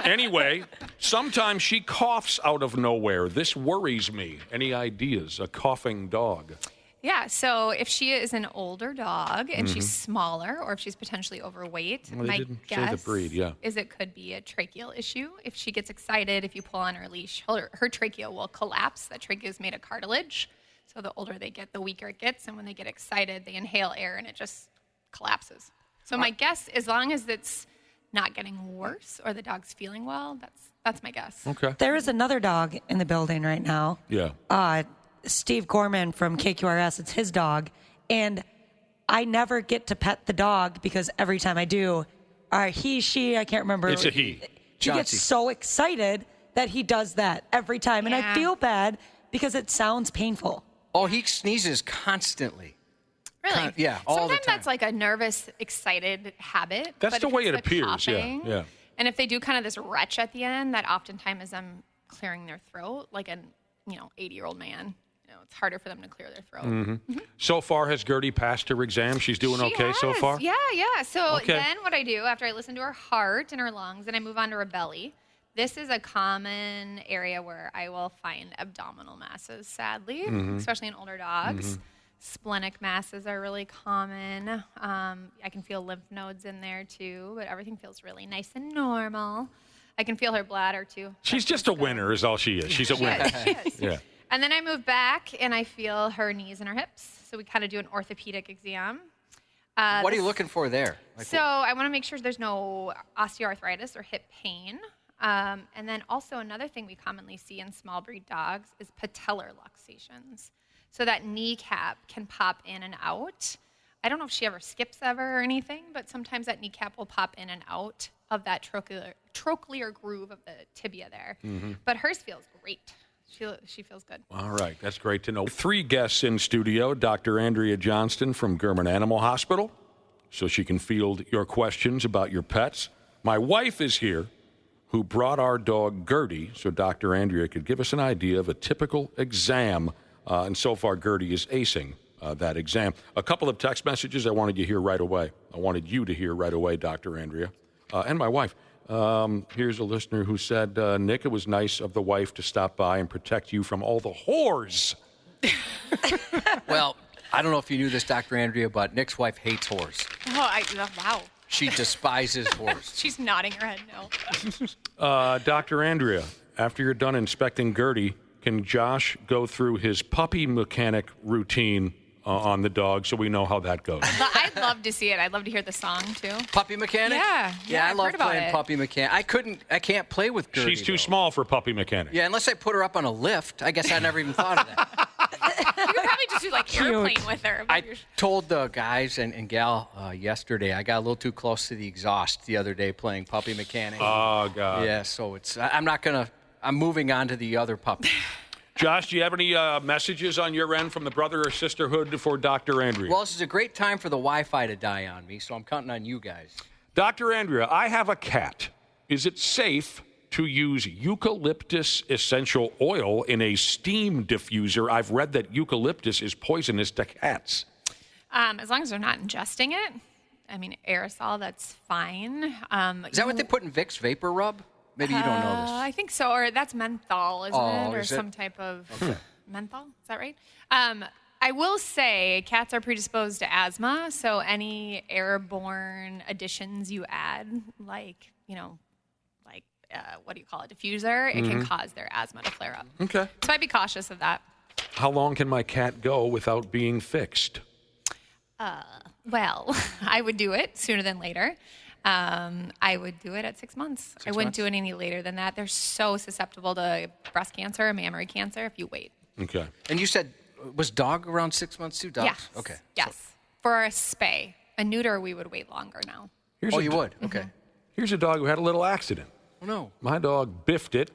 Anyway, sometimes she coughs out of nowhere. This worries me. Any ideas? A coughing dog. Yeah, so if she is an older dog and she's smaller, or if she's potentially overweight, Well, they my didn't say guess the breed, yeah. is it could be a tracheal issue. If she gets excited, if you pull on her leash, her trachea will collapse. That trachea is made of cartilage. So the older they get, the weaker it gets. And when they get excited, they inhale air and it just collapses. So my guess, as long as it's not getting worse or the dog's feeling well, that's my guess. Okay. There is another dog in the building right now. Yeah. Steve Gorman from KQRS, it's his dog. And I never get to pet the dog because every time I do, she, I can't remember. It's a he. He gets so excited that he does that every time. And I feel bad because it sounds painful. Oh, he sneezes constantly. Really? Yeah, all the Sometimes time. that's like a nervous, excited habit. That's but the if way it's it the appears. coughing, Yeah. And if they do kind of this retch at the end, that oftentimes is them clearing their throat, like an 80-year-old man. It's harder for them to clear their throat. Mm-hmm. So far, has Gertie passed her exam? She's doing okay so far? Yeah. So Okay. then what I do after I listen to her heart and her lungs, and I move on to her belly. This is a common area where I will find abdominal masses, sadly, especially in older dogs. Splenic masses are really common. I can feel lymph nodes in there too, but everything feels really nice and normal. I can feel her bladder too. She's just a winner is all she is. She's a winner. She is. Yeah. And then I move back and I feel her knees and her hips. So we kind of do an orthopedic exam. What are you looking for there? So I want to make sure there's no osteoarthritis or hip pain. And then also another thing we commonly see in small breed dogs is patellar luxations. So that kneecap can pop in and out. I don't know if she ever skips ever or anything, but sometimes that kneecap will pop in and out of that trochlear groove of the tibia there. But hers feels great. She feels good. All right. That's great to know. 3 guests in studio. Dr. Andrea Johnston from German Animal Hospital, so she can field your questions about your pets. My wife is here, who brought our dog Gertie, so Dr. Andrea could give us an idea of a typical exam. And so far, Gertie is acing that exam. A couple of text messages I wanted you to hear right away. Dr. Andrea. And my wife. Here's a listener who said, Nick, it was nice of the wife to stop by and protect you from all the whores. Well, I don't know if you knew this, Dr. Andrea, but Nick's wife hates whores. Wow. She despises whores. She's nodding her head no. Dr. Andrea, after you're done inspecting Gertie, can Josh go through his puppy mechanic routine on the dog so we know how that goes? I'd love to see it. I'd love to hear the song too. Puppy mechanic? Yeah, I I've love heard about playing it. puppy mechanic. I can't play with Gertie. She's too small for puppy mechanic. Yeah, unless I put her up on a lift. I guess I never even thought of that. You could probably just do like airplane with her. I told the guys and gal yesterday, I got a little too close to the exhaust the other day playing puppy mechanic. Oh, God. Yeah, so I'm moving on to the other puppy. Josh, do you have any messages on your end from the brother or sisterhood for Dr. Andrea? Well, this is a great time for the Wi-Fi to die on me, so I'm counting on you guys. Dr. Andrea, I have a cat. Is it safe to use eucalyptus essential oil in a steam diffuser? I've read that eucalyptus is poisonous to cats. As long as they're not ingesting it. I mean, aerosol, that's fine. Is that what they put in Vicks Vapor Rub? Maybe you don't know this. I think so. Or that's menthol, isn't it? Or is it? some type of menthol. Is that right? I will say cats are predisposed to asthma, so any airborne additions you add, like, what do you call it, diffuser, it can cause their asthma to flare up. Okay. So I'd be cautious of that. How long can my cat go without being fixed? Well, I would do it sooner than later. I would do it at 6 months. I wouldn't do it any later than that. They're so susceptible to breast cancer or mammary cancer if you wait. Okay. And you said Was dog around 6 months too? Dogs? Yes. Okay. Yes. For a spay. A neuter, we would wait longer now. You would? Okay. Here's a dog who had a little accident. Oh, no. My dog biffed it.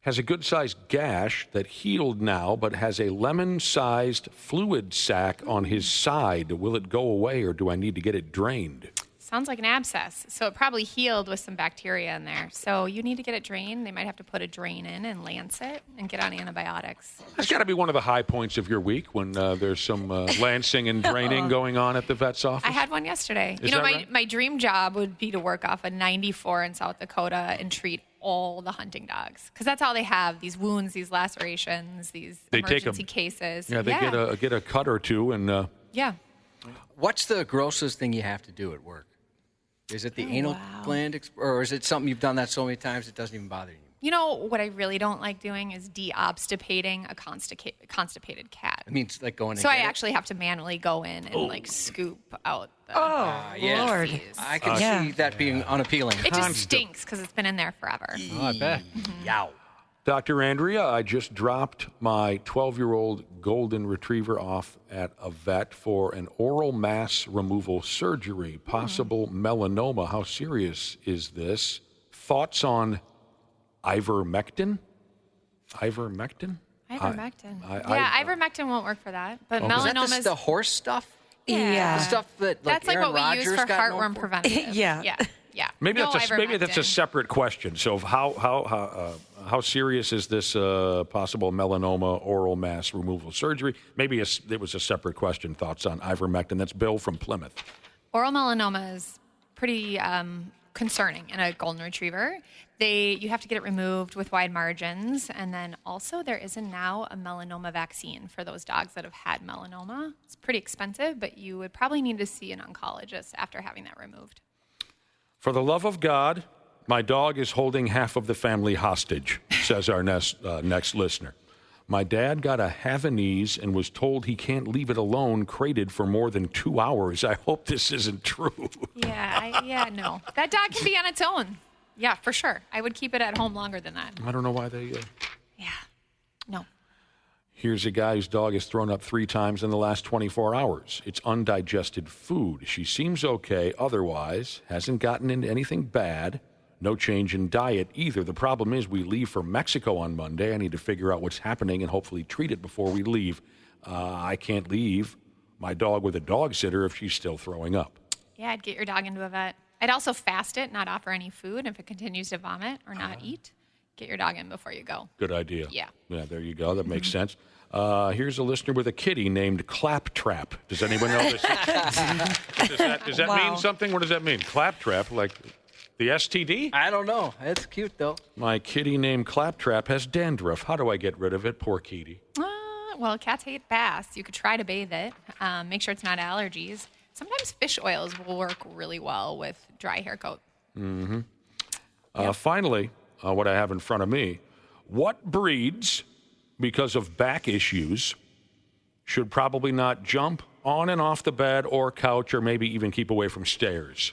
Has a good-sized gash that healed now, but has a lemon-sized fluid sac on his side. Will it go away, or do I need to get it drained? Sounds like an abscess. So it probably healed with some bacteria in there. So you need to get it drained. They might have to put a drain in and lance it and get on antibiotics. That's got to be one of the high points of your week when there's some lancing and draining going on at the vet's office. I had one yesterday. Is that right? My dream job would be to work off a 94 in South Dakota and treat all the hunting dogs, because that's all they have, these wounds, these lacerations, these emergency cases. Yeah, they get a cut or two. And yeah. What's the grossest thing you have to do at work? Is it the anal gland, or is it something you've done that so many times it doesn't even bother you? You know, what I really don't like doing is de-obstipating a constipated cat. It means like going in. So I actually have to manually go in and like scoop out the Lord. feces. I can see that being unappealing. It just stinks because it's been in there forever. Oh, I bet. Yow. Dr. Andrea, I just dropped my 12-year-old golden retriever off at a vet for an oral mass removal surgery, possible melanoma. How serious is this? Thoughts on ivermectin? Ivermectin? Ivermectin. Ivermectin won't work for that. But melanoma is that the horse stuff? Yeah. The stuff that that's like Aaron what we use Rodgers for got known heartworm for? preventative. Yeah. Maybe No that's a ivermectin. separate question. So how serious is this possible melanoma oral mass removal surgery? Maybe it was a separate question. Thoughts on ivermectin? That's Bill from Plymouth. Oral melanoma is pretty concerning in a golden retriever. You have to get it removed with wide margins, and then also there is now a melanoma vaccine for those dogs that have had melanoma. It's pretty expensive, but you would probably need to see an oncologist after having that removed. For the love of God, my dog is holding half of the family hostage, says our next listener. My dad got a Havanese and was told he can't leave it alone crated for more than 2 hours. I hope this isn't true. No. That dog can be on its own. Yeah, for sure. I would keep it at home longer than that. I don't know why they... No. Here's a guy whose dog has thrown up 3 times in the last 24 hours. It's undigested food. She seems okay otherwise, hasn't gotten into anything bad. No change in diet either. The problem is we leave for Mexico on Monday. I need to figure out what's happening and hopefully treat it before we leave. I can't leave my dog with a dog sitter if she's still throwing up. Yeah, I'd get your dog into a vet. I'd also fast it, not offer any food. If it continues to vomit or not eat, get your dog in before you go. Good idea. Yeah. Yeah, there you go. That makes sense. Here's a listener with a kitty named Claptrap. Does anyone know this? Does that mean something? What does that mean? Claptrap, like the STD? I don't know. It's cute, though. My kitty named Claptrap has dandruff. How do I get rid of it? Poor kitty. Well, cats hate baths. You could try to bathe it. Make sure it's not allergies. Sometimes fish oils will work really well with dry hair coat. Mm-hmm. Finally, what I have in front of me, what breeds, because of back issues, should probably not jump on and off the bed or couch or maybe even keep away from stairs?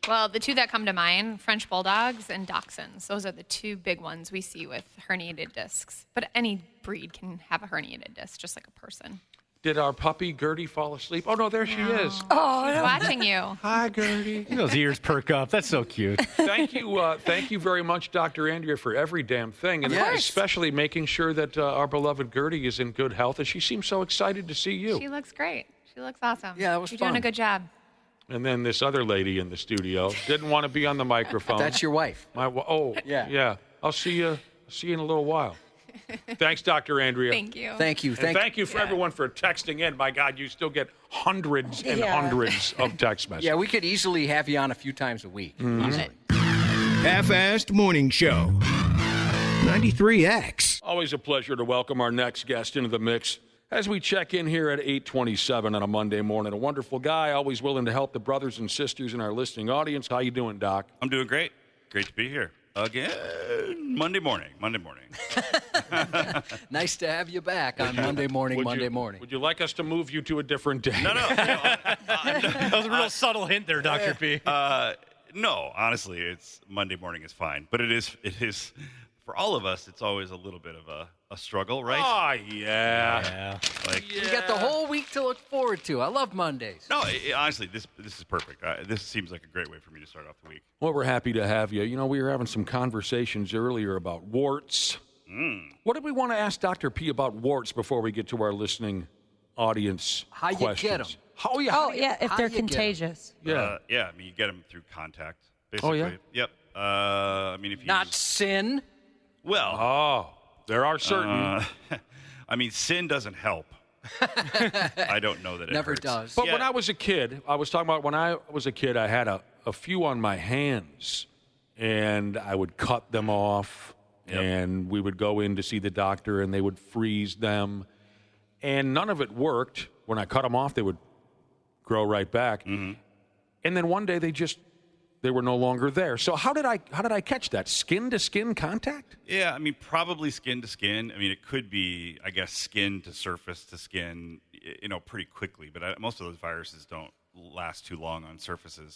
Well, the two that come to mind, French Bulldogs and Dachshunds. Those are the two big ones we see with herniated discs. But any breed can have a herniated disc, just like a person. Did our puppy Gertie fall asleep? Oh, no, there she is. She's watching you. Hi, Gertie. Those ears perk up. That's so cute. Thank you very much, Dr. Andrea, for every damn thing, and especially making sure that our beloved Gertie is in good health. And she seems so excited to see you. She looks great. She looks awesome. Yeah, that was You're fun. doing a good job. And then this other lady in the studio didn't want to be on the microphone. That's your wife. Yeah. I'll see you in a little while. Thanks, Dr. Andrea. Thank you. Thank you. Thank you for everyone for texting in. My God, you still get hundreds and hundreds of text messages. Yeah, we could easily have you on a few times a week. Easily. Half-assed morning show. 93X. Always a pleasure to welcome our next guest into the mix as we check in here at 8:27 on a Monday morning. A wonderful guy, always willing to help the brothers and sisters in our listening audience. How you doing, Doc? I'm doing great. Great to be here. Again, Monday morning. Nice to have you back on Monday morning. Would you like us to move you to a different day? No. That was a real subtle hint there, Dr. P. No, honestly, it's Monday morning is fine, but it is for all of us, it's always a little bit of a struggle, right? Oh, yeah. You got the whole week to look forward to. I love Mondays. No, honestly, this is perfect. This seems like a great way for me to start off the week. Well, we're happy to have you. You know, we were having some conversations earlier about warts. What did we want to ask Dr. P about warts before we get to our listening audience How questions? you get them? If they're contagious. I mean, you get them through contact, basically. Oh, yeah? Yep. I mean, if you Not sin. Well, there are certain. I mean, sin doesn't help. I don't know that it Never hurts. does. But when I was a kid, I was talking about when I was a kid, I had a few on my hands, and I would cut them off, and we would go in to see the doctor, and they would freeze them, and none of it worked. When I cut them off, they would grow right back, and then one day they were no longer there. So how did I catch that? Skin to skin contact? Yeah, I mean, probably skin to skin. I mean, it could be, I guess, skin to surface to skin, pretty quickly. But most of those viruses don't last too long on surfaces.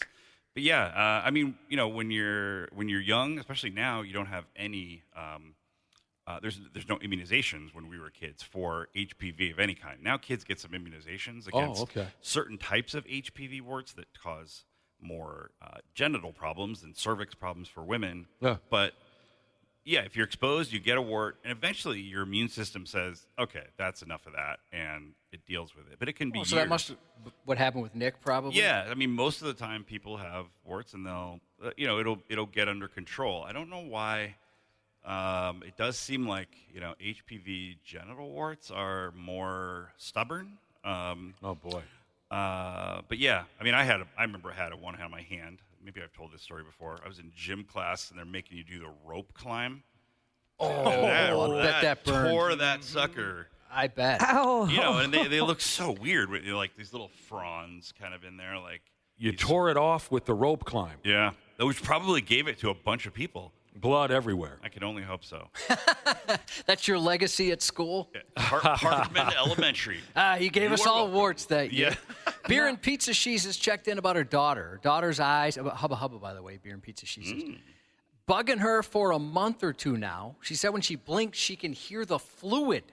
But yeah, I mean, when you're young, especially now, you don't have any. There's no immunizations when we were kids for HPV of any kind. Now kids get some immunizations against certain types of HPV warts that cause more genital problems and cervix problems for women. Yeah. But yeah, if you're exposed, you get a wart, and eventually your immune system says, okay, that's enough of that, and it deals with it. But it can be years. So that must what happened with Nick, probably? Yeah, I mean, most of the time people have warts, and they'll, it'll get under control. I don't know why. It does seem like, HPV genital warts are more stubborn. Oh, boy. But yeah, I mean, I remember I had one on my hand. Maybe I've told this story before. I was in gym class, and they're making you do the rope climb. Oh, that burned. Tore that sucker. I bet. Oh. And they look so weird. With, like these little fronds kind of in there. Like You tore it off with the rope climb. Yeah, which probably gave it to a bunch of people. Blood everywhere. I can only hope so. That's your legacy at school? Hartman Elementary. He gave us all warts that year. Yeah. Beer and Pizza She's has checked in about her daughter. Her daughter's eyes, Hubba Hubba, by the way, Beer and Pizza She's. Bugging her for a month or two now. She said when she blinks, she can hear the fluid,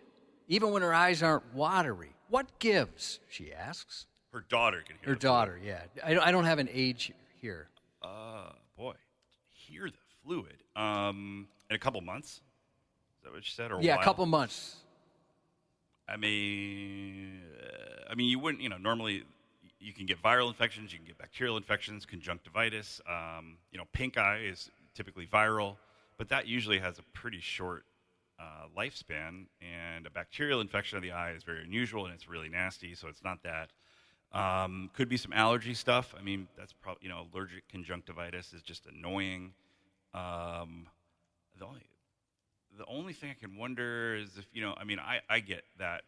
even when her eyes aren't watery. What gives, she asks. Her daughter can hear Her the daughter, yeah. I don't have an age here. Boy, hear the fluid. In a couple months? Is that what you said? Or Yeah, while? a couple months. I mean, you wouldn't, normally you can get viral infections, you can get bacterial infections, conjunctivitis. Pink eye is typically viral, but that usually has a pretty short lifespan, and a bacterial infection of the eye is very unusual, and it's really nasty, so it's not that. Could be some allergy stuff. I mean, that's probably, allergic conjunctivitis is just annoying. The only thing I can wonder is if, I get that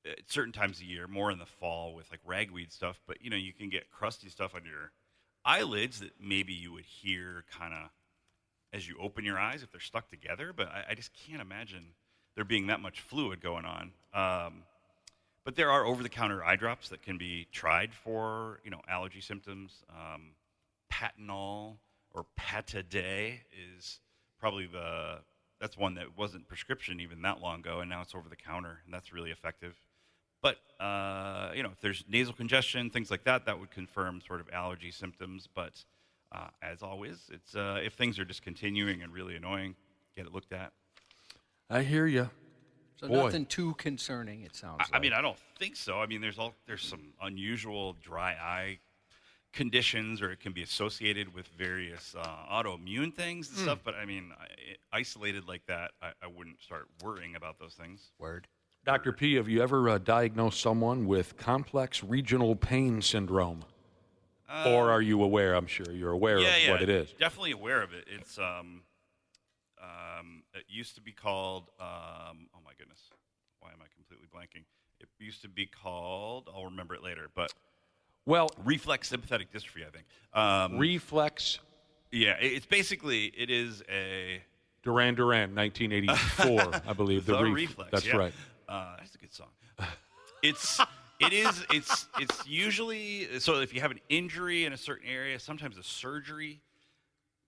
at certain times of year, more in the fall with like ragweed stuff, but, you can get crusty stuff on your eyelids that maybe you would hear kind of as you open your eyes if they're stuck together, but I just can't imagine there being that much fluid going on. But there are over-the-counter eye drops that can be tried for, allergy symptoms. Patanol or Pataday is probably that's one that wasn't prescription even that long ago, and now it's over-the-counter, and that's really effective. But, if there's nasal congestion, things like that, that would confirm sort of allergy symptoms. But as always, it's if things are just continuing and really annoying, get it looked at. I hear you. So nothing too concerning, it sounds like. I mean, I don't think so. I mean, there's some unusual dry eye conditions, or it can be associated with various autoimmune things and stuff. But I mean, isolated like that, I wouldn't start worrying about those things. Word. Dr. P, have you ever diagnosed someone with complex regional pain syndrome? Or are you aware? I'm sure you're aware of what it is. Definitely aware of it. It's it used to be called. Oh my goodness, why am I completely blanking? It used to be called. I'll remember it later. But reflex sympathetic dystrophy, I think. Reflex. Yeah, it's basically it is a Duran Duran, 1984, I believe. The Reflex. That's right. That's a good song. It's usually, so if you have an injury in a certain area, sometimes a surgery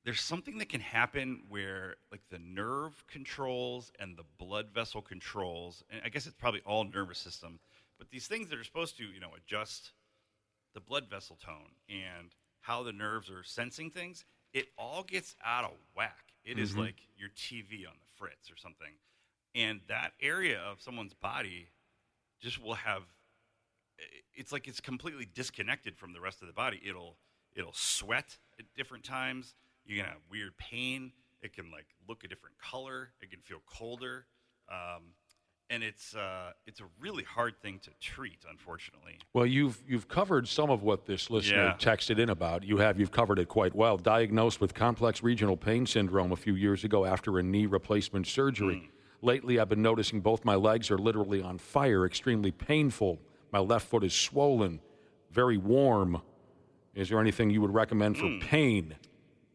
there's something that can happen where like the nerve controls and the blood vessel controls, and I guess it's probably all nervous system, but these things that are supposed to, adjust the blood vessel tone and how the nerves are sensing things, it all gets out of whack. It is like your TV on the fritz or something. And that area of someone's body just will have, it's like it's completely disconnected from the rest of the body. It'll sweat at different times. You can have weird pain. It can like look a different color. It can feel colder. And it's a really hard thing to treat, unfortunately. Well, you've covered some of what this listener texted in about. You've covered it quite well. Diagnosed with complex regional pain syndrome a few years ago after a knee replacement surgery. Lately, I've been noticing both my legs are literally on fire, extremely painful. My left foot is swollen, very warm. Is there anything you would recommend for pain?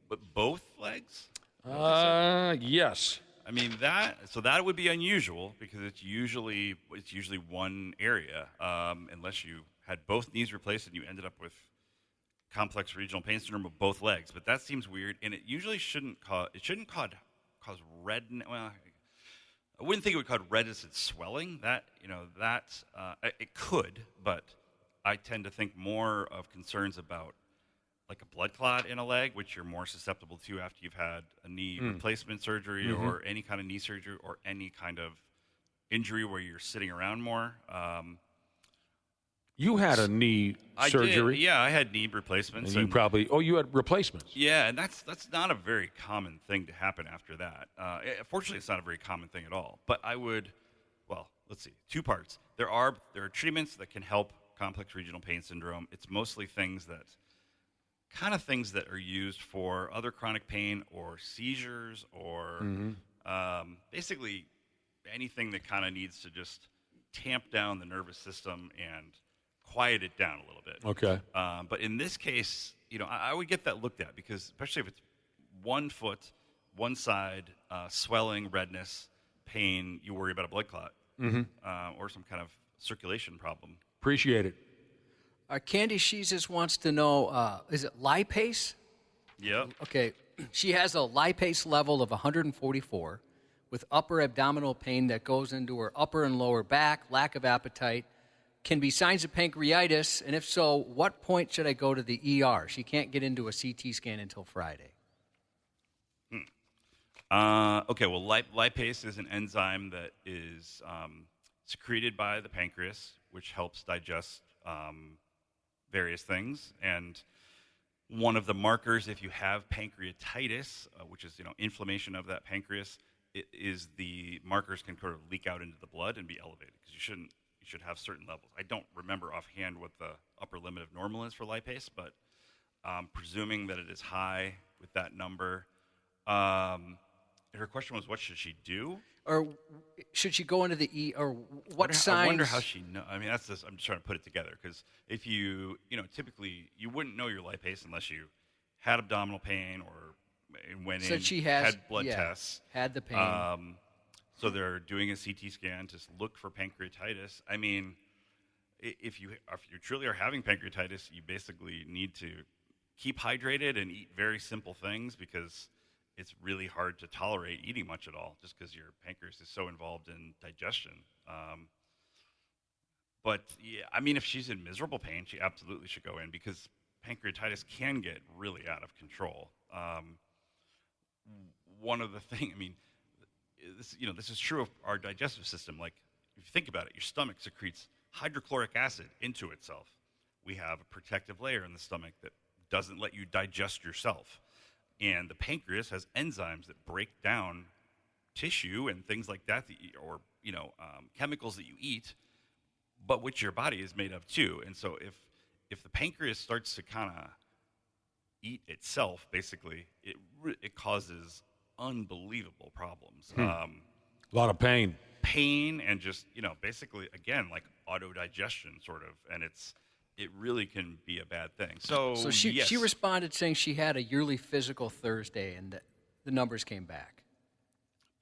But both legs? Yes. I mean that would be unusual because it's usually one area, unless you had both knees replaced and you ended up with complex regional pain syndrome of both legs. But that seems weird, and it usually shouldn't cause redness. Well, I wouldn't think it would cause redness and swelling. It could, but I tend to think more of concerns about like a blood clot in a leg, which you're more susceptible to after you've had a knee replacement surgery or any kind of knee surgery or any kind of injury where you're sitting around more. You had a knee surgery? Yeah, I had knee replacements. And you had replacements? Yeah, and that's not a very common thing to happen after that. Fortunately, it's not a very common thing at all. But let's see, two parts. There are treatments that can help complex regional pain syndrome. It's mostly things that are used for other chronic pain or seizures or basically anything that kind of needs to just tamp down the nervous system and quiet it down a little bit. Okay. But in this case, I would get that looked at because especially if it's one foot, one side, swelling, redness, pain, you worry about a blood clot or some kind of circulation problem. Appreciate it. Candy Sheezes wants to know, is it lipase? Yeah. Okay. She has a lipase level of 144 with upper abdominal pain that goes into her upper and lower back, lack of appetite. Can be signs of pancreatitis, and if so, what point should I go to the ER? She can't get into a CT scan until Friday. Okay, well, lipase is an enzyme that is secreted by the pancreas, which helps digest various things. And one of the markers, if you have pancreatitis, which is inflammation of that pancreas, the markers can sort of leak out into the blood and be elevated because you should have certain levels. I don't remember offhand what the upper limit of normal is for lipase, but presuming that it is high with that number. Her question was, what should she do? Or should she go into the or what signs? I wonder how she knows. I mean, I'm just trying to put it together because if typically you wouldn't know your lipase unless you had abdominal pain or went in, she had blood tests, had the pain. So they're doing a CT scan to look for pancreatitis. I mean, if you truly are having pancreatitis, you basically need to keep hydrated and eat very simple things because it's really hard to tolerate eating much at all just because your pancreas is so involved in digestion. But yeah, I mean, if she's in miserable pain, she absolutely should go in because pancreatitis can get really out of control. One of the things, I mean, this is true of our digestive system. Like, if you think about it, your stomach secretes hydrochloric acid into itself. We have a protective layer in the stomach that doesn't let you digest yourself. And the pancreas has enzymes that break down tissue and things like that, or chemicals that you eat, but which your body is made of too. And so if the pancreas starts to kind of eat itself, basically, it causes unbelievable problems. A lot of pain. Pain and just, basically, again, like autodigestion sort of. And it really can be a bad thing. So she responded saying she had a yearly physical Thursday and the numbers came back.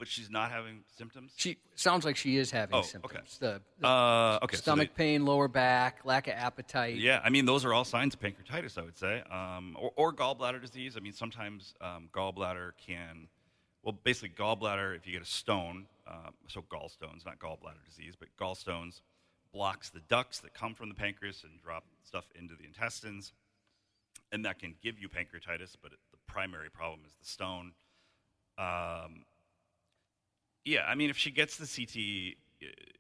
but she's not having symptoms? She sounds like she is having symptoms. Okay. The stomach pain, lower back, lack of appetite. Yeah, I mean, those are all signs of pancreatitis, I would say, or gallbladder disease. I mean, sometimes gallbladder can, basically gallbladder, if you get a stone, so gallstones, not gallbladder disease, but gallstones blocks the ducts that come from the pancreas and drop stuff into the intestines, and that can give you pancreatitis, but the primary problem is the stone. Yeah, I mean, if she gets the CT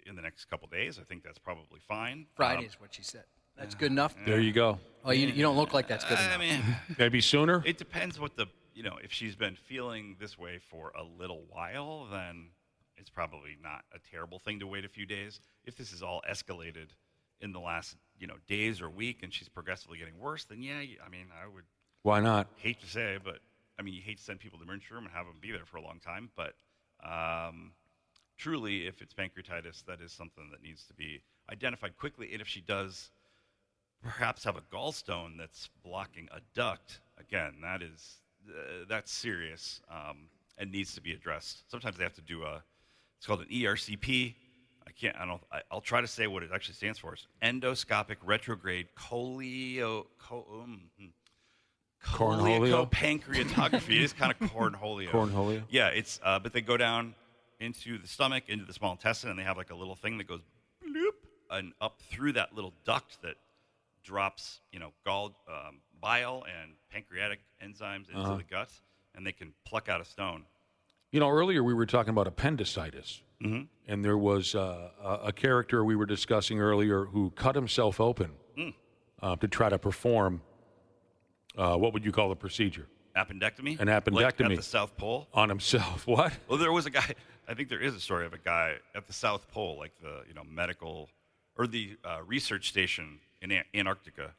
in the next couple days, I think that's probably fine. Friday is what she said. That's good enough? There you go. Oh, you don't look like that's good enough. I mean, maybe sooner? It depends what if she's been feeling this way for a little while, then it's probably not a terrible thing to wait a few days. If this is all escalated in the last, days or week and she's progressively getting worse, then yeah, I mean, I would. Why not? Hate to say, but I mean, you hate to send people to the emergency room and have them be there for a long time, but truly, if it's pancreatitis, that is something that needs to be identified quickly. And if she does perhaps have a gallstone that's blocking a duct, again, that's serious and needs to be addressed. Sometimes they have to do it's called an ERCP. I'll try to say what it actually stands for. It's endoscopic retrograde pancreatography. It is kind of cornholio. Cornholio? Yeah, it's but they go down into the stomach, into the small intestine, and they have like a little thing that goes bloop and up through that little duct that drops, bile and pancreatic enzymes into the gut, and they can pluck out a stone. Earlier we were talking about appendicitis, and there was a character we were discussing earlier who cut himself open to try to perform, what would you call the procedure? Appendectomy? An appendectomy. Like at the South Pole? On himself. What? Well, there was a guy, I think there is a story of a guy at the South Pole, like the medical, or the research station in Antarctica,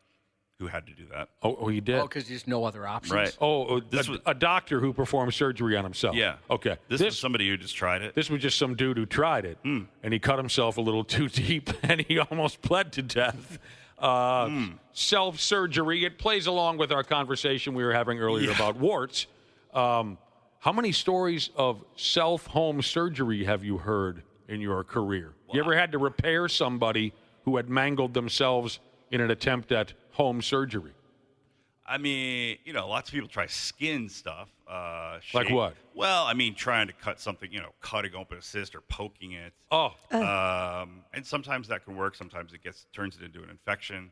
who had to do that. Oh, he did? Oh, because there's no other options? Right. This was a doctor who performed surgery on himself. Yeah. Okay. This was somebody who just tried it. This was just some dude who tried it, and he cut himself a little too deep, and he almost bled to death. Self-surgery, it plays along with our conversation we were having earlier about warts. How many stories of self-home surgery have you heard in your career? Wow. You ever had to repair somebody who had mangled themselves in an attempt at home surgery? I mean, lots of people try skin stuff. Like what? Well, I mean, trying to cut something, cutting open a cyst or poking it. And sometimes that can work. Sometimes it turns it into an infection.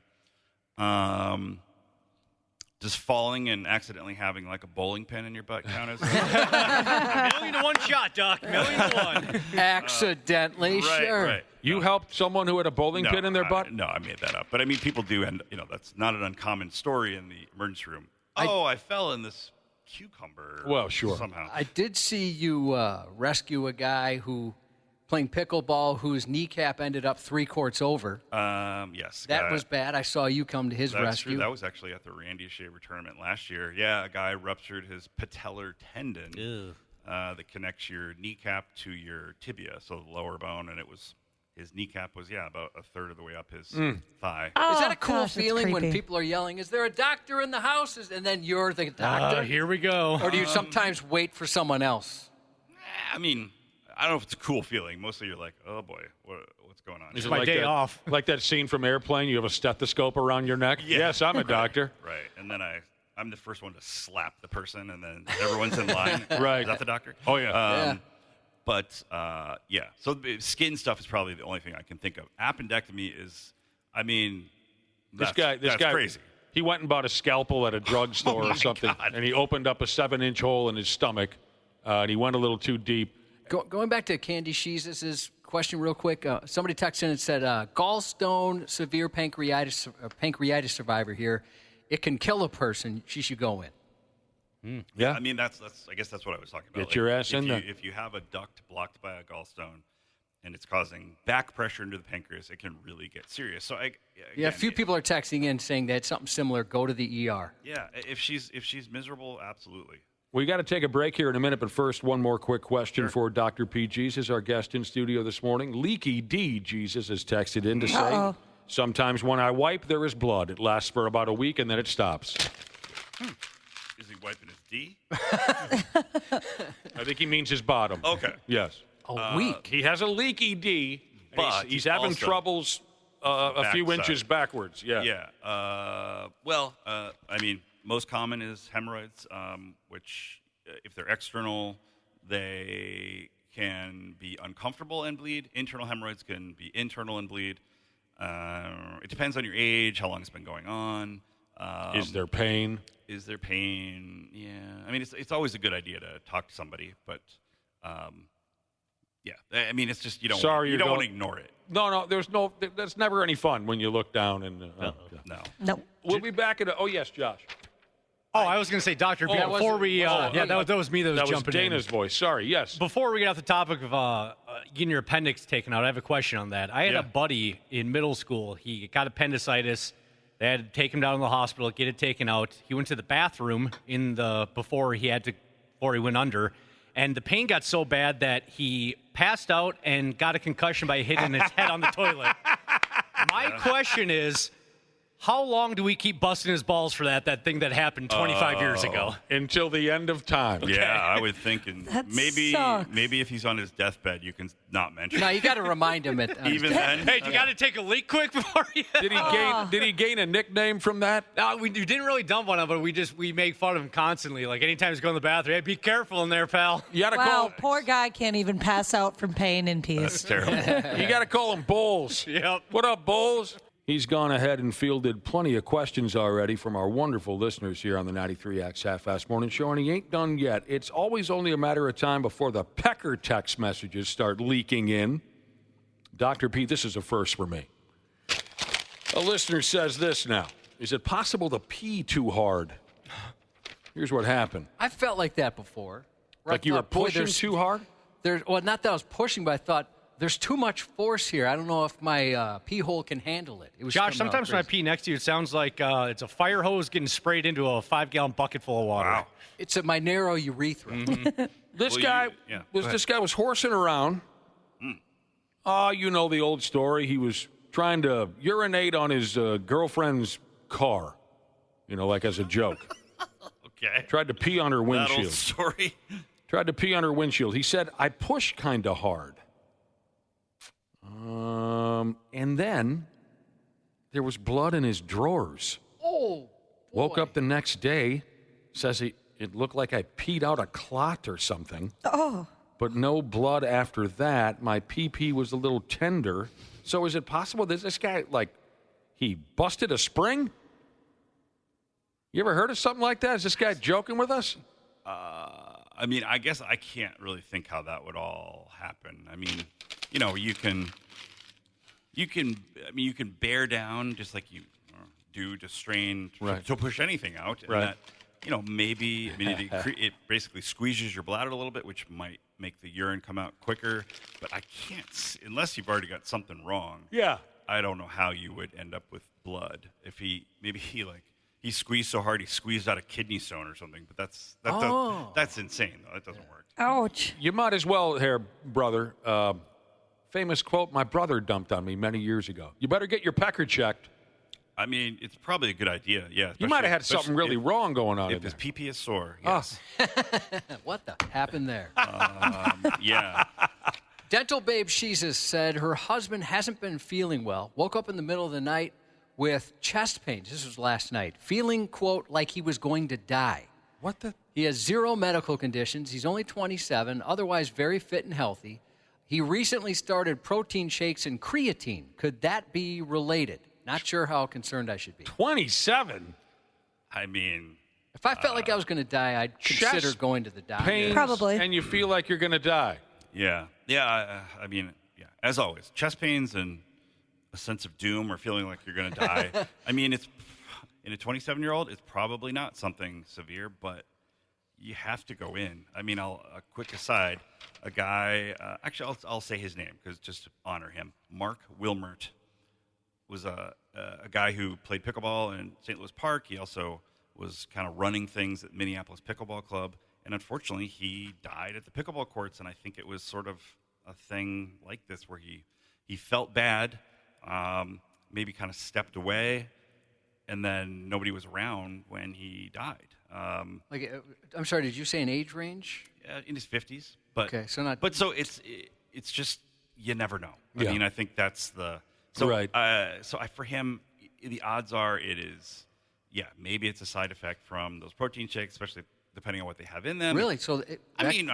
Does falling and accidentally having like a bowling pin in your butt count as $1,000,000 to 1 shot, Doc. $1,000,000 to 1. Accidentally, sure. Right. You helped someone who had a bowling pin in their butt? No, I made that up. But I mean, people do, and that's not an uncommon story in the emergency room. I fell in this cucumber. Well, sure. Somehow. I did see you rescue a guy who playing pickleball whose kneecap ended up 3 courts over. Yes. That was bad. I saw you come to his rescue. True. That was actually at the Randy Shaver tournament last year. Yeah, a guy ruptured his patellar tendon that connects your kneecap to your tibia, so the lower bone, and his kneecap was, about a third of the way up his thigh. Is that a cool feeling when people are yelling, is there a doctor in the house? And then you're the doctor? Here we go. Or do you sometimes wait for someone else? I mean, I don't know if it's a cool feeling. Mostly you're like, oh, boy, what's going on? It's my day off. Like that scene from Airplane, you have a stethoscope around your neck? Yeah. Yes, I'm a doctor. Right. And then I'm the first one to slap the person, and then everyone's in line. Right. Is that the doctor? Oh, yeah. Yeah. But, so the skin stuff is probably the only thing I can think of. Appendectomy is, I mean, this guy, crazy. He went and bought a scalpel at a drugstore or something, God. and he opened up a 7-inch hole in his stomach, and he went a little too deep. Going back to Candy Sheez's question real quick, somebody texted in and said, gallstone, severe pancreatitis survivor here. It can kill a person. She should go in. Yeah. I mean, I guess that's what I was talking about. Get your ass in there. If you have a duct blocked by a gallstone and it's causing back pressure into the pancreas, it can really get serious. So a few people are texting in saying that something similar, go to the ER. Yeah, if she's miserable, absolutely. We got to take a break here in a minute, but first, one more quick question for Dr. P. Jesus, our guest in studio this morning. Leaky D. Jesus has texted in to say, sometimes when I wipe, there is blood. It lasts for about a week, and then it stops. Is he wiping his D? I think he means his bottom. Okay. Yes. A weak. He has a leaky D, but he's having also troubles a few backside. inches backwards. Yeah. Yeah. I mean, most common is hemorrhoids, which, if they're external, they can be uncomfortable and bleed. Internal hemorrhoids can be internal and bleed. It depends on your age, how long it's been going on. Is there pain? Is there pain? Yeah. I mean, it's always a good idea to talk to somebody, but yeah. I mean, it's just you don't want to ignore it. No, that's never any fun when you look down and no. We'll be back at yes, Josh. Oh, I was going to say, Dr. B, before we, that was me that was jumping in. Dana's voice. Sorry, yes. Before we get off the topic of getting your appendix taken out, I have a question on that. I had a buddy in middle school. He got appendicitis. They had to take him down to the hospital, get it taken out. He went to the bathroom before he went under, and the pain got so bad that he passed out and got a concussion by hitting his head on the toilet. My question is, how long do we keep busting his balls for that thing that happened 25 years ago? Until the end of time. Okay. Yeah, I would think. And That maybe sucks. if he's on his deathbed, you can not mention No, it. you got to remind him at Even then. Hey, you got to take a leak quick before you. Did he gain a nickname from that? No, we didn't really dump on him, but we make fun of him constantly. Like anytime he's going to the bathroom, hey, be careful in there, pal. You got to Wow, poor guy can't even pass out from pain in peace. That's terrible. You got to call him Bowles. Yep. What up, Bowles? He's gone ahead and fielded plenty of questions already from our wonderful listeners here on the 93X Half-Fast Morning Show, and he ain't done yet. It's always only a matter of time before the pecker text messages start leaking in. Dr. P, this is a first for me. A listener says this now. Is it possible to pee too hard? Here's what happened. I felt like that before. Like you were pushing too hard? Well, not that I was pushing, but I thought, there's too much force here. I don't know if my pee hole can handle it. It was Josh, sometimes when I pee next to you, it sounds like it's a fire hose getting sprayed into a 5-gallon bucket full of water. Wow. It's at my narrow urethra. Mm-hmm. This guy was horsing around. The old story. He was trying to urinate on his girlfriend's car, like as a joke. Okay. Tried to pee on her windshield. That old story. Tried to pee on her windshield. He said, I pushed kind of hard. And then there was blood in his drawers. Oh, boy. Woke up the next day, says it looked like I peed out a clot or something. Oh. But no blood after that. My pee-pee was a little tender. So is it possible that this guy, he busted a spring? You ever heard of something like that? Is this guy joking with us? I mean, I guess I can't really think how that would all happen. I mean, you can bear down just like you do to strain to push anything out. And that, maybe, it basically squeezes your bladder a little bit, which might make the urine come out quicker. But I can't, unless you've already got something wrong. Yeah. I don't know how you would end up with blood. If he squeezed so hard he squeezed out a kidney stone or something. But that's insane, though. That doesn't work. Ouch. You might as well, brother. Famous quote my brother dumped on me many years ago. You better get your pecker checked. I mean, it's probably a good idea, yeah. You might have had something really wrong going on. If his pee-pee is sore, yes. What the happened there? Yeah. Dental Babe Jesus said her husband hasn't been feeling well. Woke up in the middle of the night with chest pains. This was last night. Feeling, quote, like he was going to die. What the? He has 0 medical conditions. He's only 27, otherwise very fit and healthy. He recently started protein shakes and creatine. Could that be related? Not sure how concerned I should be. 27? I mean, if I felt like I was going to die, I'd consider going to the doctor. Pains, probably. And you feel like you're going to die. Yeah. Yeah. As always, chest pains and a sense of doom or feeling like you're going to die. I mean, it's in a 27-year-old, it's probably not something severe, but you have to go in. I mean, a quick aside, a guy, actually, I'll say his name because just to honor him. Mark Wilmert was a guy who played pickleball in St. Louis Park. He also was kind of running things at Minneapolis Pickleball Club. And unfortunately, he died at the pickleball courts. And I think it was sort of a thing like this where he felt bad, maybe kind of stepped away, and then nobody was around when he died. I'm sorry, did you say an age range? In his 50s. But, okay, so not. But so it's just you never know. I Yeah. mean, I think that's the so. Right. For him, the odds are it is. Yeah, maybe it's a side effect from those protein shakes, especially depending on what they have in them. Really? So I think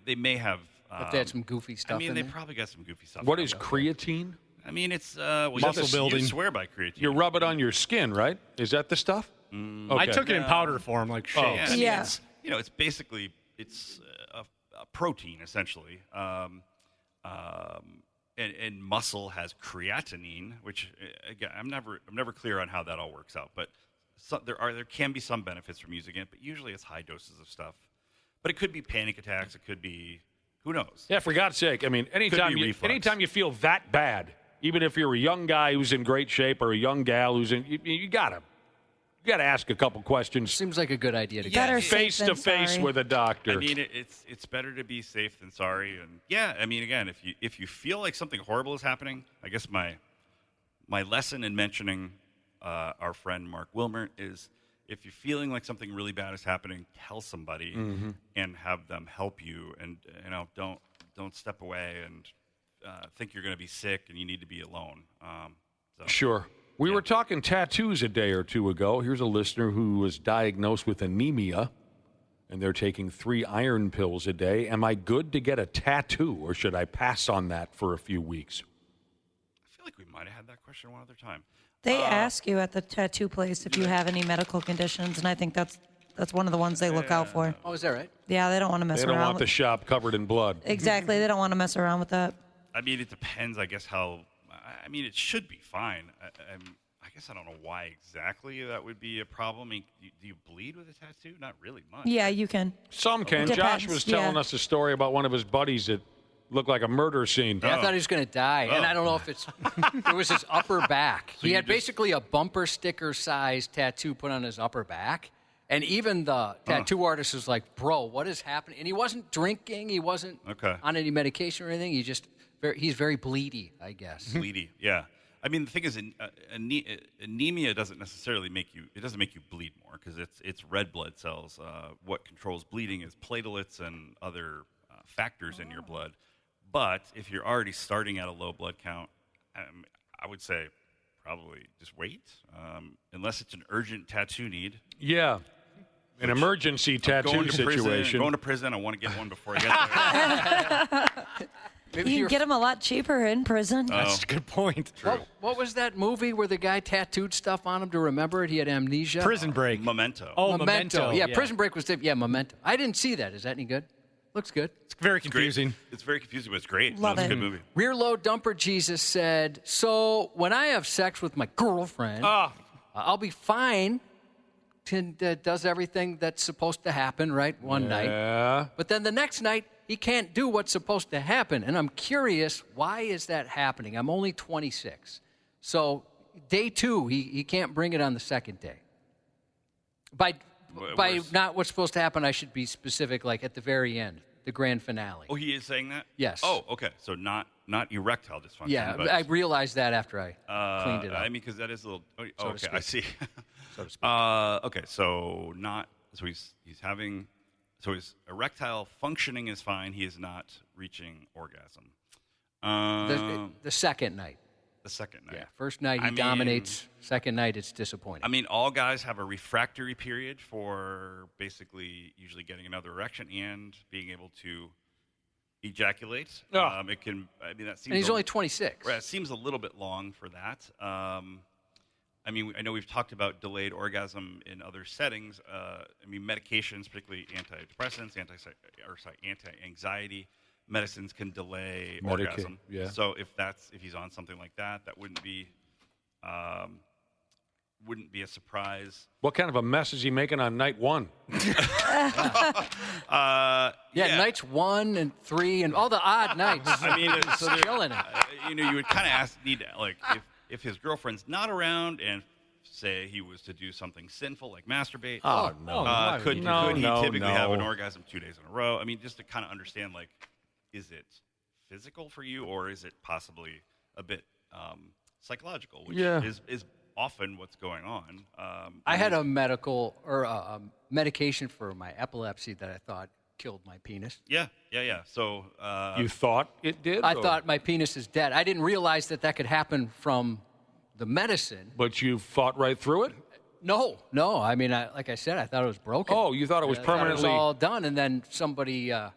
they may have. If they had some goofy stuff. I mean, in they there? probably got some goofy stuff. What is creatine? I mean, it's muscle building. You swear by creatine. You rub it on your skin, right? Is that the stuff? Okay. I took it in powder form, like shakes. I mean, it's, it's basically a protein essentially, and muscle has creatinine, which again I'm never clear on how that all works out, but there can be some benefits from using it, but usually it's high doses of stuff. But it could be panic attacks. It could be, who knows? Yeah, for God's sake. I mean, anytime you feel that bad, even if you're a young guy who's in great shape or a young gal who's in, you gotta ask a couple questions. Seems like a good idea to Better get face to face with a doctor. I mean, it's better to be safe than sorry. And yeah, I mean, again, if you feel like something horrible is happening, I guess my lesson in mentioning our friend Mark Wilmer is, if you're feeling like something really bad is happening, tell somebody and have them help you, and don't step away and think you're going to be sick and you need to be alone. Sure. We were talking tattoos a day or two ago. Here's a listener who was diagnosed with anemia, and they're taking 3 iron pills a day. Am I good to get a tattoo, or should I pass on that for a few weeks? I feel like we might have had that question one other time. They ask you at the tattoo place if you have any medical conditions, and I think that's one of the ones they look out for. Oh, is that right? Yeah, they don't want to mess They around. don't want the shop covered in blood. Exactly, they don't want to mess around with that. I mean, it depends, I guess, how. I mean, it should be fine. I guess I don't know why exactly that would be a problem. I mean, do you bleed with a tattoo? Not really much. Yeah, you can. Some can. Depends, Josh was telling yeah. us a story about one of his buddies that looked like a murder scene. Yeah, I thought he was going to die, and I don't know if it was his upper back. He had basically a bumper sticker size tattoo put on his upper back, and even the tattoo artist was like, "Bro, what is happening?" And he wasn't drinking, he wasn't on any medication or anything. He's very bleedy, I guess. Bleedy, yeah. I mean, the thing is, anemia doesn't necessarily make you bleed more, because it's red blood cells. What controls bleeding is platelets and other factors in your blood. But if you're already starting at a low blood count, I would say probably just wait, unless it's an urgent tattoo need. Yeah, an emergency tattoo situation. Going to prison, I want to get one before I get there. You can get them a lot cheaper in prison. That's a good point. What was that movie where the guy tattooed stuff on him to remember it? He had amnesia. Prison Break. Memento. Oh, Memento. Yeah, Prison Break was Memento. I didn't see that. Is that any good? Looks good. It's very confusing. It's very confusing, but it's great. Love It's it. a good movie. Rear Load Dumper Jesus said, so when I have sex with my girlfriend, I'll be fine. Does everything that's supposed to happen, right, one night. But then the next night, he can't do what's supposed to happen. And I'm curious, why is that happening? I'm only 26. So day 2, he can't bring it on the second day. By not what's supposed to happen, I should be specific, like at the very end, the grand finale. Oh, he is saying that? Yes. Oh, okay. So not erectile dysfunction. Yeah, but, I realized that after I cleaned it up. I mean, because that is a little. Oh, So to okay, I see. speak. So to speak. Okay, so he's having. So his erectile functioning is fine. He is not reaching orgasm. The second night. The second night. Yeah, first night he dominates. Second night it's disappointing. I mean, all guys have a refractory period for basically usually getting another erection and being able to ejaculate. It can. I mean, that seems. And he's only 26. Right, it seems a little bit long for that. I mean, I know we've talked about delayed orgasm in other settings. I mean, medications, particularly antidepressants, anti-anxiety medicines, can delay orgasm. Yeah. So if he's on something like that, that wouldn't be a surprise. What kind of a mess is he making on night 1? Nights 1 and 3 and all the odd nights. I mean, so killing it. You would kind of if his girlfriend's not around and say he was to do something sinful like masturbate. Could he typically have an orgasm 2 days in a row? I mean, just to kind of understand, like, is it physical for you, or is it possibly a bit psychological, which is often what's going on. I had a medication for my epilepsy that I thought killed my penis. Yeah. So you thought it did? I thought my penis is dead. I didn't realize that could happen from the medicine. But you fought right through it? No. I mean, like I said, I thought it was broken. Oh, you thought it was permanently? It was all done, and then somebody had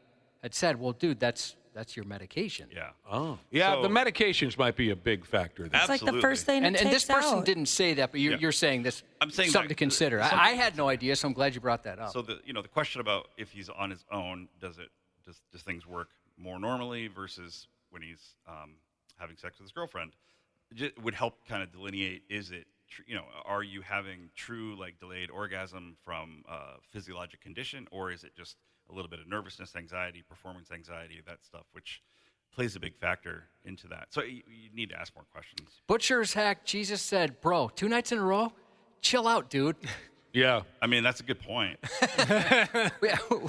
said, "Well, dude, that's your medication." Yeah. Oh. Yeah, So- the medications might be a big factor there. It's like the first thing And this person out. didn't say that, but you're saying this. I'm saying something that- to consider. I had no idea, so I'm glad you brought that up. So the question about if he's on his own, does things work more normally versus when he's having sex with his girlfriend? It would help kind of delineate, is it are you having true like delayed orgasm from a physiologic condition, or is it just a little bit of nervousness, anxiety, performance anxiety, that stuff, which plays a big factor into that. So you need to ask more questions. Butcher's hack, Jesus said, "Bro, 2 nights in a row? Chill out, dude." Yeah. I mean, that's a good point.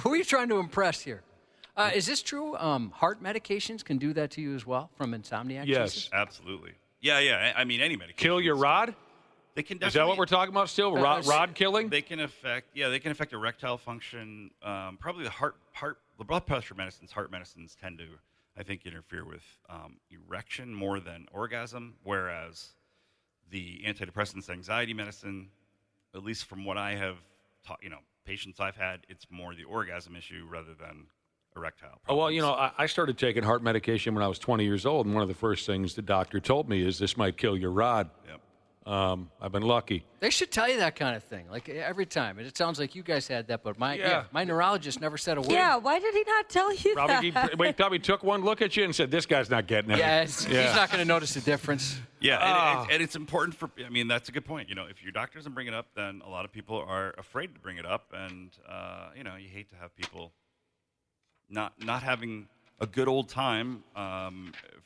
Who are you trying to impress here? Is this true? Heart medications can do that to you as well from insomniac? Yes. Jesus? Absolutely. Yeah. I mean, any medication. Kill your rod? They can Is that what we're talking about still? Rod killing? They can affect erectile function. Probably the blood pressure medicines, heart medicines tend to, I think, interfere with erection more than orgasm, whereas the antidepressants, anxiety medicine, at least from what I have taught, patients I've had, it's more the orgasm issue rather than erectile problems. Oh, well, I started taking heart medication when I was 20 years old, and one of the first things the doctor told me is this might kill your rod. Yep. I've been lucky. They should tell you that kind of thing, like every time. It sounds like you guys had that, but my neurologist never said a word. Yeah, why did he not tell you Probably that? he probably took one look at you and said, this guy's not getting it. Yeah, he's not going to notice the difference. Yeah, and it's important for, that's a good point. If your doctor doesn't bring it up, then a lot of people are afraid to bring it up, and, you hate to have people not having a good old time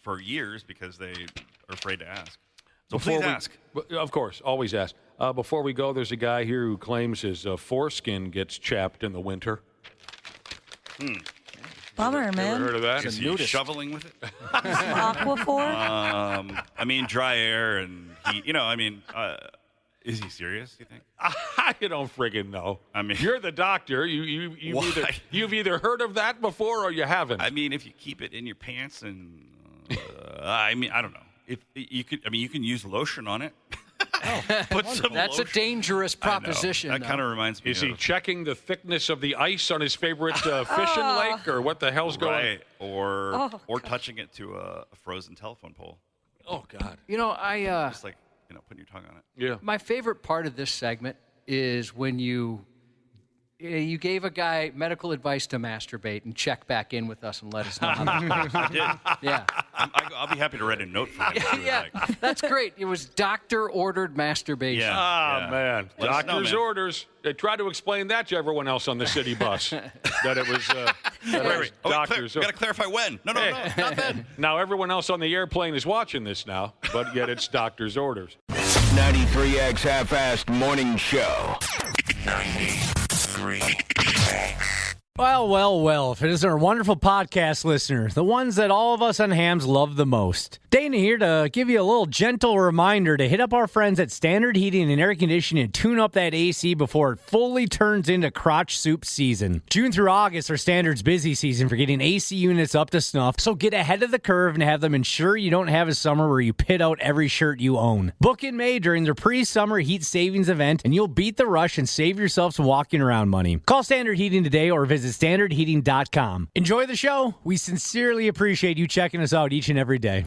for years because they are afraid to ask. So please ask. Of course, always ask. Before we go, there's a guy here who claims his foreskin gets chapped in the winter. Bummer, man. Ever heard of that? Is he shoveling with it? Aquaphor? Dry air and heat. Is he serious, do you think? I don't friggin' know. I mean, you're the doctor. You've either heard of that before or you haven't. I mean, if you keep it in your pants and I don't know. If you could, you can use lotion on it. Put some That's lotion. a dangerous proposition. That kind of reminds me. Is he checking the thickness of the ice on his favorite fishing lake, or what the hell's going on? Or touching it to a frozen telephone pole. Oh God! Just like putting your tongue on it. Yeah. My favorite part of this segment is when you gave a guy medical advice to masturbate and check back in with us and let us know. I did. Yeah. I'll be happy to write a note for him. That's great. It was doctor-ordered masturbation. Yeah. Man. Let us know, Doctor's man. orders. They tried to explain that to everyone else on the city bus. that it was, doctor's Got to clarify when. No, not then. Now everyone else on the airplane is watching this now, but yet it's doctor's orders. 93X Half-Assed Morning Show. 93X. Well, if it isn't our wonderful podcast listener, the ones that all of us on hams love the most. Dana here to give you a little gentle reminder to hit up our friends at Standard Heating and Air Conditioning and tune up that AC before it fully turns into crotch soup season. June through August are Standard's busy season for getting AC units up to snuff, so get ahead of the curve and have them ensure you don't have a summer where you pit out every shirt you own. Book in May during their pre-summer heat savings event, and you'll beat the rush and save yourself some walking around money. Call Standard Heating today or visit standardheating.com. Enjoy the show. We sincerely appreciate you checking us out each and every day.